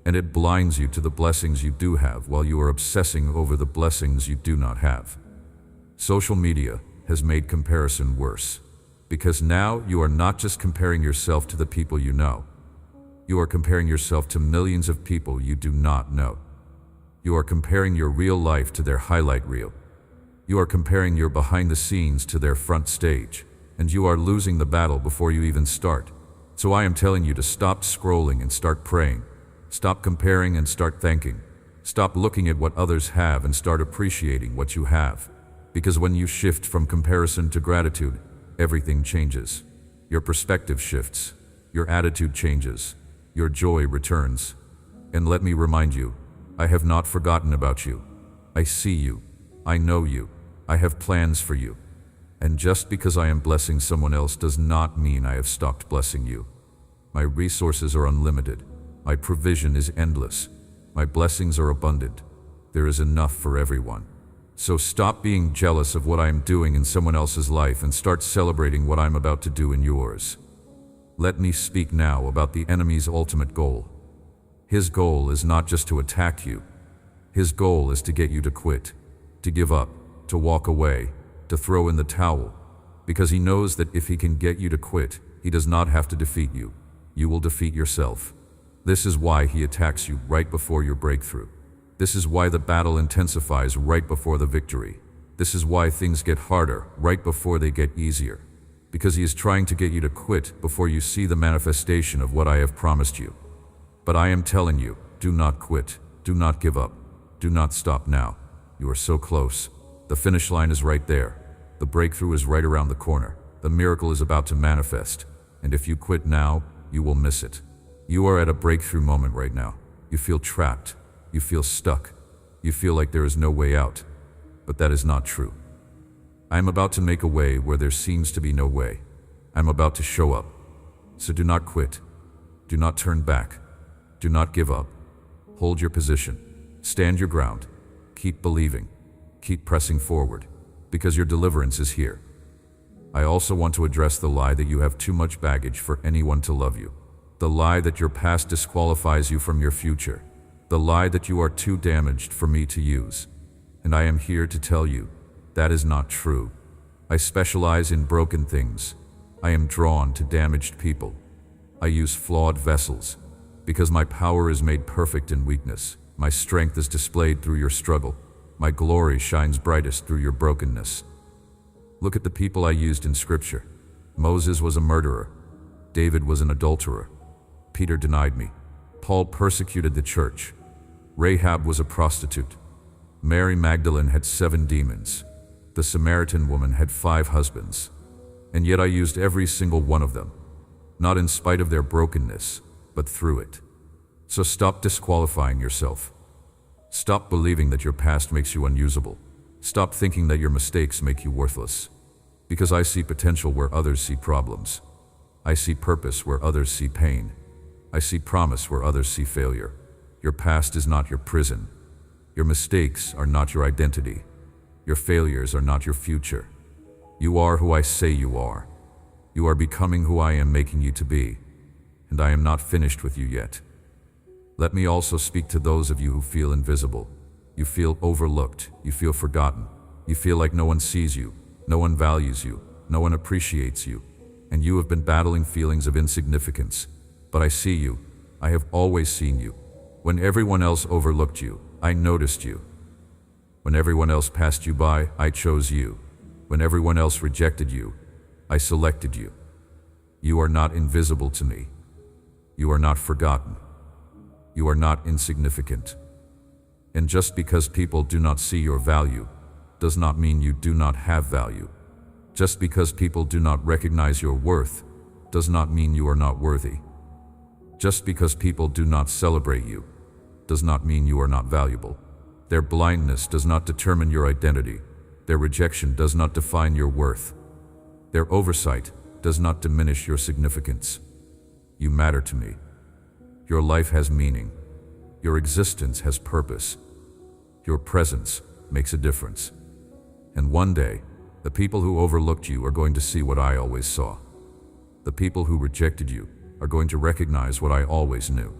And it blinds you to the blessings you do have while you are obsessing over the blessings you do not have. Social media has made comparison worse, because now you are not just comparing yourself to the people you know. You are comparing yourself to millions of people you do not know. You are comparing your real life to their highlight reel. You are comparing your behind the scenes to their front stage, and you are losing the battle before you even start. So I am telling you to stop scrolling and start praying. Stop comparing and start thanking. Stop looking at what others have and start appreciating what you have. Because when you shift from comparison to gratitude, everything changes. Your perspective shifts. Your attitude changes. Your joy returns. And let me remind you, I have not forgotten about you. I see you. I know you. I have plans for you. And just because I am blessing someone else does not mean I have stopped blessing you. My resources are unlimited. My provision is endless. My blessings are abundant. There is enough for everyone. So stop being jealous of what I am doing in someone else's life and start celebrating what I'm about to do in yours. Let me speak now about the enemy's ultimate goal. His goal is not just to attack you. His goal is to get you to quit, to give up, to walk away, to throw in the towel, because he knows that if he can get you to quit, he does not have to defeat you. You will defeat yourself. This is why he attacks you right before your breakthrough. This is why the battle intensifies right before the victory. This is why things get harder right before they get easier. Because he is trying to get you to quit before you see the manifestation of what I have promised you. But I am telling you, do not quit. Do not give up. Do not stop now. You are so close. The finish line is right there. The breakthrough is right around the corner. The miracle is about to manifest. And if you quit now, you will miss it. You are at a breakthrough moment right now. You feel trapped. You feel stuck. You feel like there is no way out. But that is not true. I am about to make a way where there seems to be no way. I am about to show up. So do not quit. Do not turn back. Do not give up. Hold your position. Stand your ground. Keep believing. Keep pressing forward, because your deliverance is here. I also want to address the lie that you have too much baggage for anyone to love you. The lie that your past disqualifies you from your future. The lie that you are too damaged for me to use. And I am here to tell you, that is not true. I specialize in broken things. I am drawn to damaged people. I use flawed vessels, because my power is made perfect in weakness. My strength is displayed through your struggle. My glory shines brightest through your brokenness. Look at the people I used in Scripture. Moses was a murderer. David was an adulterer. Peter denied me. Paul persecuted the church. Rahab was a prostitute. Mary Magdalene had 7 demons. The Samaritan woman had 5 husbands. And yet I used every single one of them, not in spite of their brokenness, but through it. So stop disqualifying yourself. Stop believing that your past makes you unusable. Stop thinking that your mistakes make you worthless. Because I see potential where others see problems. I see purpose where others see pain. I see promise where others see failure. Your past is not your prison. Your mistakes are not your identity. Your failures are not your future. You are who I say you are. You are becoming who I am making you to be. And I am not finished with you yet. Let me also speak to those of you who feel invisible. You feel overlooked. You feel forgotten. You feel like no one sees you. No one values you. No one appreciates you. And you have been battling feelings of insignificance. But I see you. I have always seen you. When everyone else overlooked you, I noticed you. When everyone else passed you by, I chose you. When everyone else rejected you, I selected you. You are not invisible to me. You are not forgotten. You are not insignificant. And just because people do not see your value, does not mean you do not have value. Just because people do not recognize your worth, does not mean you are not worthy. Just because people do not celebrate you, does not mean you are not valuable. Their blindness does not determine your identity. Their rejection does not define your worth. Their oversight does not diminish your significance. You matter to me. Your life has meaning. Your existence has purpose. Your presence makes a difference. And one day, the people who overlooked you are going to see what I always saw. The people who rejected you are going to recognize what I always knew.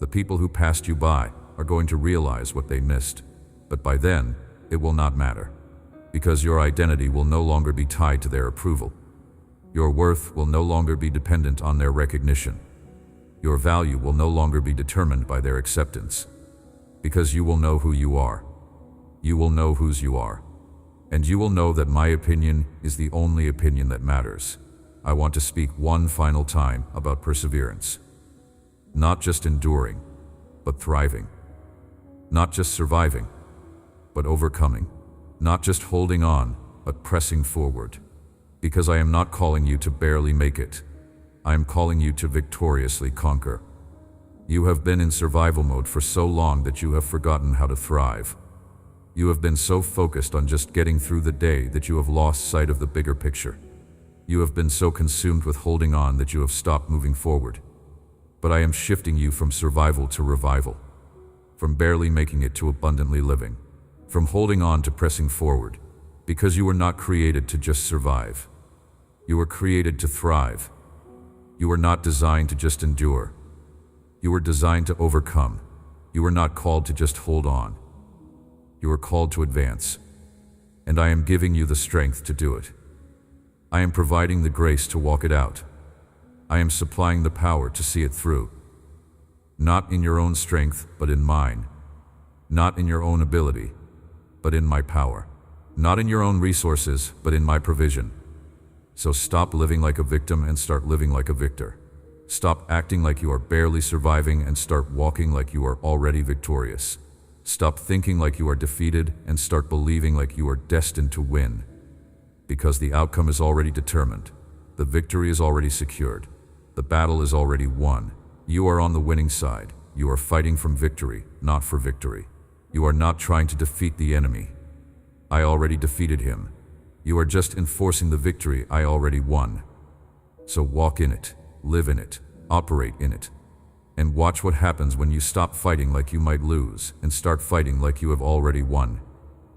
The people who passed you by are going to realize what they missed. But by then, it will not matter. Because your identity will no longer be tied to their approval. Your worth will no longer be dependent on their recognition. Your value will no longer be determined by their acceptance. Because you will know who you are. You will know whose you are. And you will know that my opinion is the only opinion that matters. I want to speak one final time about perseverance. Not just enduring, but thriving. Not just surviving, but overcoming. Not just holding on, but pressing forward. Because I am not calling you to barely make it. I am calling you to victoriously conquer. You have been in survival mode for so long that you have forgotten how to thrive. You have been so focused on just getting through the day that you have lost sight of the bigger picture. You have been so consumed with holding on that you have stopped moving forward. But I am shifting you from survival to revival. From barely making it to abundantly living. From holding on to pressing forward. Because you were not created to just survive. You were created to thrive. You were not designed to just endure. You were designed to overcome. You were not called to just hold on. You were called to advance. And I am giving you the strength to do it. I am providing the grace to walk it out. I am supplying the power to see it through. Not in your own strength, but in mine. Not in your own ability, but in my power. Not in your own resources, but in my provision. So stop living like a victim and start living like a victor. Stop acting like you are barely surviving and start walking like you are already victorious. Stop thinking like you are defeated and start believing like you are destined to win. Because the outcome is already determined. The victory is already secured. The battle is already won. You are on the winning side. You are fighting from victory, not for victory. You are not trying to defeat the enemy. I already defeated him. You are just enforcing the victory I already won. So walk in it, live in it, operate in it. And watch what happens when you stop fighting like you might lose and start fighting like you have already won.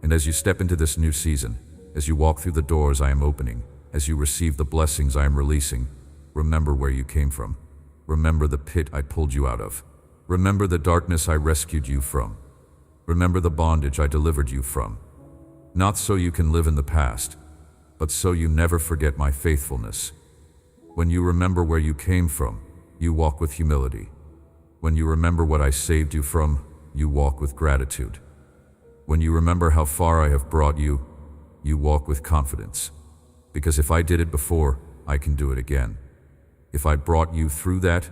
And as you step into this new season, as you walk through the doors I am opening, as you receive the blessings I am releasing, remember where you came from. Remember the pit I pulled you out of. Remember the darkness I rescued you from. Remember the bondage I delivered you from. Not so you can live in the past, but so you never forget my faithfulness. When you remember where you came from, you walk with humility. When you remember what I saved you from, you walk with gratitude. When you remember how far I have brought you, you walk with confidence. Because if I did it before, I can do it again. If I brought you through that,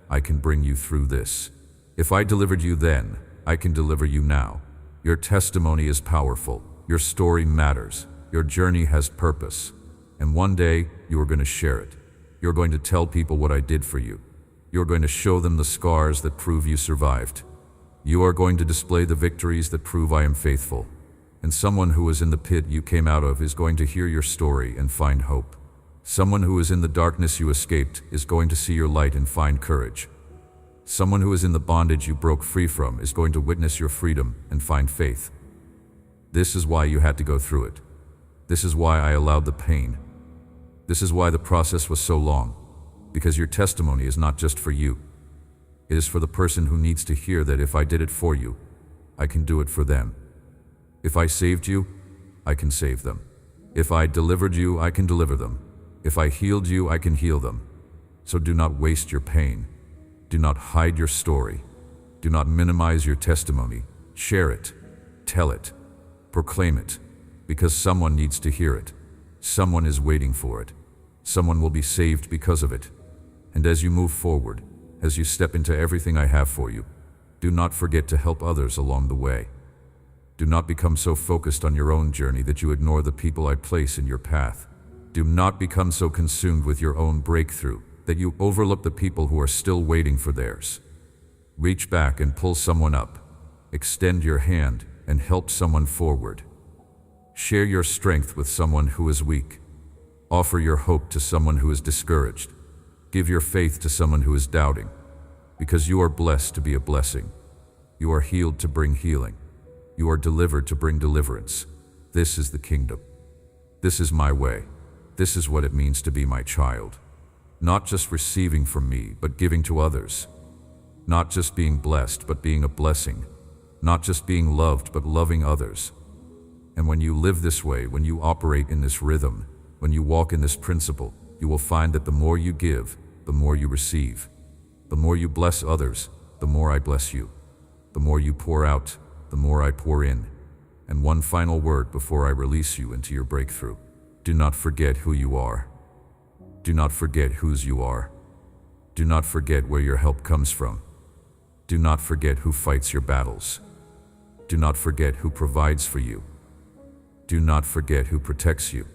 I can bring you through this. If I delivered you then, I can deliver you now. Your testimony is powerful. Your story matters. Your journey has purpose. And one day, you are going to share it. You're going to tell people what I did for you. You're going to show them the scars that prove you survived. You are going to display the victories that prove I am faithful. And someone who is in the pit you came out of is going to hear your story and find hope. Someone who is in the darkness you escaped is going to see your light and find courage. Someone who is in the bondage you broke free from is going to witness your freedom and find faith. This is why you had to go through it. This is why I allowed the pain. This is why the process was so long. Because your testimony is not just for you. It is for the person who needs to hear that if I did it for you, I can do it for them. If I saved you, I can save them. If I delivered you, I can deliver them. If I healed you, I can heal them. So do not waste your pain. Do not hide your story. Do not minimize your testimony. Share it. Tell it. Proclaim it. Because someone needs to hear it. Someone is waiting for it. Someone will be saved because of it. And as you move forward, as you step into everything I have for you, do not forget to help others along the way. Do not become so focused on your own journey that you ignore the people I place in your path. Do not become so consumed with your own breakthrough that you overlook the people who are still waiting for theirs. Reach back and pull someone up. Extend your hand and help someone forward. Share your strength with someone who is weak. Offer your hope to someone who is discouraged. Give your faith to someone who is doubting. Because you are blessed to be a blessing. You are healed to bring healing. You are delivered to bring deliverance. This is the kingdom. This is my way. This is what it means to be my child. Not just receiving from me, but giving to others. Not just being blessed, but being a blessing. Not just being loved, but loving others. And when you live this way, when you operate in this rhythm, when you walk in this principle, you will find that the more you give, the more you receive. The more you bless others, the more I bless you. The more you pour out, the more I pour in. And one final word before I release you into your breakthrough. Do not forget who you are. Do not forget whose you are. Do not forget where your help comes from. Do not forget who fights your battles. Do not forget who provides for you. Do not forget who protects you.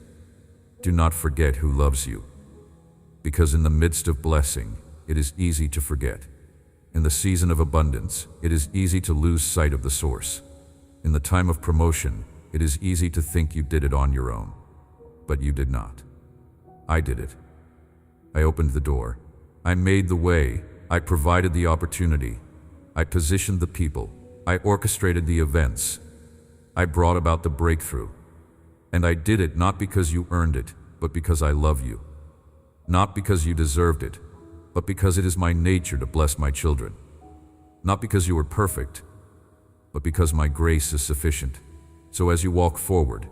Do not forget who loves you. Because in the midst of blessing, it is easy to forget. In the season of abundance, it is easy to lose sight of the source. In the time of promotion, it is easy to think you did it on your own. But you did not. I did it. I opened the door. I made the way. I provided the opportunity. I positioned the people. I orchestrated the events. I brought about the breakthrough. And I did it not because you earned it, but because I love you. Not because you deserved it, but because it is my nature to bless my children. Not because you were perfect, but because my grace is sufficient. So as you walk forward,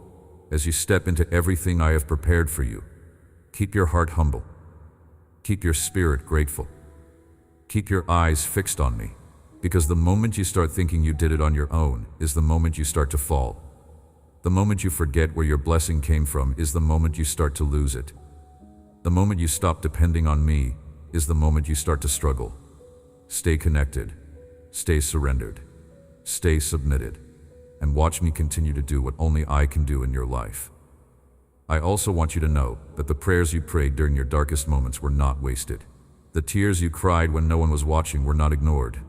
as you step into everything I have prepared for you, keep your heart humble. Keep your spirit grateful. Keep your eyes fixed on me, because the moment you start thinking you did it on your own is the moment you start to fall. The moment you forget where your blessing came from is the moment you start to lose it. The moment you stop depending on me is the moment you start to struggle. Stay connected. Stay surrendered. Stay submitted. And watch me continue to do what only I can do in your life. I also want you to know that the prayers you prayed during your darkest moments were not wasted. The tears you cried when no one was watching were not ignored.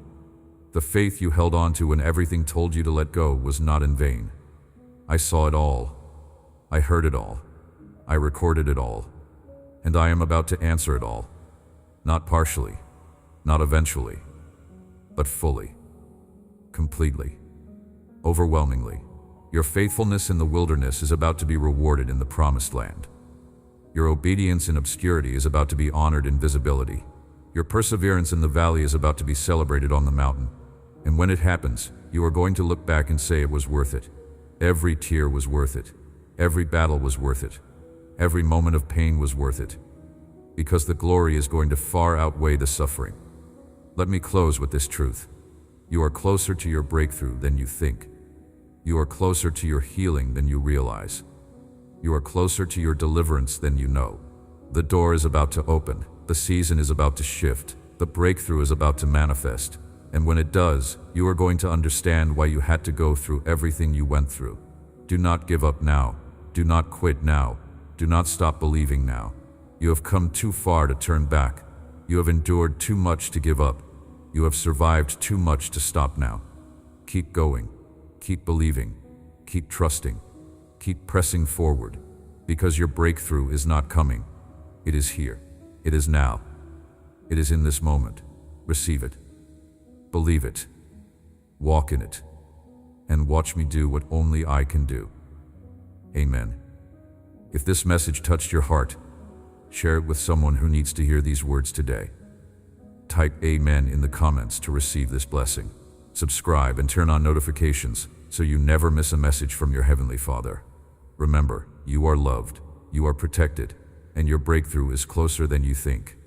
The faith you held on to when everything told you to let go was not in vain. I saw it all. I heard it all. I recorded it all. And I am about to answer it all. Not partially, not eventually, but fully, completely, overwhelmingly. Your faithfulness in the wilderness is about to be rewarded in the promised land. Your obedience in obscurity is about to be honored in visibility. Your perseverance in the valley is about to be celebrated on the mountain. And when it happens, you are going to look back and say it was worth it. Every tear was worth it. Every battle was worth it. Every moment of pain was worth it. Because the glory is going to far outweigh the suffering. Let me close with this truth. You are closer to your breakthrough than you think. You are closer to your healing than you realize. You are closer to your deliverance than you know. The door is about to open. The season is about to shift. The breakthrough is about to manifest. And when it does, you are going to understand why you had to go through everything you went through. Do not give up now. Do not quit now. Do not stop believing now. You have come too far to turn back. You have endured too much to give up. You have survived too much to stop now. Keep going. Keep believing. Keep trusting. Keep pressing forward, because your breakthrough is not coming. It is here. It is now. It is in this moment. Receive it. Believe it. Walk in it. And watch me do what only I can do. Amen. If this message touched your heart, share it with someone who needs to hear these words today. Type Amen in the comments to receive this blessing. Subscribe and turn on notifications so you never miss a message from your Heavenly Father. Remember, you are loved, you are protected, and your breakthrough is closer than you think.